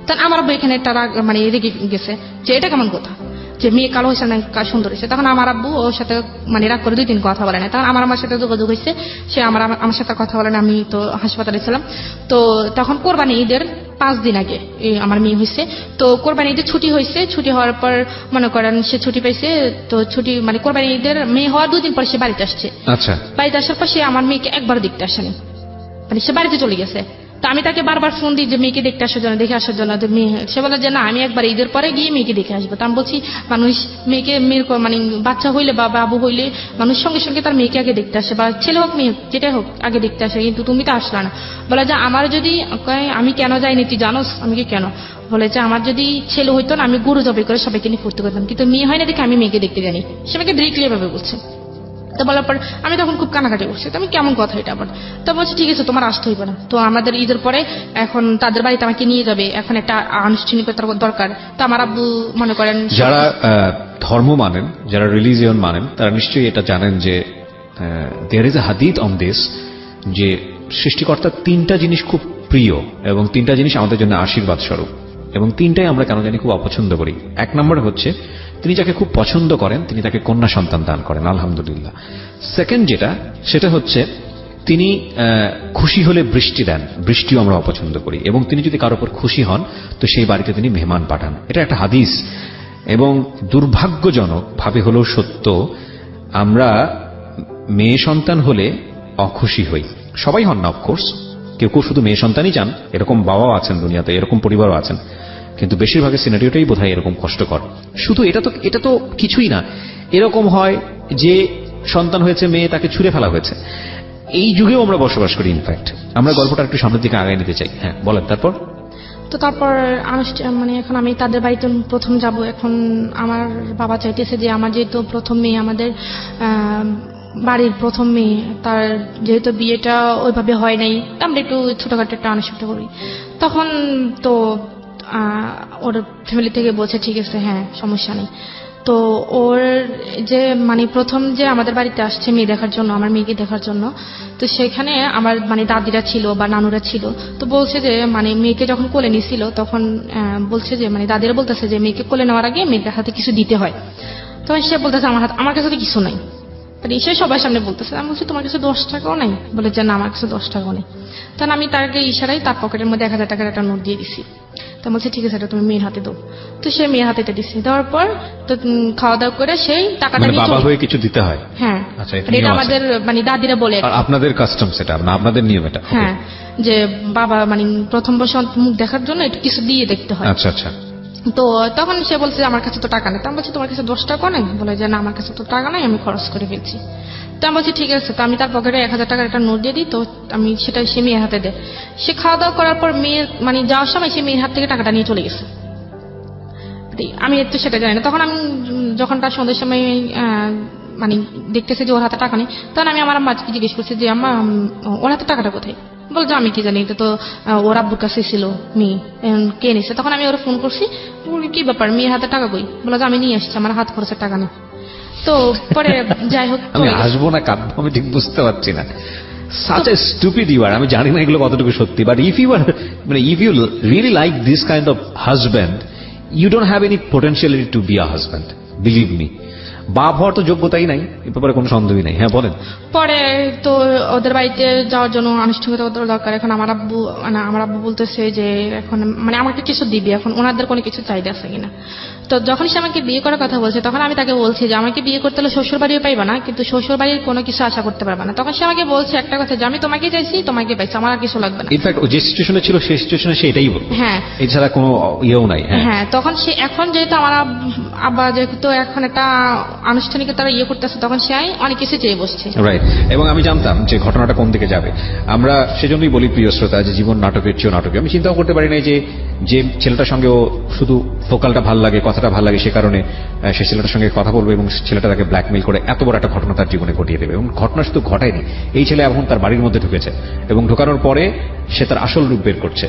তখন আমার আব্বু এখানে একটা মানে রেগে গেছে যে এটা কেমন কথা, যে মেয়ে কালো হয়েছে না সুন্দর হয়েছে। তখন আমার আব্বু ওর সাথে মানে রাগ করে 2-3 কথা বলে না। তখন আমার সাথে যোগাযোগ হয়েছে, সে আমার সাথে কথা বলে না, আমি তো হাসপাতালে ছিলাম। তো তখন কোরবানি ঈদের 5 দিন আগে আমার মেয়ে হয়েছে। তো কোরবানি ঈদের ছুটি হয়েছে, ছুটি হওয়ার পর মনে করেন সে ছুটি পাইছে। তো ছুটি মানে কোরবানি ঈদের মেয়ে হওয়ার 2 দিন পর সে বাড়িতে আসছে। আচ্ছা। বাড়িতে আসার পর সে আমার মেয়েকে একবার দেখতে আসেনি, মানে সে বাড়িতে চলে গেছে। তো আমি তাকে বারবার ফোন দিই যে মেয়েকে দেখতে আসার জন্য, দেখে আসার জন্য। সে বলে যে না আমি একবার ঈদের পরে গিয়ে মেয়েকে দেখে আসবো। তো আমি বলছি মানুষ মেয়ের মানে বাচ্চা হইলে বা বাবু হইলে মানুষ সঙ্গে সঙ্গে তার মেয়েকে আগে দেখতে আসে, বা ছেলে হোক মেয়ে যেটাই হোক আগে দেখতে আসে, কিন্তু তুমি তো আসলা না। বলে যে আমার যদি আমি কেন যাইনি তুই জানোস? আমি কি কেন? বলে যে আমার যদি ছেলে হইতো না আমি গরু জবাই করে সবাইকে নিয়ে ফুর্তি করতাম, কিন্তু মেয়ে হয় না দেখে আমি মেয়েকে দেখতে জানি। সে আমাকে ডিরেক্টলি ভাবে বলছে। তো বলার পর আমি তখন খুব কানাকাটি করছি, তো আমি কেমন কথা এটা আবার। তো বলছি ঠিক আছে তোমার আসতে হইবে না, তো আমাদের ঈদের পরে এখন তাদের বাড়িতে আমাকে নিয়ে যাবে, এখন একটা আনুষ্ঠানিকতার দরকার। তো আমার আব্বু মনে করেন যারা ধর্ম মানেন, যারা রিলিজিয়ন মানেন, তারা নিশ্চয়ই এটা জানেন যে দেয়ার ইজ এ হাদিস অন দিস, যে সৃষ্টিকর্তার তিনটা জিনিস খুব প্রিয় এবং তিনটা জিনিস আমাদের জন্য আশীর্বাদ স্বরূপ, এবং তিনটাই আমরা কেন জানি খুব অপছন্দ করি। এক নম্বর হচ্ছে তিনি যাকে খুব পছন্দ করেন তিনি তাকে কন্যা সন্তান দান করেন, আলহামদুলিল্লাহ। সেকেন্ড সেটা হচ্ছে তিনি খুশি হলে বৃষ্টি দেন, বৃষ্টিও আমরা অপছন্দ করি। এবং তিনি যদি কারোর উপর খুশি হন তো সেই বাড়িতে তিনি মেহমান পাঠান। এটা একটা হাদিস। এবং দুর্ভাগ্যজনক ভাবে হলেও সত্য, আমরা মেয়ে সন্তান হলে অখুশি হই। সবাই হন না অফকোর্স, কেউ কেউ শুধু মেয়ে সন্তানই চান, এরকম বাবাও আছেন দুনিয়াতে, এরকম পরিবারও আছেন, কিন্তু বেশিরভাগের সিনারিওটাই বোধহয় এরকম কষ্টকর। শুধু এটা তো কিছুই না, এরকম হয় যে সন্তান হয়েছে মেয়ে, তাকে ছুঁড়ে ফেলা হয়েছে। এই যুগেও আমরা বসবাস করি। ইনফ্যাক্ট আমরা গল্পটা একটু সামনের দিকে আগায় নিতে চাই। হ্যাঁ বলেন। তারপর মানে এখন আমি তাদের বাড়িতে প্রথম যাব। এখন আমার বাবা চাইতেছে যে আমার যেহেতু প্রথম মেয়ে, আমাদের বাড়ির প্রথম মেয়ে, তার যেহেতু বিয়েটা ওইভাবে হয় নাই, আমরা একটু ছোটখাটো একটা আনুষ্ঠানিক করি। তখন তো ওর ফ্যামিলি থেকে বলছে ঠিক আছে, হ্যাঁ সমস্যা নেই। তো ওর যে মানে প্রথম যে আমাদের বাড়িতে আসছে মেয়ে দেখার জন্য, আমার মেয়েকে দেখার জন্য, তো সেখানে আমার মানে দাদিরা ছিল বা নানুরা ছিল। তো বলছে যে মানে মেয়েকে যখন কোলে নিছিল তখন বলছে যে মানে দাদিরা বলতেছে যে মেয়েকে কোলে নেওয়ার আগে মেয়ের হাতে কিছু দিতে হয়। তখন সে বলতেছে আমার কাছে তো কিছু নাই। সে সবার সামনে বলতেছে। আমি বলছি তোমার কাছে 10 টাকাও নাই? বলে যে না আমার কাছে 10 টাকাও নেই। তখন আমি তাকে ইশারায় তার পকেটের মধ্যে 1000 টাকার একটা নোট দিয়ে দিছি। তো বলছে ঠিক আছে, এটা তুমি মেয়ের হাতে দাও। তো সে মেয়ের হাতে দিছি। দেওয়ার পর তো খাওয়া দাওয়া করে সেই টাকাটা নিয়ে বাবা হয়ে কিছু দিতে হয়। হ্যাঁ, এটা আমাদের মানে দাদিরা বলে। আপনাদের কাস্টম সেটা, না আপনাদের নিয়ম এটা? হ্যাঁ, যে বাবা মানে প্রথম বছর মুখ দেখার জন্য একটু কিছু দিয়ে দেখতে হয়। আচ্ছা আচ্ছা। তো তখন সে বলছে যে আমার কাছে তো টাকা নেই। তো আমি বলছি তোমার কাছে 10 টাকা নেই? বলে যে না আমার কাছে তো টাকা নেই, আমি খরচ করে ফেলছি। তো আমি বলছি ঠিক আছে। তো আমি তার পকেটে 1000 টাকার একটা নোট দিয়ে দিই। তো আমি সেটা সে মেয়ের হাতে দেয়। সে খাওয়া দাওয়া করার পর মেয়ের মানে যাওয়ার সময় সে মেয়ের হাত থেকে টাকাটা নিয়ে চলে গেছে। আমি তো সেটা জানি না। তখন আমি যখন তার সন্ধ্যের সময় মানে দেখতেছি যে ওর হাতে টাকা নেই, তখন আমি আমার মাকে জিজ্ঞেস করছি যে আম্মা ওর হাতে টাকাটা কোথায়? বলছে আমি কি জানি, এটা তো ওর আব্বুর কাছে ছিল, মেয়ে কে নিছে। তখন আমি ওরা ফোন করছি, কি ব্যাপার মেয়ের হাতে টাকা কই? বলে যে আমি নিয়ে আসছি, আমার হাত খরচের টাকা নেই। তো পরে যাই হোক, আমি হাসবো না কাঁদবো আমি ঠিক বুঝতে পারছি না। such a stupid you are. আমি জানি না এগুলো কতটুকু সত্যি, but if you really like this kind of husband, you don't have any potentiality to be a husband, believe me. বাপ হওয়ার তো যোগ্যতাই নাই, এ ব্যাপারে কোনো সন্দেহই নাই। হ্যাঁ বলেন। পরে তো ওদের বাড়িতে যাওয়ার জন্য আনুষ্ঠানিকতা দরকার। এখন আমার আব্বু বলতেছে যে এখন মানে আমাকে কিছু দিবি, এখন ওনাদের কোনো কিছু চাহিদা আছে কিনা। তো যখন সে আমাকে বিয়ে করার কথা বলছে তখন আমি তাকে বলছি যে আমাকে বিয়ে করতে হলে শ্বশুর বাড়িও পাইবা না, কিন্তু শ্বশুর বাড়ির কোনো কিছু আশা করতে পারবা না। তখন সে আমাকে বলছে একটা কথা যে আমি তোমাকে চাইছি, তোমাকে পাইছি, আমার আর কিছু লাগবে না। ইনফ্যাক্ট যে সিচুয়েশনে ছিল সেই সিচুয়েশনে সে এটাই বলল। হ্যাঁ, এছাড়া কোনো ইয়েও নাই। হ্যাঁ, তখন সে এখন যেহেতু আমার আব্বা যেহেতু এখন একটা আনুষ্ঠানিকতা ইয়ে করতেছে, তখন সে অনেক কিছু চেয়ে বসছে। রাইট। এবং আমি জানতাম যে ঘটনাটা কোন দিকে যাবে। আমরা সেজন্যই বলি প্রিয় শ্রোতা যে জীবন নাটকের চেয়েও নাটকীয়। আমি চিন্তাও করতে পারি না যে ছেলেটার সঙ্গে ও শুধু ভোকালটা ভাল লাগে, কথাটা ভাল লাগে, সে কারণে সে ছেলেটার সঙ্গে কথা বলবে এবং ছেলেটা তাকে ব্ল্যাকমেইল করে এত বড় একটা ঘটনা তার জীবনে ঘটিয়ে দেবে। এবং ঘটনা শুধু ঘটায়নি, এই ছেলে এখন তার বাড়ির মধ্যে ঢুকেছে এবং ঢোকানোর পরে সে তার আসল রূপ বের করছে।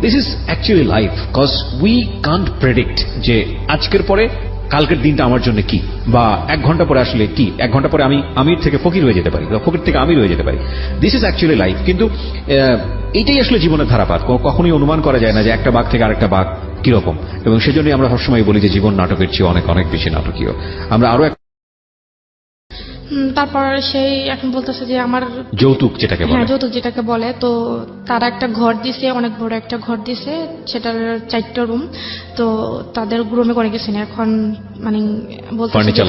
This is actually life, cause we can't predict যে আজকের পরে কালকের দিনটা আমার জন্য কি, বা 1 ঘন্টা পরে আসলে কি, 1 ঘন্টা পরে আমি আমির থেকে ফকির হয়ে যেতে পারি, বা ফকির থেকে আমির হয়ে যেতে পারি। This is actually life. কিন্তু এইটাই আসলে জীবনের ধারাপাত। কখনোই অনুমান করা যায় না যে একটা বাঘ থেকে আরেকটা বাঘ কিরকম। এবং সেজন্যই আমরা সবসময় বলি যে জীবন নাটকের চেয়ে অনেক অনেক বেশি নাটকীয়। আমরা আরো তারপর সেই এখন বলতেছে যে আমার যৌতুক যেটাকে বলে, হ্যাঁ যৌতুক যেটাকে বলে, তো তারা একটা ঘর দিছে, অনেক বড় একটা ঘর দিছে, সেটার 4টা রুম। তো তাদের রুমে করে গেছে না, এখন মানে বলতেছে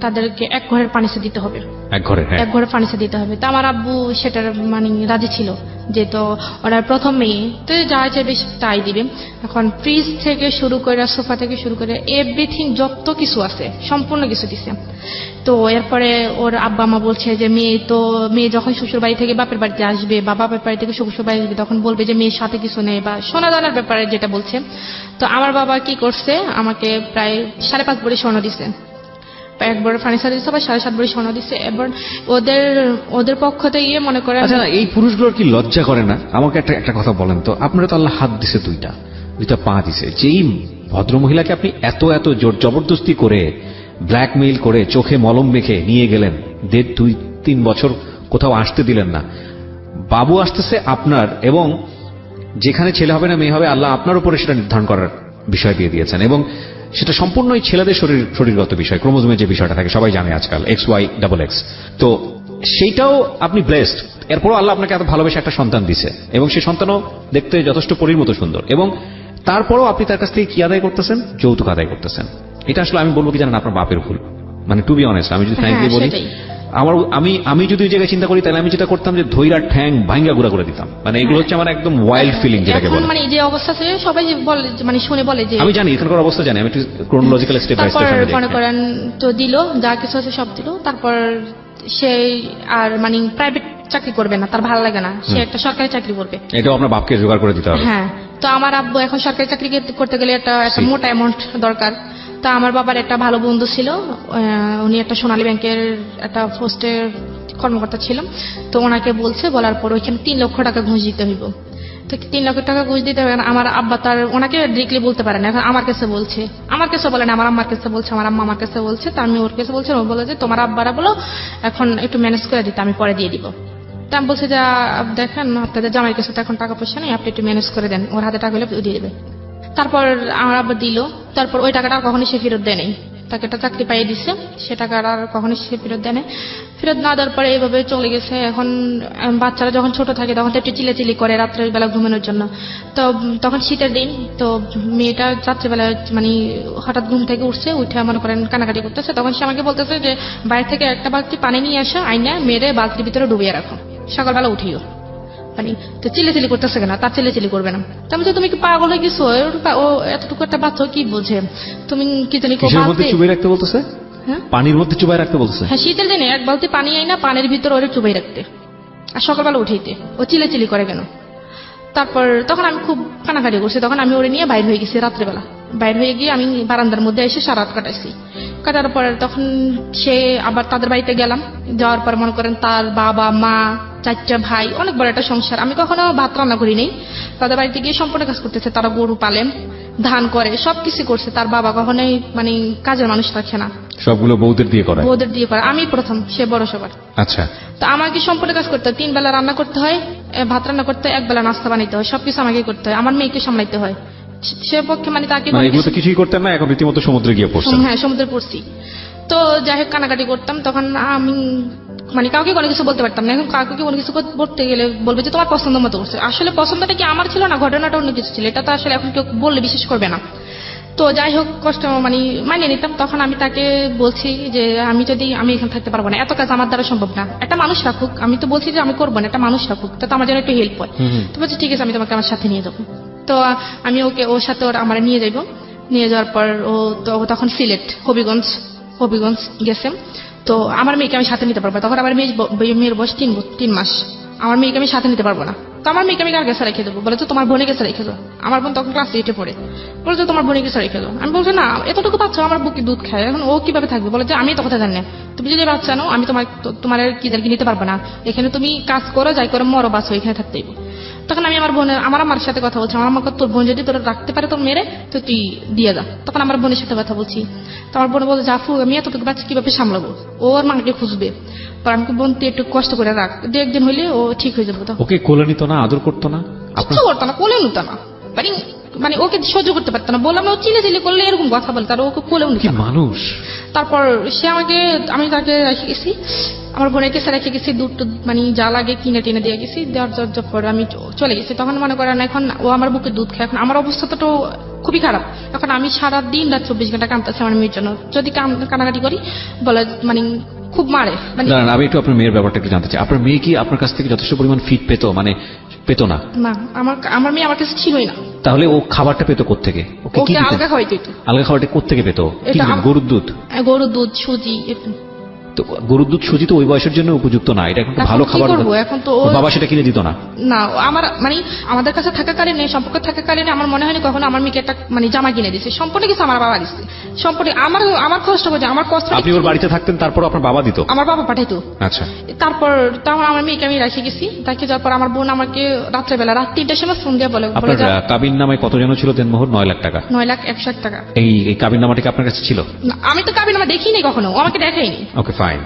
তাদেরকে 1 ঘরের ফার্নিচার দিতে হবে, 1 ঘরের ফার্নিচার দিতে হবে। তো আমার আব্বু সেটার মানে রাজি ছিল, যে তো ওরা প্রথম মেয়ে, তো যা চাইবে তাই দিবে। এখন ফ্রিজ থেকে শুরু করে সোফা থেকে শুরু করে এভরিথিং যত কিছু আছে সম্পূর্ণ কিছু দিছে। তো এরপরে ওর আব্বা মা বলছে যে মেয়ে যখন শ্বশুর বাড়ি থেকে বাপের বাড়িতে আসবে বা বাপের বাড়ি থেকে শ্বশুর বাড়ি আসবে তখন বলবে যে মেয়ের সাথে কিছু নেই, বা সোনা দানার ব্যাপারে যেটা বলছে। তো আমার বাবা কি করছে, আমাকে প্রায় 5.5 ভরি স্বর্ণ দিছে, 1 ভরি ফার্নিচার দিচ্ছে, আবার 7.5 ভরি স্বর্ণ দিচ্ছে। এবার ওদের পক্ষ থেকে মনে করে। আচ্ছা, এই পুরুষগুলোর কি লজ্জা করে না? আমাকে একটা কথা বলেন তো, আপনারা তো আল্লাহ হাত দিছে, দুইটা পা দিছে, যেই ভদ্রমহিলাকে আপনি এত এত জোর জবরদস্তি করে ব্ল্যাকমেইল করে চোখে মলম মেখে নিয়ে গেলেন, 2-3 বছর কোথাও আসতে দিলেন না। বাবু আসতেছে আপনার, এবং যেখানে ছেলে হবে না মেয়ে হবে আল্লাহ আপনার উপরে সেটা নির্ধারণ করার বিষয় দিয়ে দিয়েছেন, এবং সেটা সম্পূর্ণই ছেলেদের শরীরগত বিষয়, ক্রোমোজোমের যে বিষয়টা থাকে সবাই জানে আজকাল XY XX। তো সেইটাও আপনি ব্লেসড, এরপরও আল্লাহ আপনাকে এত ভালোবেসে একটা সন্তান দিছে, এবং সেই সন্তানও দেখতে যথেষ্ট পরীর মতো সুন্দর, এবং তারপরও আপনি তার কাছ থেকে কি আদায় করতেছেন? যৌতুক আদায় করতেছেন। এটা আসলে আমি বলবো কি জানেন, আপনার বাপের ভুল। মানে টু বি অনেস্ট, আমি যদি ফ্র্যাঙ্কলি বলি, আমি যদি ওই জায়গায় চিন্তা করি তাহলে আমি যেটা করতাম যে ধৈরার ঠ্যাং ভাঙ্গা গুড়া করে দিতাম। মানে এগুলো হচ্ছে আমার একদম ওয়াইল্ড ফিলিং যেটাকে বলে। মানে যে অবস্থা আছে সবাই বলে, মানে শুনে বলে যে আমি জানি এখানকার অবস্থা জানি, আমি একটু ক্রোনোলজিক্যাল স্টেপ বাই স্টেপ তারপর মনে করেন তো দিল, যা কিছু আছে সব দিল। তারপর সে আর মানে প্রাইভেট চাকরি করবে না, তার ভালো লাগে না, সে একটা সরকারি চাকরি করবে। এটাও আপনার বাপকে জোগাড় করে দিতে হবে। হ্যাঁ, তো আমার আব্বু এখন সরকারি চাকরি করতে গেলে একটা মোটা অ্যামাউন্ট দরকার। তা আমার বাবার একটা ভালো বন্ধু ছিল, উনি একটা সোনালী ব্যাংকের একটা পোস্টের কর্মকর্তা ছিল। তো ওনাকে বলছে, বলার পর ওইখানে 3 লক্ষ টাকা ঘুষ দিতে হইব। তো 3 লক্ষ টাকা ঘুষ দিতে হবে। আমার আব্বা তার ওনাকে ডিরেক্টলি বলতে পারে না, এখন আমার কাছে বলছে। আমার কাছে বলে না, আমার আম্মার কাছে বলছে, আমার আম্মা আমার কাছে বলছে। তা আমি ওর কাছে বলছি, ও বলে যে তোমার আব্বারা বলো এখন একটু ম্যানেজ করে দিতে, আমি পরে দিয়ে দিব। তা আমি বলছি যে দেখেন আপনাদের জামাইয়ের কাছে তো এখন টাকা পয়সা নেই, আপনি একটু ম্যানেজ করে দেন, ওর হাতে টাকা হলে দিয়ে দেবে। তারপর আমার আব্বা দিল। তারপর ওই টাকাটা কখনই সে ফেরত দেয় নাই। তাকে একটা চাকরি পাইয়ে দিচ্ছে, সে টাকাটা আর কখনই সে ফেরত দেয় নাই। ফেরত না দেওয়ার পরে এইভাবে চলে গেছে। এখন বাচ্চারা যখন ছোট থাকে তখন তো একটু চিলেচিলি করে রাত্রের বেলা ঘুমানোর জন্য। তো তখন শীতের দিন, তো মেয়েটা রাত্রেবেলা মানে হঠাৎ ঘুম থেকে উঠছে, উঠে মনে করেন কানাকাটি করতেছে। তখন সে আমাকে বলতেছে যে বাইরে থেকে একটা বালতি পানি নিয়ে আসা, আইনা মেয়েরে বালতির ভিতরে ডুবিয়ে রাখো, সকালবেলা উঠিও। মানে তো চিলেচিলি করতেছে কেন, তার চিলেচিলি করবে না। তেমন তুমি কি পাগল হয়ে গেছো? ও এতটুকু একটা বাচ্চা কি বোঝে? তুমি কি জানি চুবাই রাখতে বলতেছে, পানির মধ্যে চুবাই রাখতে বলতেছে। হ্যাঁ, শীতের দিনে এক বালতি পানি আই না পানির ভিতরে ওরে চুবাই রাখতে, আর সকালবেলা উঠাইতে। ও চিলেচিলি করে কেন? তারপর তখন আমি খুব কানাকাটি করছি। তখন আমি ওরে নিয়ে বাইর হয়ে গেছি রাত্রেবেলা। বাইর হয়ে গিয়ে আমি বারান্দার মধ্যে এসে সারা রাত কাটাইছি। কাটার পরে তখন সে আবার তাদের বাড়িতে গেলাম। যাওয়ার পর মনে করেন তার বাবা মা 4টা ভাই, অনেক বড় একটা সংসার। আমি কখনো ভাত রান্না করি নাই। তাদের বাড়িতে গিয়ে সম্পূর্ণ কাজ করতেছে। তারা গরু পালেন, ধান করে, সবকিছু করছে। তার বাবা কখনোই মানে কাজের মানুষ রাখে না, সবগুলো বউদের দিয়ে করে। বউদের দিয়ে করে। আমি প্রথম, সে বড় সবার। আচ্ছা, তো আমাকে সম্পূর্ণ কাজ করতে হয়। 3 বেলা রান্না করতে হয়, ভাত রান্না করতে হয়, 1 বেলা নাস্তা বানাইতে হয়, সবকিছু আমাকে করতে হয়। আমার মেয়েকে সামলাইতে হয়। সে পক্ষে মানে তাকে এগুলো তো কিছুই করতেন না, এখন রীতিমতো সমুদ্রে গিয়ে পড়ছেন। হ্যাঁ, সমুদ্রে পড়ছি। তো যাই হোক কানাকাটি করতাম। তখন আমি মানে কাউকে কোনো কিছু বলতে পারতাম না। এখন কাউকে কোনো কিছু বলতে গেলে বলবে যে তোমার পছন্দ মতো করছে। আসলে পছন্দটা কি আমার ছিল না, ঘটনাটা অন্য কিছু ছিল। এটা তো আসলে এখন কেউ বললে বিশ্বাস করবে না। তো যাই হোক কষ্ট মানে মানিয়ে নিতাম। তখন আমি তাকে বলছি যে আমি এখানে থাকতে পারবো না, এত কাজ আমার দ্বারা সম্ভব না, একটা মানুষ রাখুক। আমি তো বলছি যে আমি করবো না, একটা মানুষ রাখুক, তো আমার জন্য একটু হেল্প হয়। তো বলছি ঠিক আছে, আমি তোমাকে আমার সাথে নিয়ে যাবো। তো আমি ওর সাথে আমার নিয়ে যাইবো। নিয়ে যাওয়ার পর ও তখন সিলেট হবিগঞ্জ গেছে। তো আমার মেয়েকে আমি সাথে নিতে পারবো। তখন আমার মেয়ের বয়স 3 মাস। আমার মেয়েকে আমি সাথে নিতে পারবো না। তো আমার মেয়েকে আমি কার কাছে রেখে দেবো? বলে তো তোমার বোনের কাছে রেখে দাও। আমার বোন তখন ক্লাস 8-এ পড়ে। বলে যে তোমার বোনের কাছে রেখে দাও। আমি বলছি না, এতটুকু বাচ্চা আমার বুকে দুধ খায়, এখন ও কিভাবে থাকবে? বলে যে আমি তো কথা জানি না, তুমি যদি বাচ্চা নাও আমি তোমার কি নিতে পারবো না। এখানে তুমি কাজ করো, যাই করো, মরো বাঁচো, এখানে থাকতেই। তখন আমি আমার আমার সাথে কথা বলছি। আমার আমাকে তোর বোন যদি তোর রাখতে পারে তোর মেরে, তো তুই দিয়ে যা। তখন আমার বোনের সাথে কথা বলছি। তো আমার বোন বলে জাফু আমি এতটুকু বাচ্চা কিভাবে সামলাবো? ওর মাকে খুঁজবে। তো আমি বোন তুই একটু কষ্ট করে রাখ, 2-1 দিন হইলে ও ঠিক হয়ে যাবো। ওকে কোলে নিত না, আদর করতো না, কিছু করতো না, কোলে নিত না। মানে ওকে সহ্য করতে পারতো না। বললাম ও চিলে করলে এরকম কথা বলে, তার ওকে কোলেও নিত না। মানুষ। তারপর আমি তাকে রেখে গেছি, আমার বোনের কাছে রেখে গেছি। দুধ মানে যা লাগে কিনে টেনে দিয়ে গেছি। দেওয়ার পর আমি চলে গেছি। তখন মনে করেন এখন ও আমার বুকে দুধ খায়। এখন আমার অবস্থা তো খুবই খারাপ। এখন আমি সারা দিন রাত 24 ঘন্টা কাঁদতেছি আমার মেয়ের জন্য। যদি কানাকাটি করি বলে মানে খুব মারে। আমি একটু আপনার মেয়ের ব্যাপারটা একটু জানতে চাই। আপনার মেয়ে কি আপনার কাছ থেকে যথেষ্ট পরিমাণ ফিড পেত? মানে পেত না? না, আমার মেয়ে আমার কাছে ছিলই না। তাহলে ও খাবারটা পেত কোত্থেকে? ওকে আলগা খাওয়াইতো। আলগা খাবারটা কোত্থেকে পেত? গরুর দুধ, সুজি। তো গরুর দুধ সুজি তো ওই বয়সের জন্য উপযুক্ত না, এটা এখন তো এখন ভালো কি খাবার। করবো? এখন তো ওর বাবা সেটা কিনে দিত না? না, আমার মানে আমাদের কাছে থাকাকালীন, সম্পর্ক থাকাকালীন আমার মনে হয়নি কখনো আমার মেয়েকে একটা মানে জামা কিনে দিচ্ছে। সম্পূর্ণ কিছু আমার বাবা দিচ্ছে, সম্পূর্ণ আমার কষ্ট হচ্ছে, আমার কষ্ট। আপনি ওর বাড়িতে থাকতেন, তারপর আপনার বাবা দিত? আমার বাবা পাঠাইতো। আচ্ছা। তারপর তখন আমার মেয়েকে আমি রেখে গেছি, রেখে যাওয়ার পর আমার বোন আমাকে রাত্রেবেলা রাত 3টার সময় ফোন দিয়ে বলে আপনার কাবিন নামায় কত যেন ছিল দেনমোহর? 9 লাখ টাকা। 9,01,00,000 টাকা। এই কাবিন নামাটা কি আপনার কাছে ছিল? না, আমি তো কাবিন নামা দেখিনি কখনো, ও আমাকে দেখাইনি। ওকে ফাইন,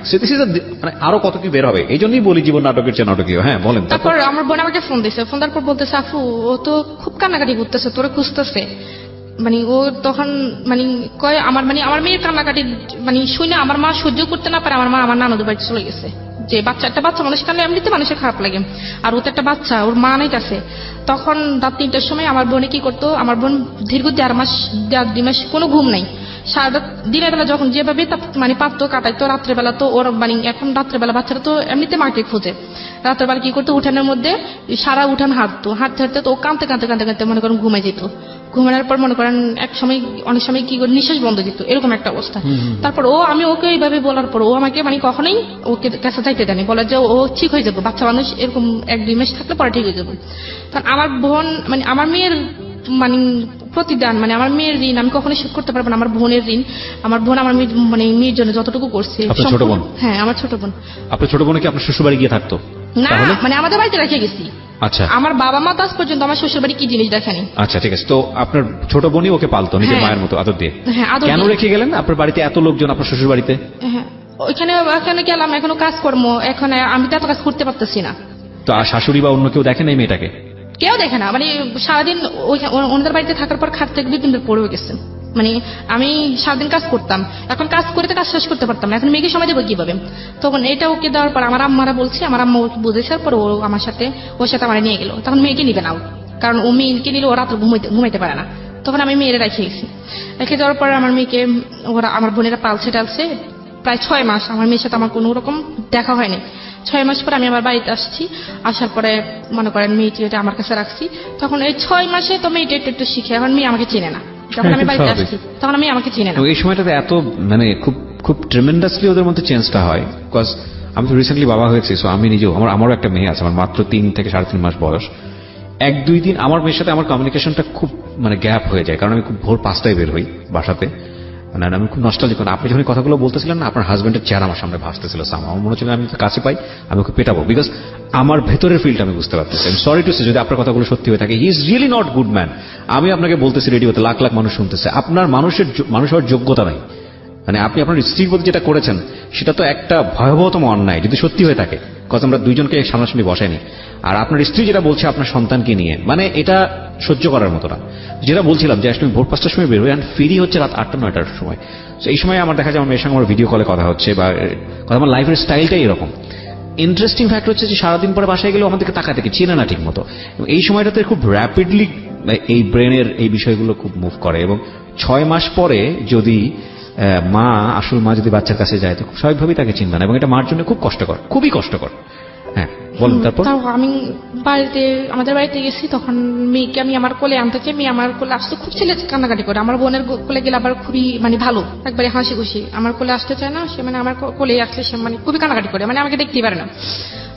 মানে আরো কত কি বের হবে, এই জন্যই বলি জীবন নাটকের চেয়ে নাটকীয়। হ্যাঁ বলেন। তারপর আমার বোন আমাকে ফোন দিয়েছে, ফোন দেওয়ার পর বলতেছে আপু ও তো খুব কান্নাকাটি করতেছে, তোরে খুঁজতেছে। মানে ও তখন মানে কয় আমার মেয়ের কান্নাকাটি মানে শুনে আমার মা সহ্য করতে না পারে, আমার মা আমার নানুদের বাড়িতে চলে গেছে। যে একটা বাচ্চা মানুষ কান্না এমনিতে মানুষের খারাপ লাগে, আর ও তো একটা বাচ্চা, ওর মা নাই কাছে। তখন রাত 3টার সময় আমার বোনে কি করতো, আমার বোন দীর্ঘ 1.5 মাস কোনো ঘুম নাই। সারা দিনের বেলা যখন যেভাবে মানে পারতো কাটাইতো, রাত্রেবেলা তো ওর মানে এখন রাত্রেবেলা বাচ্চারা তো এমনিতে মাকে খোঁজে। রাত্রেবেলা কি করতো, উঠানের মধ্যে সারা উঠান হাঁটতে হাঁটতে তো ও কাঁদতে কাঁদতে কাঁদতে কাঁদতে মনে করেন ঘুমাই যেত। ঘুমানোর পর মনে করেন অনেক সময় কি করে নিঃশ্বাস বন্ধ যেত, এরকম একটা অবস্থা। তারপর আমি ওকে এইভাবে বলার পর ও আমাকে মানে কখনোই ওকে কাছে যাইতে দেয়নি, বলে যে ও ঠিক হয়ে যাবে, বাচ্চা মানুষ এরকম 1-2 মাস থাকলে পরে ঠিক হয়ে যাবে। কারণ আমার বোন মানে আমার মেয়ের মানে প্রতিদান, মানে আমার মেয়ের ঋণ আমি কখনোই শোধ করতে পারবো না। আমার বোনের ঋণ, আমার বোন আমার মানে মেয়ের জন্য যতটুকু করছে। আপনার ছোট বোন? হ্যাঁ, আমার ছোট বোন। আপনার ছোট বোন কি আপনার শ্বশুর বাড়ি গিয়ে থাকতো? না, মানে আমাদের বাড়িতে রেখে গেছি। আচ্ছা। আমার বাবা মা তো আজ পর্যন্ত আমার শ্বশুর বাড়ি কি জিনিস দেখেনি। আচ্ছা ঠিক আছে। তো আপনার ছোট বোনই ওকে পালতো নিজের মায়ের মতো আদর দিয়ে? হ্যাঁ, আদর কেন দিয়ে। রেখে গেলেন আপনার বাড়িতে এত লোকজন, আপনার শ্বশুর বাড়িতে? হ্যাঁ, ওইখানে গেলাম, এখনো কাজকর্ম, এখন আমি তো এত কাজ করতে পারতেছি না। তো আর শাশুড়ি বা অন্য কেউ দেখে নাই মেয়েটাকে? কেউ দেখে না, মানে সারাদিন ওনাদের বাড়িতে থাকার পর খাট থেকে বিভিন্ন পড়ে গেছে। মানে আমি সারাদিন কাজ করতাম, এখন কাজ করে তো কাজ শেষ করতে পারতাম না, এখন মেয়েকে সময় দেবো কিভাবে? তখন এটা ওকে দেওয়ার পর আমার আম্মারা বলছে, আমার আম্মা ওকে বুঝেছে, পর ও আমার সাথে আমার নিয়ে গেল। তখন মেয়েকে নিবে না, কারণ ও মেয়েকে নিলে ও রাত্রে ঘুমাইতে পারে না। তখন আমি মেয়েরা রেখে গেছি। রেখে যাওয়ার পর আমার মেয়েকে আমার বোনেরা পালছে টালছে প্রায় 6 মাস। আমার মেয়ের সাথে আমার কোনো রকম দেখা হয়নি। 6 মাস পর আমি আমার বাড়িতে আসছি, আসার পরে মনে করেন মেয়েটি আমার কাছে রাখছি। তখন এই 6 মাসে তো মেয়েটা একটু শিখে, এখন মেয়ে আমাকে চেনে না। যখন আমি বাড়িতে আসছি তখন আমি আমাকে চিনে না। এই সময়টাতে এত মানে খুব ট্রেমেন্ডাসলি ওদের মধ্যে চেঞ্জটা হয়। বিকজ আমি তো রিসেন্টলি বাবা হয়েছি, সো আমি নিজেও, আমারও একটা মেয়ে আছে, আমার মাত্র 3 থেকে 3.5 মাস বয়স। 1-2 দিন আমার মেয়ের সাথে আমার কমিউনিকেশনটা খুব মানে গ্যাপ হয়ে যায়, কারণ আমি খুব ভোর 5টায় বের হই বাসাতে। মানে আমি খুব নস্টালজিক। আপনি যখন কথাগুলো বলতেছিলেন না, আপনার হাজবেন্ডের চেহারা আমার সামনে ভাসতেছিল। আমার মনে হচ্ছিল আমি কাছে পাই, আমি ওকে পেটাবো, বিকজ আমার ভেতরের ফিলটা আমি বুঝতে পারতেছি। আমি সরি টু সে যদি আপনার কথাগুলো সত্যি হয়ে থাকে, he is really not good man. আমি আপনাকে বলতেছি রেডিওতে, লাখ লাখ মানুষ শুনতেছে, আপনার মানুষ হওয়ার যোগ্যতা নাই। মানে আপনি আপনার স্ত্রীর প্রতি যেটা করেছেন সেটা তো একটা ভয়াবহতম অন্যায় যদি সত্যি হয়ে থাকে। কজ আমরা দুইজনকে সামনাসামনি বসাইনি। আর আপনার স্ত্রী যেটা বলছে আপনার সন্তানকে নিয়ে, মানে এটা সহ্য করার মতো না। যেটা বলছিলাম যে আসলে ভোর 5টার সময় বের হই, আর ফিরি হচ্ছে রাত 8টা-9টার সময়। তো এই সময় আমার দেখা যায় আমার মেয়ের সঙ্গে আমার ভিডিও কলে কথা হচ্ছে, বা আমার লাইফের স্টাইলটাই এরকম। ইন্টারেস্টিং ফ্যাক্ট হচ্ছে যে সারাদিন পরে বাসায় গেলেও আমাদেরকে তাকাতে চেনে না ঠিক মতো। এই সময়টাতে খুব র্যাপিডলি এই ব্রেনের এই বিষয়গুলো খুব মুভ করে, এবং 6 মাস পরে যদি মা, আসল মা যদি বাচ্চার কাছে যায় তো খুব স্বাভাবিকভাবেই তাকে চিনবে না, এবং এটা মার জন্য খুব কষ্টকর, খুবই কষ্টকর। হ্যাঁ বলুন। তারপর আমি আমাদের বাড়িতে গেছি, তখন মেয়েকে আমি আমার কোলে আনতে চাই, মেয়ে আমার কোলে আসতে খুব ছেলে কান্নাকাটি করে। আমার বোনের কোলে গেলে আবার খুবই মানে ভালো, একবারে হাসি খুশি। আমার কোলে আসতে চায় না সে, মানে আমার কোলে আসলে সে মানে খুবই কান্নাকাটি করে, মানে আমাকে দেখতেই পারে না।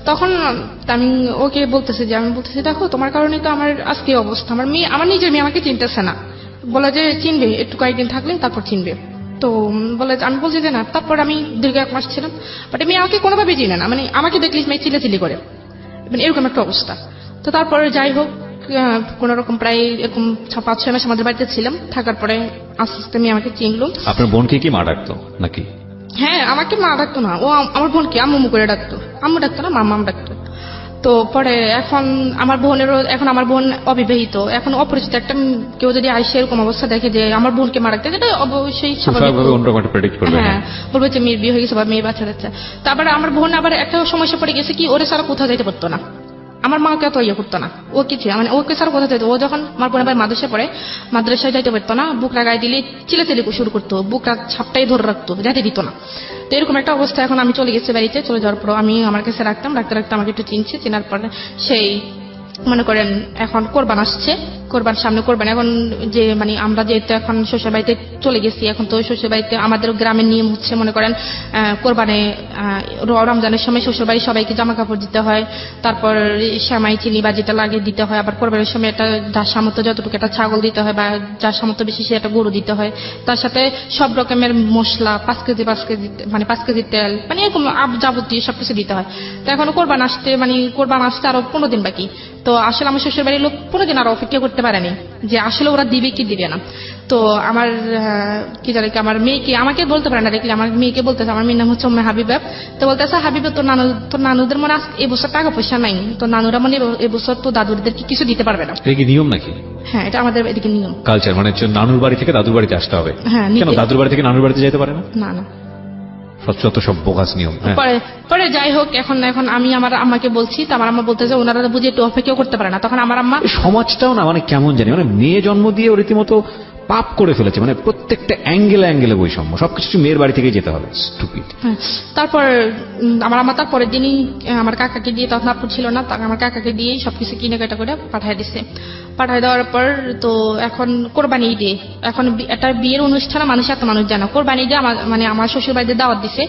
তখন আমি ওকে বলতেছি দেখো তোমার কারণে তো আমার আজকে অবস্থা। আমার নিজের মেয়ে আমাকে চিনতেছে না, বলে যে চিনবে একটু কয়েকদিন থাকলে, তারপর চিনবে। তো বলে, আমি বলছি যে না। তারপর আমি দীর্ঘ 1 মাস ছিলাম, বাট মেয়ে আমাকে কোনোভাবে চিনে না, মানে আমাকে দেখলে মেয়ে চিল্লাচিল্লি করে, মানে এরকম একটা অবস্থা। তো তারপরে যাই হোক, কোন রকম প্রায় এরকম 5-6 মাস আমাদের বাড়িতে ছিলাম, থাকার পরে আস্তে আস্তে মেয়ে আমাকে চিনলো। আপনার বোনকে কি মা ডাকতো নাকি? হ্যাঁ, আমাকে মা ডাকতো না, ও আমার বোনকে আম্মু করে ডাকতো। আম্মু ডাকতো না, মাম্মা ডাকতো। তো পরে এখন আমার বোন অবিবাহিত, এখন অপরিচিত একটা কেউ যদি আইসে এরকম অবস্থা দেখে যে আমার বোনকে মারা গেছে, এটা অবশ্যই স্বাভাবিক, হ্যাঁ বলবে যে মেয়ের বিয়ে হয়ে গেছে বা মেয়ে বাচ্চা যাচ্ছে। তারপরে আমার বোন আবার একটা সমস্যা পড়ে গেছে কি, ওরে সারা কোথাও যাইতে পারতো না, আমার মাকে এত ইয়ে করতো না, ও কিছু মানে ওকে সারা কোথাও যাইতো। ও যখন আমার বোন আবার মাদ্রাসায় পড়ে, মাদ্রাসায় যাইতে পারতো না, বুকরা গায়ে দিলে চিলাচিলি শুরু করতো, বুকরা ছাপটাই ধরে রাখতো, যাইতে দিত না। তো এরকম একটা অবস্থা। এখন আমি চলে গেছি বাড়িতে, চলে যাওয়ার পর আমি আমার কাছে রাখতে আমাকে একটু চিনছে, চেনার পরে সেই মনে করেন এখন কোরবান আসছে, কোরবান সামনে কোরবান এখন যে মানে আমরা যেহেতু এখন শ্বশুর বাড়িতে চলে গেছি, এখন তো শ্বশুর বাড়িতে আমাদের গ্রামের নিয়ম হচ্ছে মনে করেন কোরবানে রমজানের সময় শ্বশুর বাড়ি সবাইকে জামা কাপড় দিতে হয়, তারপর সেমাই চিনি বা যেটা লাগে দিতে হয়, আবার কোরবানের সময় একটা যার সামর্থ্য যতটুকু একটা ছাগল দিতে হয় বা যার সামর্থ্য বেশি সে একটা গরু দিতে হয়, তার সাথে সব রকমের মশলা 5 কেজি মানে 5 কেজি তেল মানে এরকম যাবতীয় সবকিছু দিতে হয়। তো এখন কোরবান আসতে আরো 15 দিন বাকি। তো আসলে আমার শ্বশুর বাড়ির লোক 15 দিন আরো অপেক্ষা করতে পারেনি যে আসলে ওরা দিবে কি দিবে না। তো আমার কি জানি কি আমার মেয়েকে আমাকে বলতে পারে না, দেখলে আমার মেয়েকে বলতেছে, আমার মেয়ের নাম হচ্ছে উম্মে হাবিবা। তো বলতেছে হাবিবা তোর নানুদের মনে এবছর টাকা পয়সা নাই, তো নানুরা মনে এবছর তো দাদুদেরকে কিছু দিতে পারবে না। এটা কি নিয়ম নাকি? হ্যাঁ, এটা আমাদের এদিকে নিয়ম কালচার, মানে হচ্ছে নানুর বাড়ি থেকে দাদুর বাড়িতে আসতে হবে। হ্যাঁ, কেন দাদুর বাড়ি থেকে নানুর বাড়িতে যেতে পারে না? না না, সব বোগাস নিয়ম। হ্যাঁ। পরে যাই হোক, এখন আমি আমার আম্মাকে বলছি, তো আমার আম্মা বলতেছে ওনারা বুঝে একটু অপেক্ষা করতে পারে না। তখন আমার আম্মা সমাজটাও না মানে কেমন জানি, মানে মেয়ে জন্ম দিয়ে ও রীতিমতো পাপ করে ফেলেছে, মানে প্রত্যেকটা অ্যাঙ্গেলে বৈষম্য, সবকিছু মেয়ের বাড়ি থেকে যেতে হবে। স্টুপিড। তারপর আমার আম্মা তারপরের দিনই আমার কাকাকে দিয়ে, তখন আপু ছিল না, আমার কাকাকে দিয়ে সবকিছু কিনে কাটা করে পাঠিয়ে দিছে। পাঠিয়ে দেওয়ার পর তো এখন কোরবানি ঈদে, এখন একটা বিয়ের অনুষ্ঠানে মানুষ এত মানুষ জানো, কোরবানি ঈদে আমার শ্বশুর বাড়িতে দাওয়াত দিছে।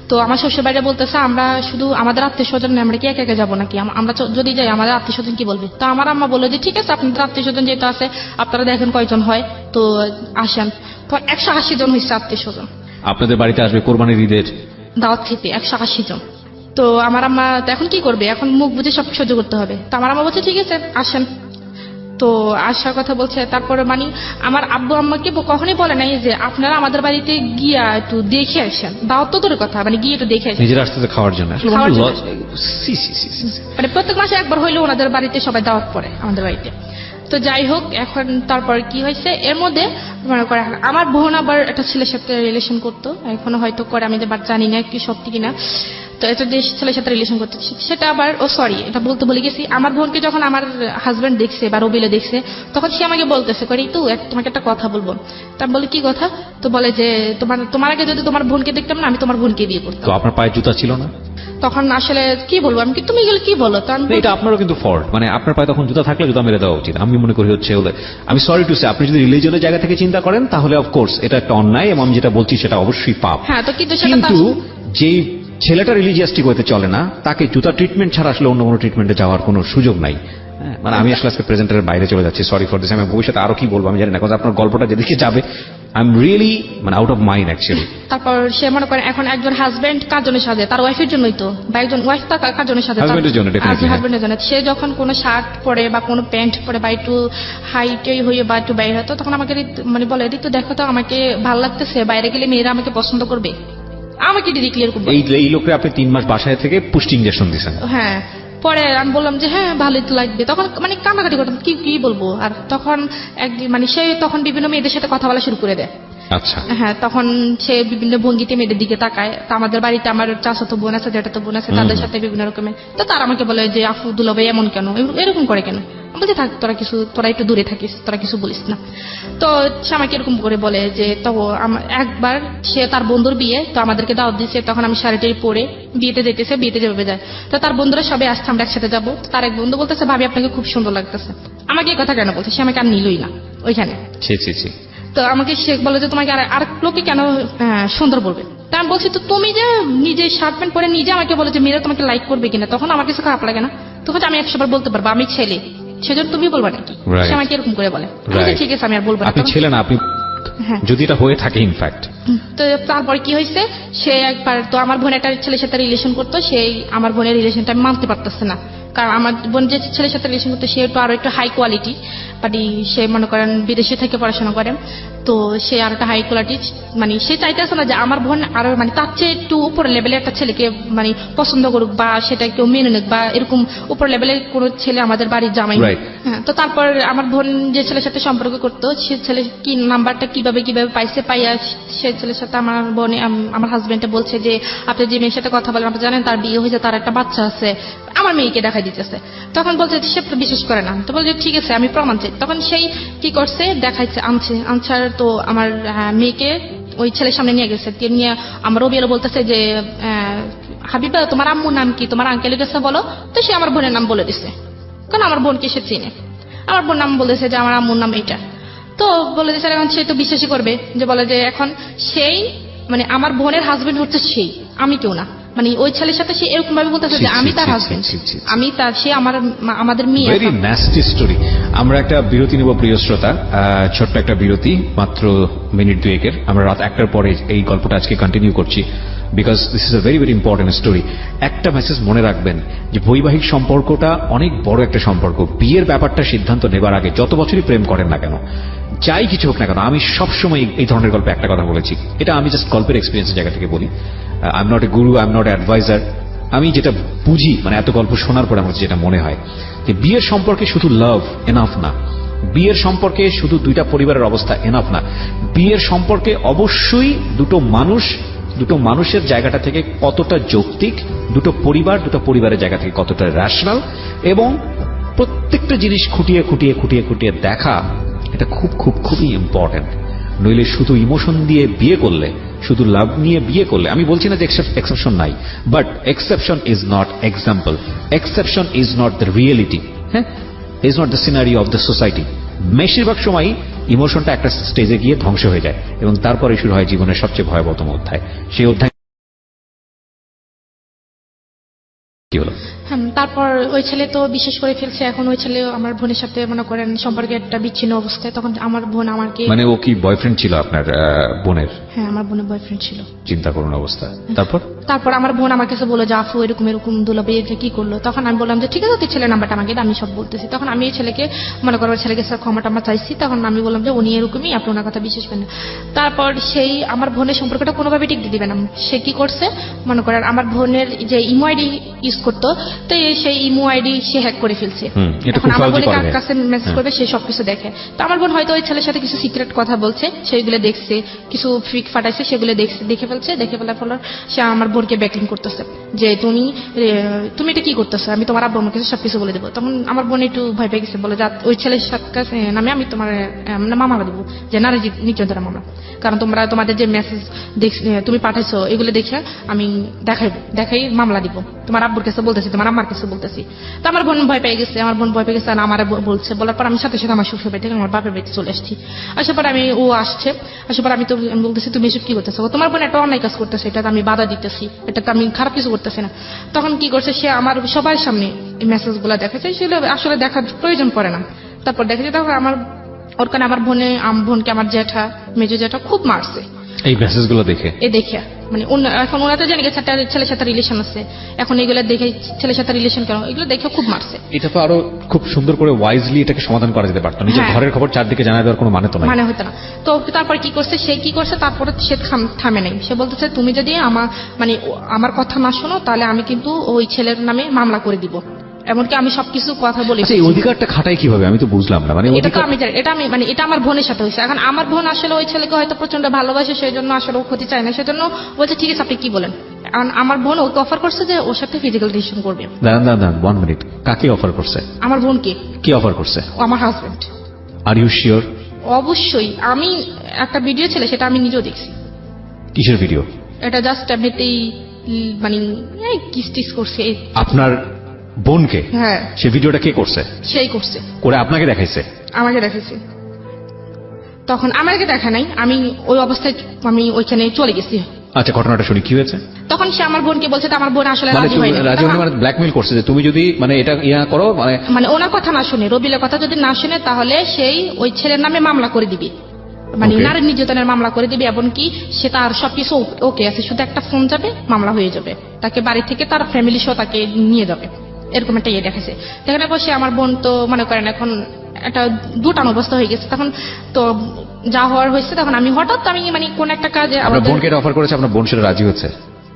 তো আমার শ্বশুর বাড়িতে বলতেছে আমরা শুধু আমাদের আত্মীয় স্বজন, আমরা কি একা একা যাবো নাকি, আমরা যদি যাই আমাদের আত্মীয় স্বজন কি বলবে। তো আমার আম্মা বললো যে ঠিক আছে, আপনাদের আত্মীয় স্বজন যেহেতু আছে আপনারা দেখেন কয়জন হয় তো আসেন। তো 180 জন হয়েছে আত্মীয় স্বজন আপনাদের বাড়িতে আসবে কোরবানির ঈদের দাওয়াত খেতে, 180 জন। তো আমার আম্মা তো এখন কি করবে, এখন মুখ বুঝে সব সহ্য করতে হবে। তো আমার আম্মা বলছে ঠিক আছে আসেন। তো আসার কথা বলছে। তারপরে আমার আব্বু আম্মাকে কখনোই বলে নাই যে আপনারা আমাদের বাড়িতে গিয়া একটু দেখে আসেন, দাওয়াত তো দূরের কথা, গিয়ে একটু দেখে আসেন নিজের আসতে খাওয়ার জন্য। প্রত্যেক মাসে একবার হইলেও ওনাদের বাড়িতে সবাই দাওয়াত পড়ে আমাদের বাড়িতে। তো যাই হোক, এখন তারপর কি হয়েছে এর মধ্যে মনে করে আমার বোন আবার একটা ছেলের সাথে রিলেশন করতো, এখনো হয়তো করে, আমি জানি না কি সত্যি কিনা। তো এটা ছেলের সাথে রিলেশন করতে, সেটা আবার এটা বলতে ভুলে গেছি। আমার বোনকে যখন আমার হাজবেন্ড দেখছে বা রবিলে দেখছে, তখন সে আমাকে বলতেছে করে তো তোমাকে একটা কথা বলবো। তা বলে কি কথা? তো বলে যে তোমার আগে যদি তোমার বোনকে দেখতাম না, আমি তোমার বোনকে বিয়ে করতাম। তো আপনার পায়ে জুতা ছিল না? তখন আসলে কি বলবো আমি, তুমি গেলে কি বলো, এটা আপনারও কিন্তু ফল্ট, মানে আপনার পায়ে তখন জুতা থাকলে জুতা মেরে দেওয়া উচিত আমি মনে করি। হচ্ছে আমি সরি টু সে, আপনি যদি রিলিজনের জায়গা থেকে চিন্তা করেন তাহলে অফকোর্স এটা একটা অন্যায়, এবং আমি যেটা বলছি সেটা অবশ্যই পাপ। হ্যাঁ, তো কিন্তু যেই ছেলেটা রিলিজিয়াসটি করতে চলে না, তাকে জুতা ট্রিটমেন্ট ছাড়া আসলে অন্য কোনো ট্রিটমেন্টে যাওয়ার কোনো সুযোগ নাই। মানে আমি আসলে আজকে প্রেজেন্টারের বাইরে চলে যাচ্ছি, সরি ফর দিস। আমি ভবিষ্যতে আরো কি বলবো আমি জানি না, কারণ আপনার গল্পটা যেদিকে যাবে I am really out of mind actually. তারপর সে মনে করেন এখন একজন হাজবেন্ড কাজনের সাথে, তার ওয়াইফের জন্যই তো, বা একজন ওয়াইফ তার কাজনের সাথে, হাজবেন্ডের জন্য সে যখন কোনো শার্ট পরে বা কোনো প্যান্ট পরে বা একটু হাইটই হয়ে বা একটু বাইরে হতো, তখন আমাকে বলে ঋতু দেখো তো আমাকে ভালো লাগতেছে, বাইরে গেলে মেয়েরা আমাকে পছন্দ করবে, আমাকে ডিরেক্টলি এরকম। এই লোককে আপনি 3 মাস বাসায় থেকে পুষ্টি ইনজেকশন দিয়েছেন? হ্যাঁ। পরে আমি বললাম যে হ্যাঁ ভালোই তো লাগবে, তখন কান্নাকাটি করতাম, কি বলবো। আর তখন সে তখন বিভিন্ন মেয়েদের সাথে কথা বলা শুরু করে দেয়। আচ্ছা। হ্যাঁ, তখন সে বিভিন্ন ভঙ্গিতে মেয়েদের দিকে তাকায়। তো আমাদের বাড়িতে আমার চাচাতো বোন আছে, জ্যাঠাতো বোন আছে, তাদের সাথে বিভিন্ন রকমের। তো তারা আমাকে বলে যে আফু দুলাভাই এমন কেন, এরকম করে কেন? বলতে থাক, তোরা একটু দূরে থাকিস, তোরা কিছু বলিস না। তো সে আমাকে এরকম করে বলে যে, তো একবার সে তার বন্ধুর বিয়ে, তো আমাদেরকে দাওয়াত দিচ্ছে, তখন আমি শাড়িটাই পরে বিয়েতে যাবে যায়। তো তার বন্ধুরা সবাই আসছে, আমরা একসাথে যাবো। তার এক বন্ধু বলতেছে ভাবি আপনাকে খুব সুন্দর লাগতেছে। আমাকে এই কথা কেন বলছে, সে আমাকে আর নিলই না ওইখানে। তো আমাকে সে বলে যে তোমাকে আর লোকে কেন সুন্দর বলবে। তা আমি বলছি তো তুমি যে নিজে শার্ট প্যান্ট পরে নিজে আমাকে বলে যে মেয়েরা তোমাকে লাইক করবে কিনা, তখন আমার কিছু খারাপ লাগে না? তখন আমি 100 বার বলতে পারবো আমি ছেলে, সেজন্য তুমি বলবা নাকি? সে আমাকে এরকম করে বলে। ঠিক আছে আমি আর বলবো না। আপনি ছেলে না, আপনি যদি এটা হয়ে থাকে ইনফ্যাক্ট। তো তারপর কি হয়েছে, সে একবার তো আমার বোন একটা ছেলের সাথে রিলেশন করতো, সেই আমার বোনের রিলেশনটা আমি মানতে পারতেছে না, কারণ আমার বোন যে ছেলের সাথে রিলেশন করতো সে আরো একটু হাই কোয়ালিটি, সে মনে করেন বিদেশে থেকে পড়াশোনা করে। তো সে আর একটা হাই কোয়ালিটি, সে চাইতেছে না যে আমার বোন আরো তার চেয়ে একটু উপর লেভেলের একটা ছেলেকে পছন্দ করুক বা সেটা কেউ মেনে নিক, বা এরকম উপর লেভেলের কোন ছেলে আমাদের বাড়ির জামাই। হ্যাঁ, তো তারপর আমার বোন যে ছেলের সাথে সম্পর্ক করতো, সে ছেলে কি নাম্বারটা কিভাবে পাইছে, পাইয়া সে ছেলের সাথে আমার হাজবেন্ডে বলছে যে আপনি যে মেয়ের সাথে কথা বলেন আপনি জানেন তার বিয়ে হয়েছে, তার একটা বাচ্চা আছে, আমার মেয়েকে দেখাই দিতেছে। তখন বলছে সে বিশ্বাস করে না, তো বলছে ঠিক আছে আমি প্রমাণ চাই। তখন সেই কি করছে, দেখাইছে, আনসার তো আমার মেয়েকে ওই ছেলের সামনে নিয়ে গেছে, নিয়ে আমার রবিয়েলো বলতেছে যে হাবিবা তোমার আম্মুর নাম কি, তোমার আঙ্কেলের কাছে বলো। তো সে আমার বোনের নাম বলে দিছে, কারণ আমার বোনকে সে চিনে। আমার বোন নাম বলেছে যে আমার আম্মুর নাম এটা। তো বলে যে স্যার এখন সে তো বিশ্বাসই করবে, যে বলে যে এখন সেই মানে আমার বোনের হাজবেন্ড হচ্ছে সেই, আমি কেউ না। মানে ওই ছেলের সাথে সে এরকম ভাবে বলতেছে যে আমি তার হাজবেন্ড, আমি তার, সে আমাদের মেয়ে। Very nasty story. আমরা একটা বিরতি নেব প্রিয় শ্রোতা, ছোট্ট একটা বিরতি, মাত্র মিনিট 2-এর। আমরা রাত 1টার পরে এই গল্পটা আজকে কন্টিনিউ করছি, because this is a very very important story. একটা মেসেজ মনে রাখবেন যে বৈবাহিক সম্পর্কটা অনেক বড় একটা সম্পর্ক। বিয়ের ব্যাপারটা সিদ্ধান্ত নেবার আগে যত বছরই প্রেম করেন না কেন, যাই কিছু হোক না কেন, আমি সবসময় এই ধরনের গল্পে একটা কথা বলেছি, এটা আমি জাস্ট গল্পের এক্সপিরিয়েন্সের জায়গা থেকে বলি। I am not a guru, I am not a advisor. আমি যেটা বুঝি, মানে এত গল্প শোনার পরে আমার যেটা মনে হয় যে বিয়ের সম্পর্কে শুধু লাভ এনাফ না, বিয়ের সম্পর্কে শুধু দুইটা পরিবারের অবস্থা এনাফ না। বিয়ের সম্পর্কে অবশ্যই দুটো মানুষের জায়গাটা থেকে কতটা যৌক্তিক, দুটো পরিবারের জায়গা থেকে কতটা রেশনাল, এবং প্রত্যেকটা জিনিস খুঁটিয়ে খুঁটিয়ে খুঁটিয়ে খুঁটিয়ে দেখা, এটা খুব খুব খুবই ইম্পর্টেন্ট। নইলে শুধু ইমোশন দিয়ে বিয়ে করলে, শুধু লাভ নিয়ে বিয়ে করলে, আমি বলছি না যে এক্সেপশন নাই, but exception is not example, exception is not the reality, হ্যাঁ, is not the scenario of the society. বেশিরভাগ সময় ইমোশনটা একটা স্টেজে গিয়ে ধ্বংস হয়ে যায়, এবং তারপরে শুরু হয় জীবনের সবচেয়ে ভয়াবহতম অধ্যায়। সেই অধ্যায় কি হলো? তারপর ওই ছেলে তো বিশেষ করে ফেলছে। এখন ওই ছেলে আমার বোনের সাথে মনে করেন সম্পর্কে একটা বিচ্ছিন্ন অবস্থায়। তখন আমার বোন আমাকে, মানে ও কি বয়ফ্রেন্ড ছিল আপনার বোনের? হ্যাঁ, আমার বোনের বয়ফ্রেন্ড ছিল। চিন্তা করুন অবস্থা। তারপর আমার বোন আমার কাছে বলে যে আফু এরকম এরকম দুলাভাই এটা কি করলো। তখন আমি বললাম যে ঠিক আছে, তুই ছেলের নাম্বারটা আমাকে দে, আমি সব বলতেছি। তখন আমি এই ছেলেকে মনে করো ছেলেকে ক্ষমাটা আমরা চাইছি। তখন আমি বললাম যে উনি এরকমই, আপনি ওনার কথা বিশ্বাস করেন না। তারপর সেই আমার বোনের সম্পর্কটা কোনোভাবে টিকতে দিবে না। সে কি করছে মনে করেন, আমার বোনের যে ইমো আইডি ইউজ করতো, তো সেই ইমো আইডি সে হ্যাক করে ফেলছে। এখন আমার বোনের কাছে মেসেজ করবে, সে সবকিছু দেখে। তো আমার বোন হয়তো ওই ছেলের সাথে কিছু সিক্রেট কথা বলছে, সেইগুলো দেখছে, কিছু ফিক ফাটাইছে, সেগুলো দেখে ফেলছে। দেখে ফেলার ফলে সে আমার বোনকে ব্যাকলিং করতেছে যে তুমি এটা কি করতেছো, আমি তোমার আব্বু আমাকে সবকিছু বলে দেবো। তখন আমার বোন একটু ভয় পেয়ে গেছে, বলে যা ওই ছেলের সাথে নামে আমি তোমার মামলা দেবো, যে নারী নির্যাতনের মামলা। কারণ তোমাদের যে মেসেজ তুমি পাঠাইছো এগুলো দেখে আমি দেখাই মামলা দিব, তোমার আব্বুর কাছে বলতেছি, তোমার আম্মার কাছে বলতেছি। তো আমার বোন ভয় পেয়ে গেছে, আর আমার বলছে। বলার পর আমি সাথে সাথে আমার শ্বশুর বাড়ি থেকে আমার বাপের বাড়িতে চলে আসছি। আসার পর আসার পর আমি বলতেছি তুমি এসব কি করতেছো, তোমার বোন একটা অন্যায় কাজ করতেছে, এটা আমি বাধা দিতেছি, এটা তো আমি খারাপ কিছু করতেছি না। তখন কি করছে, সে আমার সবার সামনে মেসেজ গুলা দেখাচ্ছে, সেগুলো আসলে দেখার প্রয়োজন পড়ে না। তারপর দেখেছি, তখন ওর কারণে আমার বোনকে আমার জ্যাঠা, মেজো জ্যাঠা খুব মারছে এই মেসেজগুলো দেখে। মানে এখন ওরা তো জানি গেছে ছেলের সাথে রিলেশন আছে, এখন এগুলো দেখে ছেলের সাথে রিলেশন কেন, এগুলো দেখে খুব মারছে। এটা তো আরো খুব সুন্দর করে ওয়াইজলি এটাকে সমাধান করা যেতে পারতো। নিজের ঘরের খবর চারদিকে জানাই দেওয়ার কোনো মানে তো নাই, মানে হতো না। তো তারপর কি করছে, তারপরে সে থামে নাই। সে বলতেছে তুমি যদি আমার কথা না শোনো, তাহলে আমি কিন্তু ওই ছেলের নামে মামলা করে দিব। এমনকি আমি সবকিছু কথা বলি। এই অধিকারটা খাটাই কিভাবে আমি তো বুঝলাম না। মানে এটা আমার বোনের সাথে হয়েছে। এখন আমার বোন আসলে ওই ছেলেকে হয়তো প্রচন্ড ভালোবাসে, সেই জন্য আসলে ও ক্ষতি চায় না, সেজন্য বলছে ঠিক আছে আপনি কি বলেন। আমার বোন ওকে অফার করছে যে ওর সাথে ফিজিক্যাল রিলেশন করবে। দাঁড়ান 1 মিনিট, কাকে অফার করছে? আমার বোনকে। কি অফার করছে? ও আমার হাজবেন্ড। Are you sure? অবশ্যই। আমি একটা ভিডিও ছিল, সেটা আমি নিজেও দেখছি। কিসের ভিডিও? এটা জাস্ট এমনিতেই কিস করছে আপনার বোনকে? হ্যাঁ। সে ভিডিওটা কে করছে? সেই করছে। করে আপনাকে দেখাইছে? আমাকে দেখাইছে। তখন আমাকে দেখা নাই, আমি ওই অবস্থায় আমি ওইখানে চলে গেছি। আচ্ছা, ঘটনাটা শুনি, কি হয়েছে? তখন সে আমার বোনকে বলছে, আমার বোন আসলে রাজি হয়নি। ব্ল্যাকমেইল করছে যে তুমি যদি এটা করো, ওনার কথা না শুনে, রবিলের কথা যদি না শুনে, তাহলে সেই ওই ছেলের নামে মামলা করে দিবে, নারী নির্যাতনের মামলা করে দিবে। এমনকি সে তার সবকিছু ওকে আছে, শুধু একটা ফোন যাবে, মামলা হয়ে যাবে। তাকে বাড়ি থেকে তার ফ্যামিলি সহ তাকে নিয়ে যাবে, এরকম একটা দেখাচ্ছে। সেখানে বসে আমার বোন তো মনে করেন এখন একটা দুটান অবস্থা হয়ে গেছে। তখন তো যা হওয়ার হয়েছে, তখন আমি হঠাৎ কোন একটা কাজে আপনার বোনকে এটা অফার করেছে, আপনার বোন সেটা রাজি হচ্ছে?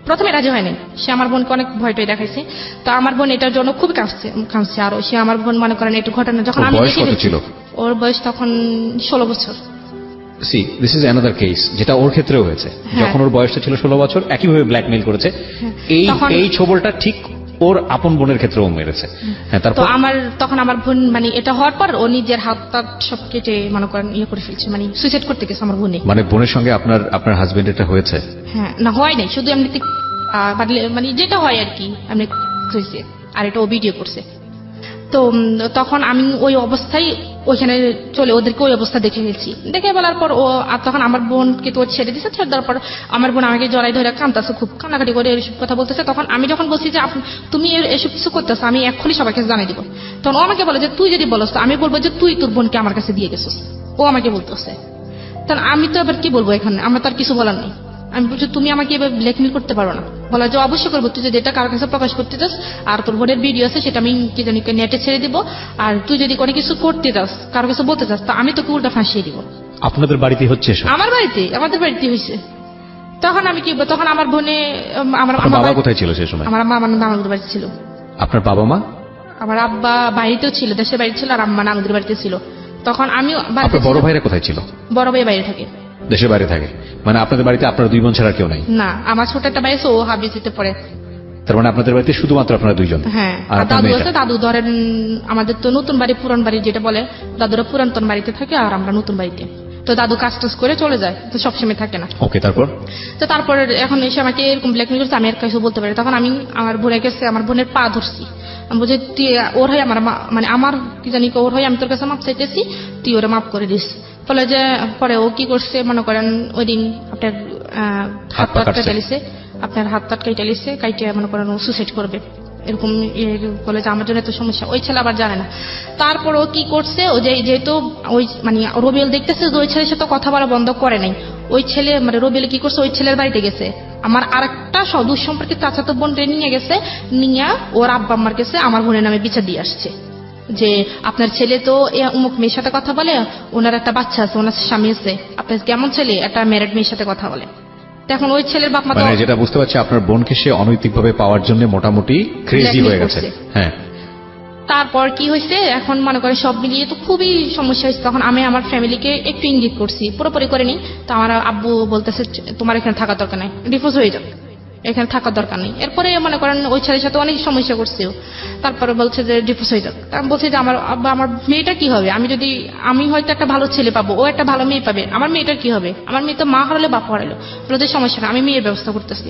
প্রথমে রাজি হয়নি, সে আমার বোনকে অনেক ভয়টাই দেখাইছে। তো আমার বোন এটার জন্য খুব কাঁদছে। আর সে আমার বোন মনে করেন একটু ঘটনা, যখন আমি ছিল ওর বয়স তখন 16 বছর। See, this is another case, যেটা ওর ক্ষেত্রেও হয়েছে। যখন ওর বয়সটা ছিল 16 বছর, একইভাবে ব্ল্যাকমেইল করেছে। এই ছবলটা ঠিক ওর আপন বোনের ক্ষেত্রেও মেরেছে। হ্যাঁ, তারপর তখন আমার বোন এটা হওয়ার পর ও নিজের হাত সব কেটে মনে করেন করে ফেলছে, সুইসাইড করতে গেছে আমার বোনে। বোনের সঙ্গে আপনার হাজবেন্ড এটা হয়েছে? হ্যাঁ, না হয় নাই, শুধু এমনিতে যেটা হয় আর কি, এমনি হয়েছে। আর এটা ও ভিডিও করছে। তো তখন আমি ওই অবস্থায় ওইখানে চলে ওদেরকে ওই অবস্থা দেখে গেছি, দেখে বলার পর ও আর তখন আমার বোনকে তো ছেড়ে দিছে, ছেড়ে দেওয়ার পর আমার বোন আমাকে জড়াই ধরে কাঁদতেছে, খুব কান্নাকাটি করে এসব কথা বলতেছে। তখন আমি যখন বলছি যে তুমি এসব কিছু করতেছো, আমি এক্ষুনি সবাইকে জানিয়ে দিব, তখন ও আমাকে বলে যে তুই যদি বলস তো আমি বলবো যে তুই তোর বোনকে আমার কাছে দিয়ে গেছিস, ও আমাকে বলতেছে। তখন আমি তো এবার কি বলবো, এখানে আমার তো আর কিছু বলার নেই। আমি বলছি তুমি আমাকে এবার ব্ল্যাকমেল করতে পারো না। বলা যে অবশ্যই করবো, তুই যদি এটা কারোর কাছে প্রকাশ করতে চাস আর তোর বোনের ভিডিও আছে সেটা আমি কি জানি নেটে ছেড়ে দিব, আর তুই যদি কোনো কিছু করতে চাস কারোর কাছে বলতে চাস তা আমি তোকে উল্টা ফাঁসিয়ে দিব। আপনাদের বাড়িতে হচ্ছে এসব? আমার বাড়িতে, আমাদের বাড়িতে হয়েছে। তখন আমি কি, তখন আমার বোনে আমার আপনার বাবা কোথায় ছিল সেই সময়? আমার মা আমার নানুদের বাড়িতে ছিল। আপনার বাবা মা? আমার আব্বা বাড়িতেও ছিল, দেশের বাড়ি ছিল, আর আম্মা নানুদের বাড়িতে ছিল। তখন আমি আপনার বড় ভাইরা কোথায় ছিল? বড় ভাই বাইরে থাকে। দেশের বাইরে থাকে, মানে আপনাদের বাড়িতে আপনার দুই বোন ছাড়া কেউ নাই? না, আমার ছোট একটা ভাই আছে, ও হাবিজিতে পড়ে। তার মানে আপনাদের বাড়িতে শুধুমাত্র আপনারা দুইজন? হ্যাঁ, আর আর আপনার দাদু মেয়েটা? আছে, দাদু ধরেন আমাদের তো নতুন বাড়ি পুরান বাড়ি যেটা বলে, দাদুরা পুরাতন বাড়িতে থাকে আর আমরা নতুন বাড়িতে। তো দাদু কাজ টাজ করে চলে যায়, তো সবসময় থাকে না। ওকে, তারপর? তো তারপর এখন এসে আমাকে এরকম ব্ল্যাকমেল করছে, আমি আর কিছু বলতে পারি। তখন আমি আমার বোনের কাছে আমার বোনের পা ধরছি, আমি বলছি তুই ওর হয়ে আমার মানে আমার কি জানি ওর হয়ে আমি তোর কাছে মাপ চাইতেছি, তুই ওরা মাফ করে দিস। ফলে যে পরে ও কি করছে মনে করেন, ওই দিন আপনার হাত পা কেটে লিছে, আপনার হাত পাট কেটে লিছে, কাইটে মনে করেন ও সুসাইড করবে এরকম বলে যে আমার জন্য এত সমস্যা। ওই ছেলে আবার জানে না। তারপর ও কি করছে, ও যেহেতু ওই মানে রবিউল দেখতেছে যে ওই ছেলের সাথে কথা বলা বন্ধ করে নাই, ওই ছেলে মানে রবিউল কি করছে, ওই ছেলের বাড়িতে গেছে, আমার আরেকটা দুঃসম্পর্কিত চাচাতো বোন নিয়ে গেছে, নিয়ে ওর আব্বা আম্মার কাছে আমার বোনের নামে বিচার দিয়ে আসছে যে আপনার ছেলে তো অমুক মেয়ের সাথে কথা বলে, ওনার একটা বাচ্চা আছে, ওনার স্বামী আছে, আপনার কেমন ছেলে একটা ম্যারিড মেয়ের সাথে কথা বলে। এখন ওই ছেলের বাপ মা তো মানে যেটা বুঝতে পারছি আপনার বোনকে সে অনৈতিকভাবে পাওয়ার জন্য মোটামুটি ক্রেজি হয়ে গেছে। হ্যাঁ, তারপর কি হয়েছে, এখন মনে করেন সব মিলিয়ে তো খুবই সমস্যা হয়েছে। তখন আমি আমার ফ্যামিলিকে একটু ইঙ্গিত করছি, পুরোপুরি করিনি। তো আমার আব্বু বলতেছে তোমার এখানে থাকার দরকার নাই, ডিভোর্স হয়ে যাও, এখানে থাকার দরকার নেই। এরপরে মনে করেন ওই ছেলের সাথে অনেক সমস্যা করছে, তারপরে বলছে যে ডিভোর্স হয়ে যাক। আমি বলছি যে আমার আব্বা আমার মেয়েটা কি হবে, আমি হয়তো একটা ভালো ছেলে পাবো, ও একটা ভালো মেয়ে পাবে, আমার মেয়েটার কি হবে, আমার মেয়ে তো মা হারালে বাপ হারালো, ওদের সমস্যা না, আমি মেয়ের ব্যবস্থা করতেছি।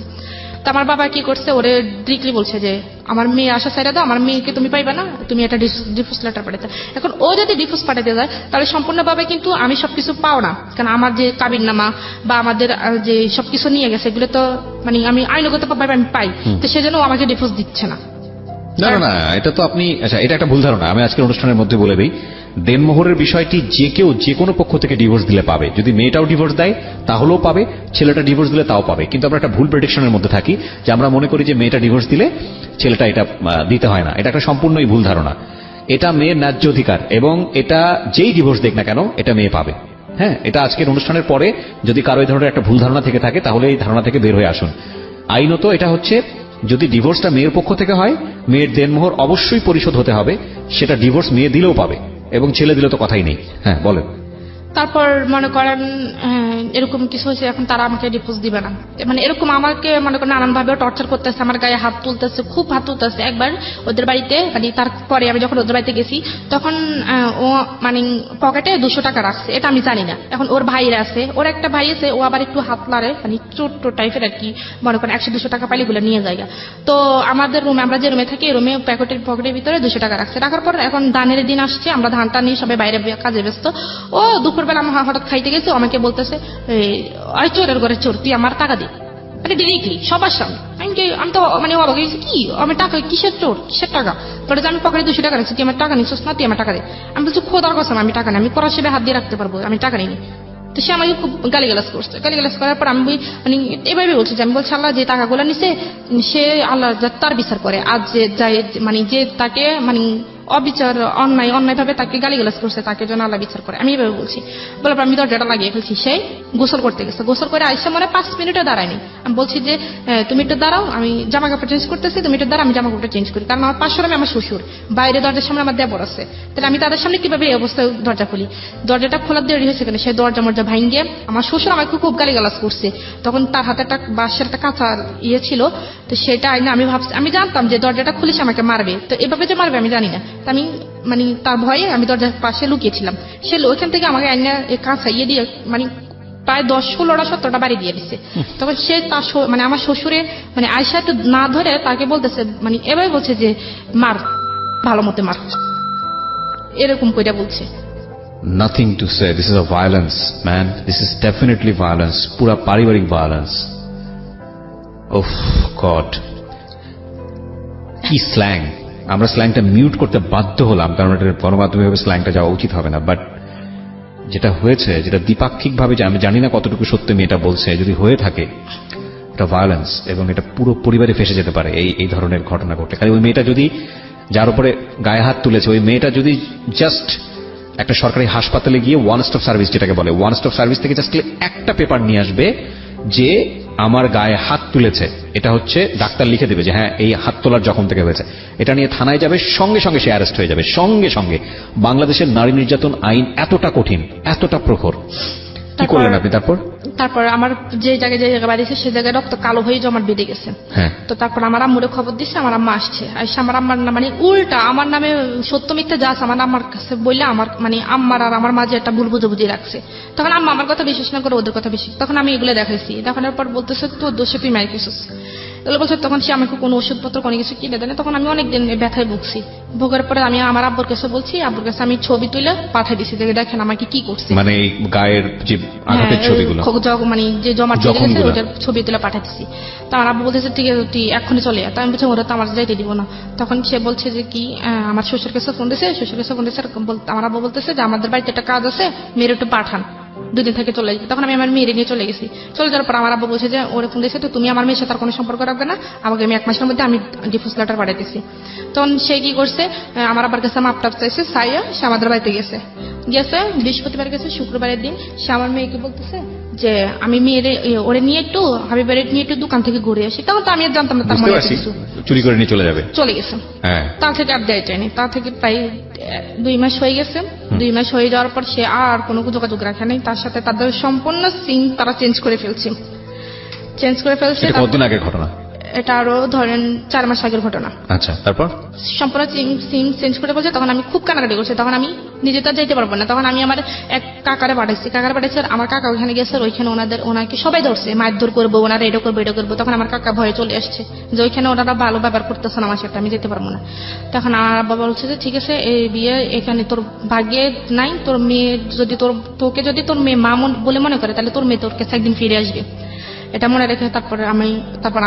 তো আমার বাবা কি করছে, ওরে ডিরেক্টলি বলছে যে আমার মেয়ে আসা সাইডা দাও, আমার মেয়েকে তুমি পাইবা না, তুমি একটা ডিভোর্স লেটার পাঠাতে। এখন ও যদি ডিভোর্স পাঠাতে যায় তাহলে সম্পূর্ণভাবে কিন্তু আমি সবকিছু পাও না, কারণ আমার যে কাবিননামা বা আমাদের যে সবকিছু নিয়ে গেছে এগুলো তো মানে আমি আইনগত ভাবে আমি পাই, তো সেজন্য ও আমাকে ডিভোর্স দিচ্ছে না। না না না, এটা তো আপনি, আচ্ছা এটা একটা ভুল ধারণা। আমি আজকের অনুষ্ঠানের মধ্যে বলে দিই, দেনমোহরের বিষয়টি যে কেউ যে কোনো পক্ষ থেকে ডিভোর্স দিলে পাবে। যদি মেয়েটাও ডিভোর্স দেয় তাহলেও পাবে, ছেলেটা ডিভোর্স দিলে তাও পাবে। কিন্তু আমরা একটা ভুল প্রেডিকশনের মধ্যে থাকি যে আমরা মনে করি যে মেয়েটা ডিভোর্স দিলে ছেলেটা এটা দিতে হয় না। এটা একটা সম্পূর্ণই ভুল ধারণা। এটা মেয়ের ন্যায্য অধিকার, এবং এটা যেই ডিভোর্স দেখ না কেন এটা মেয়ে পাবে। হ্যাঁ, এটা আজকের অনুষ্ঠানের পরে যদি কারো এই ধরনের একটা ভুল ধারণা থেকে থাকে তাহলে এই ধারণা থেকে বের হয়ে আসুন। আইনত এটা হচ্ছে, যদি ডিভোর্সটা মেয়ের পক্ষ থেকে হয় মেয়ের দেনমোহর অবশ্যই পরিশোধ হতে হবে, সেটা ডিভোর্স মেয়ে দিলেও পাবে, এবং ছেলে দিলে তো কথাই নেই। হ্যাঁ বলেন। তারপর মনে করেন এরকম কিছু হয়েছে, এখন তারা আমাকে ডিভোর্স দিবে না, মানে এরকম আমাকে মনে করেন নানান ভাবে টর্চার করতেছে, আমার গায়ে হাত তুলতেছে, খুব হাত তুলতেছে। একবার ওদের বাড়িতে মানে তারপরে আমি যখন ওদের বাড়িতে গেছি তখন ও মানে পকেটে 200 টাকা রাখছে, এটা আমি জানি না। এখন ওর ভাইরা আছে, ওর একটা ভাই আছে, ও আবার একটু হাত লাড়ে, মানে ছোট্ট টাইপের আর কি, মনে করেন 100-200 টাকা পাইলে গুলো নিয়ে যায়। তো আমাদের রুমে, আমরা যে রুমে থাকি রুমে পকেটের ভিতরে 200 টাকা রাখছে। রাখার পর এখন ধানের দিন আসছে, আমরা ধানটা নিয়ে সবাই বাইরে কাজে ব্যস্ত। ও দুপুরবেলা আমার হঠাৎ খাইতে গেছে, আমাকে বলতেছে আরে চোরের ঘরে চোর, তুই আমার টাকা দে, মানে ডিরেক্টলি সবার সামনে। আমি তো মানে অবাক হয়েছি, কি আমার টাকা, কিসের চোর, কিসের টাকা? তোর যে আমি পকেটে 200 টাকা রাখছি, তুই আমার টাকা নিচ্ছিস না, তুই আমার টাকা দে। আমি বলছি খোদার কসম আমি টাকা নেই, আমি পড়া সেবে হাত দিয়ে রাখতে পারবো, আমি টাকা নিই। তো সে আমাকে খুব গালিগালাজ করছে। গালিগালাজ করার পর আমি মানে এভাবে বলছি যে আমি বলছি আল্লাহ যে টাকাগুলো নিছে সে আল্লাহ তার বিচার করে। আজ যে যাই মানে যে তাকে মানে অবিচার অন্যায় ভাবে তাকে গালিগালাজ করছে, তাকে যেন আল্লাহ বিচার করে, আমি এভাবে বলছি। বলার পর আমি দরজাটা লাগিয়ে ফেলছি। সেই গোসল করতে গেছে, গোসল করে আইসা মানে 5 মিনিটে দাঁড়ায়নি। আমি বলছি যে তুমি একটু দাঁড়াও, আমি জামা কাপড় চেঞ্জ করতেছি, তুমি একটু দাঁড়াও, আমি জামা কাপড়টা চেঞ্জ করি। কারণ আমার পাশের আমি আমার শ্বশুর, বাইরে দরজার সামনে আমার দেবর আছে, তাহলে আমি তাদের সামনে কিভাবে এই অবস্থায় দরজা খুলি? দরজাটা খোলার দেরি হয়েছে কেন, সেই দরজা মরজা ভাঙ্গে আমার শ্বশুর আমাকে খুব গালিগালাজ করছে। তখন তার হাতে একটা বাঁশের একটা কাঁচা ছিল, তো সেটা আইনা আমি ভাবছি, আমি জানতাম যে দরজাটা খুলে সে আমাকে মারবে, তো এভাবে যে মারবে আমি জানি না। তো আমি মানে তার ভয়ে আমি দরজার পাশে লুকিয়েছিলাম। সে ওইখান থেকে আমাকে আইনা কাঁচা দিয়ে মানে প্রায় 10-16-17টা বাড়ি দিয়ে দিচ্ছে। তখন সে তার মানে আমার শ্বশুরে মানে আয়সা একটু না ধরে তাকে বলতেছে, মানে এভাবে বলছে যে মার, ভালো মতো মার। এরকম কইরা বলছে। Nothing to say, this is a violence man, this is definitely violence, পুরা পারিবারিক ভায়োলেন্স। ওহ গড, কি স্ল্যাং! আমরা স্ল্যাংটা মিউট করতে বাধ্য হলাম, কারণ এটা গণমাধ্যমে স্ল্যাংটা যাওয়া উচিত হবে না। বাট যেটা হয়েছে, যেটা দ্বিপাক্ষিক ভাবে, আমি জানি না কতটুকু সত্য মেয়েটা বলছে, যদি হয়ে থাকে এটা ভায়োলেন্স, এবং এটা পুরো পরিবারে ফেসে যেতে পারে এই ধরনের ঘটনা ঘটে। কারণ ওই মেয়েটা যদি, যার উপরে গায়ে হাত তুলেছে, ওই মেয়েটা যদি জাস্ট একটা সরকারি হাসপাতালে গিয়ে ওয়ান স্টপ সার্ভিস, যেটাকে বলে ওয়ান স্টপ সার্ভিস, থেকে জাস্ট একটা পেপার নিয়ে আসবে যে আমার গায়ে হাত তুলেছে, এটা হচ্ছে ডাক্তার লিখে দেবে যে হ্যাঁ এই হাত তোলার জখম থেকে হয়েছে, এটা নিয়ে থানায় যাবে, সঙ্গে সঙ্গে সে অ্যারেস্ট হয়ে যাবে, সঙ্গে সঙ্গে। বাংলাদেশের নারী নির্যাতন আইন এতটা কঠিন, এতটা প্রখর। কি করলেন আপনি তারপর? তারপর আমার যে জায়গায় বাড়িছে সেই জায়গায় রক্ত কালো হয়ে জমাট বেঁধে গেছে। হ্যাঁ। তো তারপর আমার আম্মুরে খবর দিচ্ছে, আমার আম্মা আসছে, আসছে আমার আম্মার মানে উল্টা আমার নামে সত্য মিথ্যা যা আছে আমার আম্মার কাছে বললে আমার মানে আম্মার আর আমার মাঝে একটা ভুল বুঝাবুঝি রাখছে। তখন আম্মা আমার কথা বিশ্বাস না করে ওদের কথা বেশি, তখন আমি এগুলো দেখাইছি, দেখানোর পর বলতেছে তোর দোষে তুই মার খেয়েছিস এগুলো বলছে। তখন সে আমাকে কোনো ওষুধপত্র কোনো কিছু কিনে দেয় না। তখন আমি অনেকদিন ব্যথায় ভুগছি, ভোগের পরে আমি আমার আব্বুর কাছে বলছি, আব্বুর কাছে আমি ছবি তুলে পাঠিয়ে দিছি, দেখেন আমাকে কি করছে, মানে এই গায়ের যে আঘাতের ছবিগুলো, মানে যে জমা ওটার ছবি তুলে পাঠাতেছি। তো আমার আব্বু বলতেছে ঠিক আছে তুই এক্ষুনি চলে যা। তো আমি বলছি ওরা তো আমার যাইতে দিব না। তখন সে বলছে যে কি আমার শ্বশুর কাছে ফোন দিয়েছে, শ্বশুর কাছে ফোন দিয়েছে, আমার আব্বু বলতেছে যে আমাদের বাড়িতে একটা কাজ আছে, মেয়ের একটু পাঠান, 2 দিন থেকে চলে যাবে। তখন আমি আমার মেয়েরে নিয়ে চলে গেছি। চলে যাওয়ার পর আমার আব্বু বলছে যে ওরে ফোন দিয়েছে, তো তুমি আমার মেয়ের সাথে আর কোনো সম্পর্ক রাখবে না, আমাকে আমি 1 মাসের মধ্যে আমি ডিভোর্স লেটার পাঠাইতেছি। তখন সে কি করছে, আমার আব্বার কাছে মাপটাপ চাইছে, সাইয়া সে আমাদের বাড়িতে গেছে, বৃহস্পতিবার গেছে, শুক্রবারের দিন সে আমার মেয়েকে বলতেছে যে আমি মেয়ের ওরে নিয়ে একটু হাবিবের নিয়ে একটু দোকান থেকে ঘুরে আসি। তখন তো আমি আর জানতাম না তার মানে চুরি করে নিয়ে চলে যাবে, চলে গেছে। তা থেকে আর দেয় যায়নি, তা থেকে প্রায় 2 মাস হয়ে গেছে। 2 মাস হয়ে যাওয়ার পর সে আর কোনো যোগাযোগ রাখে নাই তার সাথে। তাদের সম্পূর্ণ সিম তারা চেঞ্জ করে ফেলছে। কতদিন আগের ঘটনা এটা? আরো ধরেন 4 মাস আগের ঘটনা। আচ্ছা, তারপর সম্পূর্ণ সিম চেঞ্জ করে বলছে। তখন আমি খুব কানাকাটি করছি, তখন আমি নিজে তো যাইতে পারবো না। তখন আমি আমার এক কাকারে পাঠাইছি, আমার কাকা ওইখানে গেছে, ওইখানে ওনাকে সবাই ধরছে, মারধর করবো, ওনারা এটা করবো। তখন আমার কাকা ভয়ে চলে আসছে যে ওইখানে ওনারা ভালো ব্যবহার করতেছে না আমার সাথে, আমি যেতে পারবো না। তখন আমার বাবা বলছে যে ঠিক আছে এই বিয়ে এখানে তোর ভাগ্যে নাই, তোর মেয়ে যদি তোকে যদি তোর মেয়ে মা বলে মনে করে তাহলে তোর মেয়ে তোর কাছে একদিন ফিরে আসবে, এটা মনে রেখে। তারপর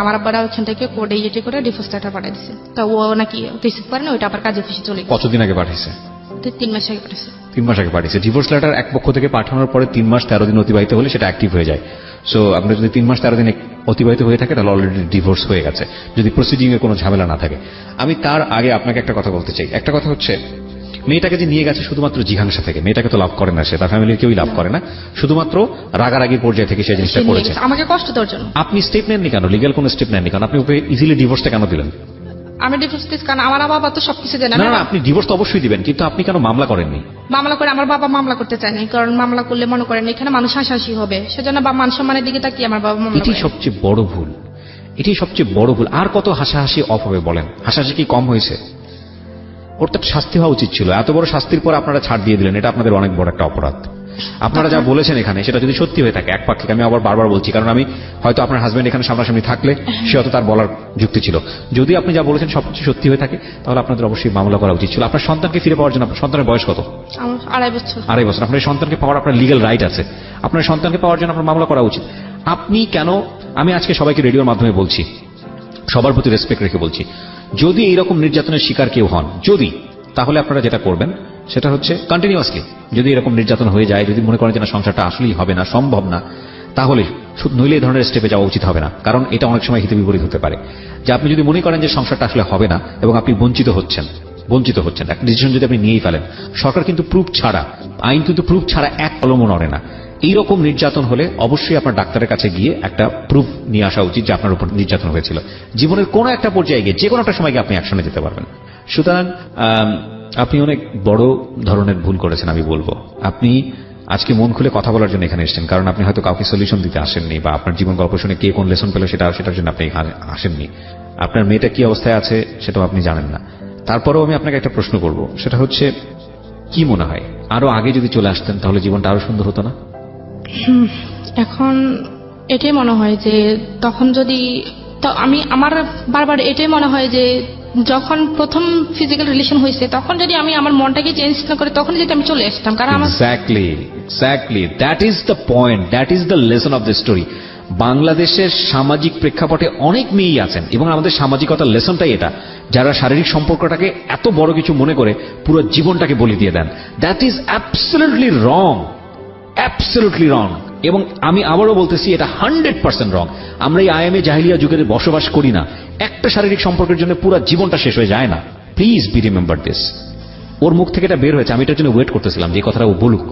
আমার আব্বারা ওখান থেকে কোর্টে ইয়ে করে ডিভোর্স লেটার পাঠিয়ে দিচ্ছে। তো ও নাকি রিসিভ করে না, ওইটা আবার কাজে খুশি চলে গেছে। কতদিন আগে পাঠিয়েছে? 3 মাস আগে পাঠিয়েছে। 3 মাস আগে পাঠিয়েছে। ডিভোর্স লেটার এক পক্ষ থেকে পাঠানোর পরে 3 মাস 13 দিন অতিবাহিত হলে সেটা অ্যাক্টিভ হয়ে যায়। সো আপনার যদি 3 মাস 13 দিন অতিবাহিত হয়ে থাকে তাহলে অলরেডি ডিভোর্স হয়ে গেছে, যদি প্রসিডিং এর কোনো ঝামেলা না থাকে। আমি তার আগে আপনাকে একটা কথা বলতে চাই। একটা কথা হচ্ছে, মেয়েটাকে যে নিয়ে গেছে শুধুমাত্র জিঘাংসা থেকে, মেয়েটাকে তো লাভ করে না সে, তার ফ্যামিলির কেউই লাভ করে না, শুধুমাত্র রাগারাগির পর্যায়ে থেকে সেই জিনিসটা করেছে। আমাকে কষ্ট দেওয়ার জন্য। আপনি স্টেপ নেননি কেন? লিগ্যাল কোনো স্টেপ নেননি কেন? আপনি ওকে ইজিলি ডিভোর্সটা কেন দিলেন? আমি ডিভোর্স দিচ্ছি কারণ আমার বাবা তো সবকিছু জানে না। আপনি ডিভোর্স তো অবশ্যই দিবেন, কিন্তু আপনি কেন মামলা করেননি? মামলা করে আমার বাবা মামলা করতে চায়নি, কারণ মামলা করলে মনে করেন এখানে মানুষ হাসাহাসি হবে, সেজন্য বা মান সম্মানের দিকে তাকিয়ে আমার বাবা মামলা। এটাই সবচেয়ে বড় ভুল, এটাই সবচেয়ে বড় ভুল। আর কত হাসাহাসি অফ হবে বলেন? হাসাহাসি কি কম হয়েছে? ওর তো শাস্তি হওয়া উচিত ছিল। এত বড় শাস্তির পর আপনারা ছাড় দিয়ে দিলেন, এটা আপনাদের অনেক বড় একটা অপরাধ। আপনারা যা বলেছেন এখানে সেটা যদি সত্যি হয়ে থাকে একপাক্ষিক, আমি আবার বারবার বলছি, কারণ আমি হয়তো আপনার হাজবেন্ড এখানে সামনাসামনি থাকলে সে হয়তো তার বলার যুক্তি ছিল, যদি আপনি যা বলেছেন সবকিছু সত্যি হয়ে থাকে তাহলে আপনাদের অবশ্যই মামলা করা উচিত ছিল। আপনার সন্তানকে ফিরে পাওয়ার জন্য, আপনার সন্তানের বয়স কত? 2.5 বছর। 2.5 বছর। আপনার সন্তানকে পাওয়ার আপনার লিগ্যাল রাইট আছে, আপনার সন্তানকে পাওয়ার জন্য আপনার মামলা করা উচিত। আপনি কেন? আমি আজকে সবাইকে রেডিওর মাধ্যমে বলছি, সবার প্রতি রেসপেক্ট রেখে বলছি, যদি এইরকম নির্যাতনের শিকার কেউ হন, যদি, তাহলে আপনারা যেটা করবেন সেটা হচ্ছে কন্টিনিউয়াসলি, যদি এরকম নির্যাতন হয়ে যায়, যদি মনে করেন যে না সংসারটা আসলেই হবে না, সম্ভব না, তাহলে নইলে এই ধরনের স্টেপে যাওয়া উচিত হবে না। কারণ এটা অনেক সময় হিতে বিপরীত হতে পারে। যে আপনি যদি মনে করেন যে সংসারটা আসলে হবে না এবং আপনি বঞ্চিত হচ্ছেন, একটা ডিসিশন যদি আপনি নিয়েই ফেলেন, সরকার কিন্তু প্রুফ ছাড়া, আইন কিন্তু প্রুফ ছাড়া এক কলমও নড়ে না। এইরকম নির্যাতন হলে অবশ্যই আপনার ডাক্তারের কাছে গিয়ে একটা প্রুফ নিয়ে আসা উচিত যে আপনার উপর নির্যাতন হয়েছিল। জীবনের কোনো একটা পর্যায়ে গিয়ে, যে কোনো একটা সময় গিয়ে আপনি অ্যাকশনে যেতে পারবেন। সুতরাং আপনি অনেক বড় ধরনের ভুল করেছেন আমি বলবো। আপনি আজকে মন খুলে কথা বলার জন্য এখানে এসেছেন, কারণ আপনি হয়তো কাউকে সলিউশন দিতে আসেননি, বা আপনার জীবন গল্প শুনে কে কোন লেসন পেল সেটার জন্য আপনি এখানে আসেননি। আপনার মেয়েটা কি অবস্থায় আছে সেটাও আপনি জানেন না। তারপরেও আমি আপনাকে একটা প্রশ্ন করব, সেটা হচ্ছে, কি মনে হয় আরো আগে যদি চলে আসতেন তাহলে জীবনটা আরো সুন্দর হতো না? এখন এটাই মনে হয় যে তখন যদি, তো আমার বারবার এটাই মনে হয় যে যখন প্রথম ফিজিক্যাল রিলেশন হয়েছে তখন যদি আমি আমার মনটাকে চেঞ্জ না করে তখন যদি আমি চলে আসতাম, কারণ আমার exactly that is the point, that is the lesson of the story. বাংলাদেশের সামাজিক প্রেক্ষাপটে অনেক মেয়েই আছেন এবং আমাদের সামাজিকতার লেসনটাই এটা, যারা শারীরিক সম্পর্কটাকে এত বড় কিছু মনে করে পুরো জীবনটাকে বলি দিয়ে দেন। That is absolutely wrong, absolutely wrong. এবং আমি আবারও বলতেছি এটা 100% রং। আমরা এই আইএমএ জাহিলিয়া যুগের বসবাস করি না। একটা শারীরিক সম্পর্কের জন্য পুরো জীবনটা শেষ হয়ে যায় না। Please be remember this. ওর মুখ থেকে এটা বের হয়েছে, আমি এটার জন্য ওয়েট করতেছিলাম যে কথাটা ও বলুক।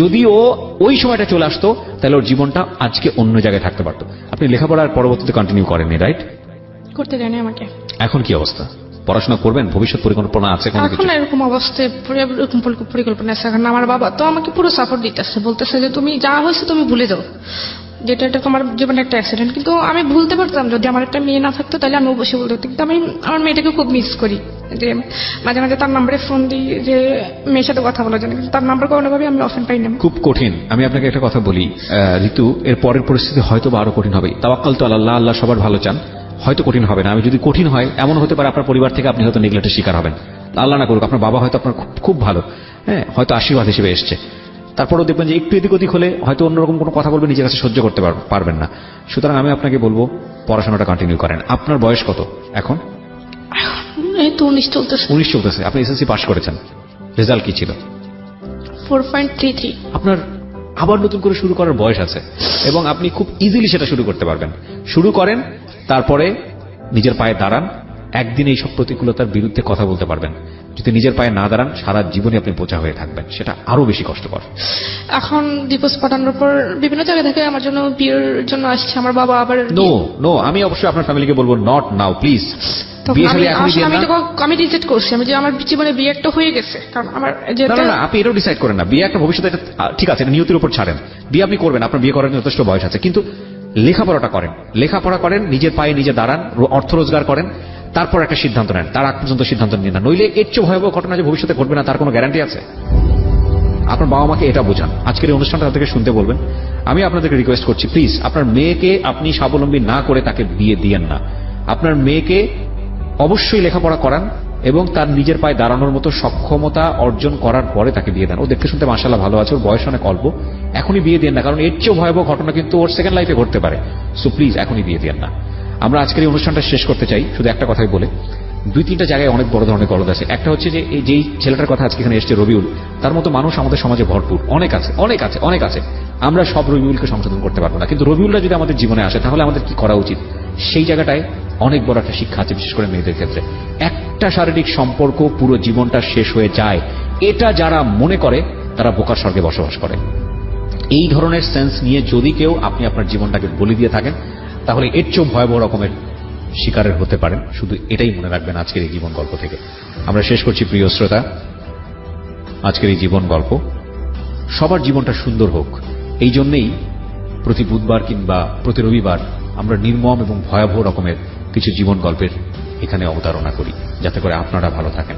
যদি ও ওই সময়টা চলে আসতো তাহলে ওর জীবনটা আজকে অন্য জায়গায় থাকতে পারতো। আপনি লেখাপড়ার পরবর্তীতে কন্টিনিউ করেননি, রাইট? করতে জানি আমাকে। এখন কি অবস্থা? পড়াশোনা করবেন? ভবিষ্যৎ পরিকল্পনা আছে কোনো কিছু? এখন এরকম অবস্থায় এরকম পরিকল্পনা আছে। এখন আমার বাবা তো আমাকে পুরো সাপোর্ট দিতেছে, বলতেছে যে তুমি যা হয়েছে তুমি ভুলে যাও, যেটা এটা তোমার জীবনে একটা অ্যাক্সিডেন্ট। কিন্তু আমি ভুলতে পারতাম যদি আমার একটা মেয়ে না থাকতো, তাহলে আমি অবশ্যই বলতে পারতাম। কিন্তু আমি আমার মেয়েটাকে খুব মিস করি, যে মাঝে মাঝে তার নাম্বারে ফোন দিই যে মেয়ের সাথে কথা বলার জন্য, কিন্তু তার নাম্বার কোনোভাবে আমি অপশন পাই না। খুব কঠিন। আমি আপনাকে একটা কথা বলি ঋতু, এর পরের পরিস্থিতি হয়তো বা আরো কঠিন হবে। তাওয়াক্কাল তো আল্লাহ, আল্লাহ সবার ভালো চান, হয়তো কঠিন হবে না। আমি যদি কঠিন হয় এমন হতে পারে আপনার পরিবার থেকে আপনি হয়তো নেগলেক্টের শিকার হবেন, আল্লাহ না করুক। আপনার বাবা হয়তো আপনার খুব ভালো, হ্যাঁ, হয়তো আশীর্বাদ হিসেবে এসছে। তারপরেও দেখবেন যে একটু এদিক ওদিক হলে হয়তো অন্যরকম কোনো কথা বলবে, নিজের কাছে সহ্য করতে পারবেন না। সুতরাং আমি আপনাকে বলবো পড়াশোনাটা কন্টিনিউ করেন। আপনার বয়স কত এখন? এই তো 19 চলতেছে। 19 চলতেছে। আপনি এসএসসি পাস করেছেন, রেজাল্ট কি ছিল? 4.33। আপনার আবার নতুন করে শুরু করার বয়স আছে এবং আপনি খুব ইজিলি সেটা শুরু করতে পারবেন। শুরু করেন, তারপরে নিজের পায়ে দাঁড়ান। একদিন এইসব প্রতিকূলতার বিরুদ্ধে কথা বলতে পারবেন। যদি নিজের পায়ে না দাঁড়ান সারা জীবনে আপনি বোঝা হয়ে থাকবেন, সেটা আরো বেশি কষ্টকর। এখন ডিভোর্স পাঠানোর পর বিভিন্ন জায়গা থেকে আমার জন্য বিয়ের জন্য আসছে আমার বাবা। আবার নো, আমি অবশ্যই আপনার ফ্যামিলিকে বলবো নট নাও প্লিজ। আমি রিজেক্ট করছি, আমি যে আমার জীবনে বিয়ে একটা হয়ে গেছে, কারণ আমার না, আপনি এটাও ডিসাইড করেন না। বিয়ে একটা ভবিষ্যতে, ঠিক আছে, নিয়তির উপর ছাড়েন। বিয়ে আপনি করবেন, আপনার বিয়ে করার যথেষ্ট বয়স আছে, কিন্তু লেখাপড়া করেন, নিজের পায়ে নিজে দাঁড়ান, অর্থ রোজগার করেন, তারপর একটা সিদ্ধান্ত নেন। তার আগ পর্যন্ত সিদ্ধান্ত নিন না, নইলে এর চেয়ে ভয়াবহ ঘটনা যে ভবিষ্যতে ঘটবে না তার কোনো গ্যারান্টি আছে? আপনার বাবা মাকে এটা বোঝান। আজকের এই অনুষ্ঠানটা তাদেরকে শুনতে বলবেন। আমি আপনাদেরকে রিকোয়েস্ট করছি, প্লিজ আপনার মেয়েকে আপনি স্বাবলম্বী না করে তাকে বিয়ে দিয়েন না। আপনার মেয়েকে অবশ্যই লেখাপড়া করান এবং তার নিজের পায়ে দাঁড়ানোর মতো সক্ষমতা অর্জন করার পরে তাকে বিয়ে দেন। ও দেখতে শুনতে মাশাআল্লাহ ভালো আছে, ওর বয়স অনেক অল্প। এখনই বিয়ে দেন না, কারণ এর চেয়েও ভয়াবহ ঘটনা কিন্তু ওর সেকেন্ড লাইফে ঘটতে পারে। সো প্লিজ এখনই বিয়ে দেন না। আমরা আজকের এই অনুষ্ঠানটা শেষ করতে চাই শুধু একটা কথাই বলে। 2-3টা জায়গায় অনেক বড় ধরনের গলদ আছে। একটা হচ্ছে যে এই যেই ছেলেটার কথা আজকে এখানে এসছে রবিউল, তার মতো মানুষ আমাদের সমাজে ভরপুর, অনেক আছে। আমরা সব রবিউলকে সংশোধন করতে পারবো না, কিন্তু রবিউলরা যদি আমাদের জীবনে আসে তাহলে আমাদের কি করা উচিত, সেই জায়গাটায় অনেক বড় একটা শিক্ষা আছে, বিশেষ করে মেয়েদের ক্ষেত্রে। একটা শারীরিক সম্পর্ক পুরো জীবনটা শেষ হয়ে যায়, এটা যারা মনে করে তারা বোকার স্বর্গে বসবাস করে। এই ধরনের সেন্স নিয়ে যদি কেউ আপনি আপনার জীবনটাকে বলি দিয়ে থাকেন তাহলে এর চেয়েও ভয়াবহ রকমের শিকারের হতে পারেন। শুধু এটাই মনে রাখবেন আজকের এই জীবন গল্প থেকে। আমরা শেষ করছি প্রিয় শ্রোতা আজকের এই জীবন গল্প। সবার জীবনটা সুন্দর হোক, এই জন্যেই প্রতি বুধবার কিংবা প্রতি রবিবার আমরা নির্মম এবং ভয়াবহ রকমের কিছু জীবন গল্পের এখানে অবতারণা করি, যাতে করে আপনারা ভালো থাকেন।